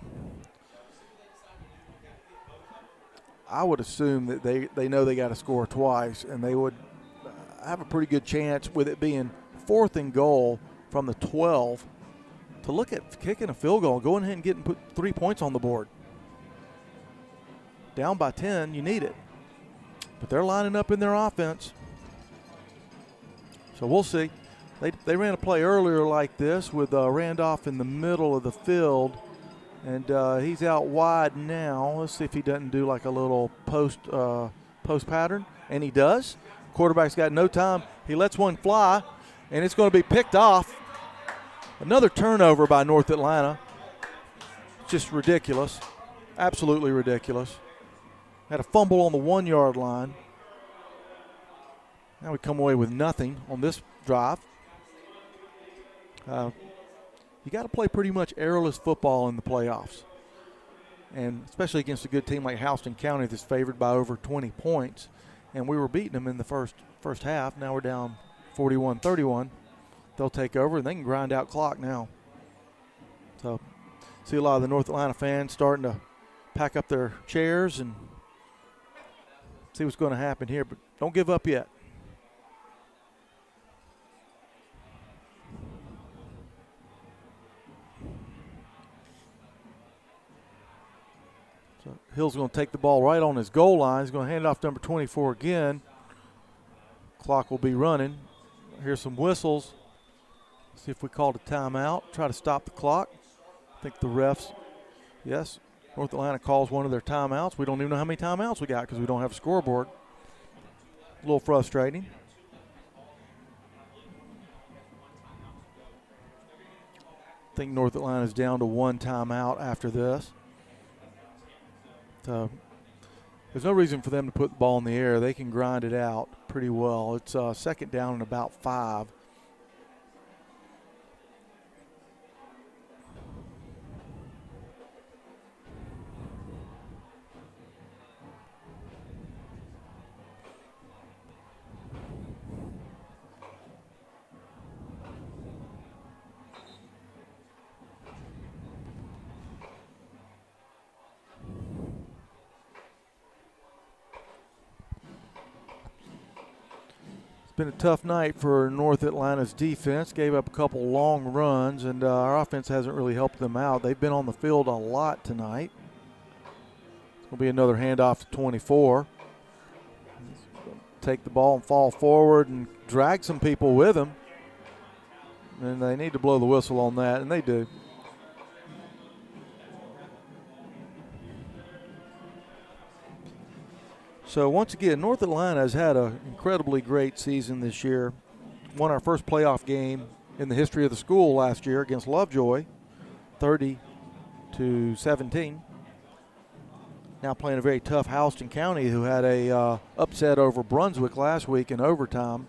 I would assume that they know they got to score twice, and they would have a pretty good chance with it being 4th and goal from the 12 to look at kicking a field goal, going ahead and put 3 points on the board. Down by 10, you need it. But they're lining up in their offense. So we'll see. They ran a play earlier like this with Randolph in the middle of the field, and he's out wide now. Let's see if he doesn't do like a little post pattern, and he does. Quarterback's got no time. He lets one fly, and it's going to be picked off. Another turnover by North Atlanta. Just ridiculous. Absolutely ridiculous. Had a fumble on the 1-yard line. Now we come away with nothing on this drive. You got to play pretty much errorless football in the playoffs, and especially against a good team like Houston County that's favored by over 20 points. And we were beating them in the first half. Now we're down 41-31. They'll take over, and they can grind out clock now. So see a lot of the North Atlanta fans starting to pack up their chairs and see what's going to happen here, but don't give up yet. So Hill's going to take the ball right on his goal line. He's going to hand it off to number 24 again. Clock will be running. Here's some whistles. See if we called a timeout. Try to stop the clock. I think the refs, yes, North Atlanta calls one of their timeouts. We don't even know how many timeouts we got because we don't have a scoreboard. A little frustrating. think North Atlanta's down to 1 timeout after this. So there's no reason for them to put the ball in the air. They can grind it out pretty well. It's second down and about 5. Been a tough night for North Atlanta's defense. Gave up a couple long runs, and our offense hasn't really helped them out. They've been on the field a lot tonight. It's going to be another handoff to 24. Take the ball and fall forward and drag some people with them. And they need to blow the whistle on that, and they do. So once again, North Atlanta has had an incredibly great season this year. Won our first playoff game in the history of the school last year against Lovejoy, 30-17. Now playing a very tough Houston County, who had a upset over Brunswick last week in overtime.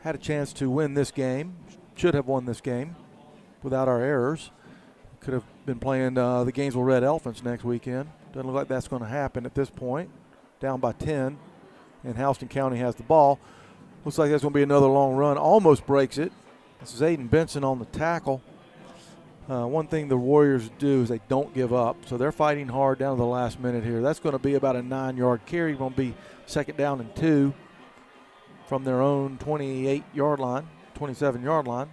Had a chance to win this game, should have won this game without our errors. Could have been playing the Gainesville Red Elephants next weekend. Doesn't look like that's going to happen at this point. Down by 10, and Houston County has the ball. Looks like that's going to be another long run. Almost breaks it. This is Aiden Benson on the tackle. One thing the Warriors do is they don't give up, so they're fighting hard down to the last minute here. That's going to be about a 9-yard carry. Going to be second down and 2 from their own 28-yard line, 27-yard line.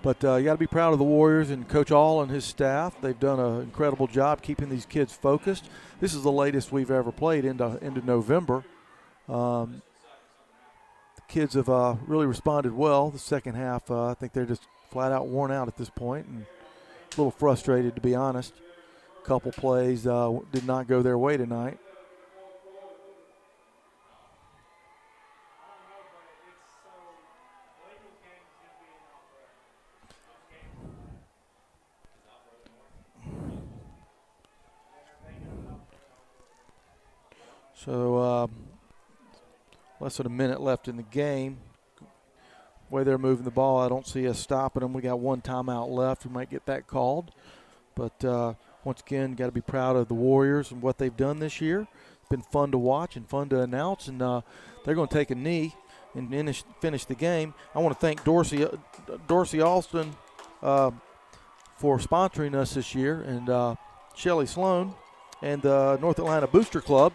But you got to be proud of the Warriors and Coach All and his staff. They've done an incredible job keeping these kids focused. This is the latest we've ever played into November. The kids have really responded well. The second half, I think they're just flat out worn out at this point and a little frustrated, to be honest. A couple plays did not go their way tonight. So less than a minute left in the game. The way they're moving the ball, I don't see us stopping them. We got 1 timeout left. We might get that called. But once again, got to be proud of the Warriors and what they've done this year. It's been fun to watch and fun to announce. And they're going to take a knee and finish the game. I want to thank Dorsey Alston for sponsoring us this year, and Shelley Sloan and the North Atlanta Booster Club.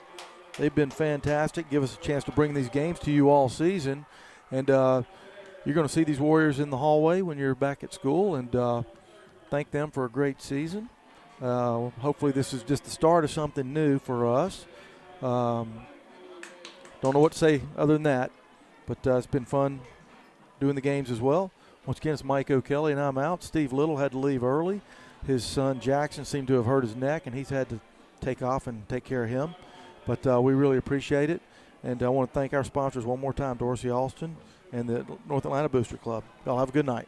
They've been fantastic. Give us a chance to bring these games to you all season. And you're going to see these Warriors in the hallway when you're back at school, and thank them for a great season. Hopefully this is just the start of something new for us. Don't know what to say other than that, but it's been fun doing the games as well. Once again, it's Mike O'Kelly, and I'm out. Steve Little had to leave early. His son Jackson seemed to have hurt his neck, and he's had to take off and take care of him. But we really appreciate it. And I want to thank our sponsors one more time, Dorsey Alston and the North Atlanta Booster Club. Y'all have a good night.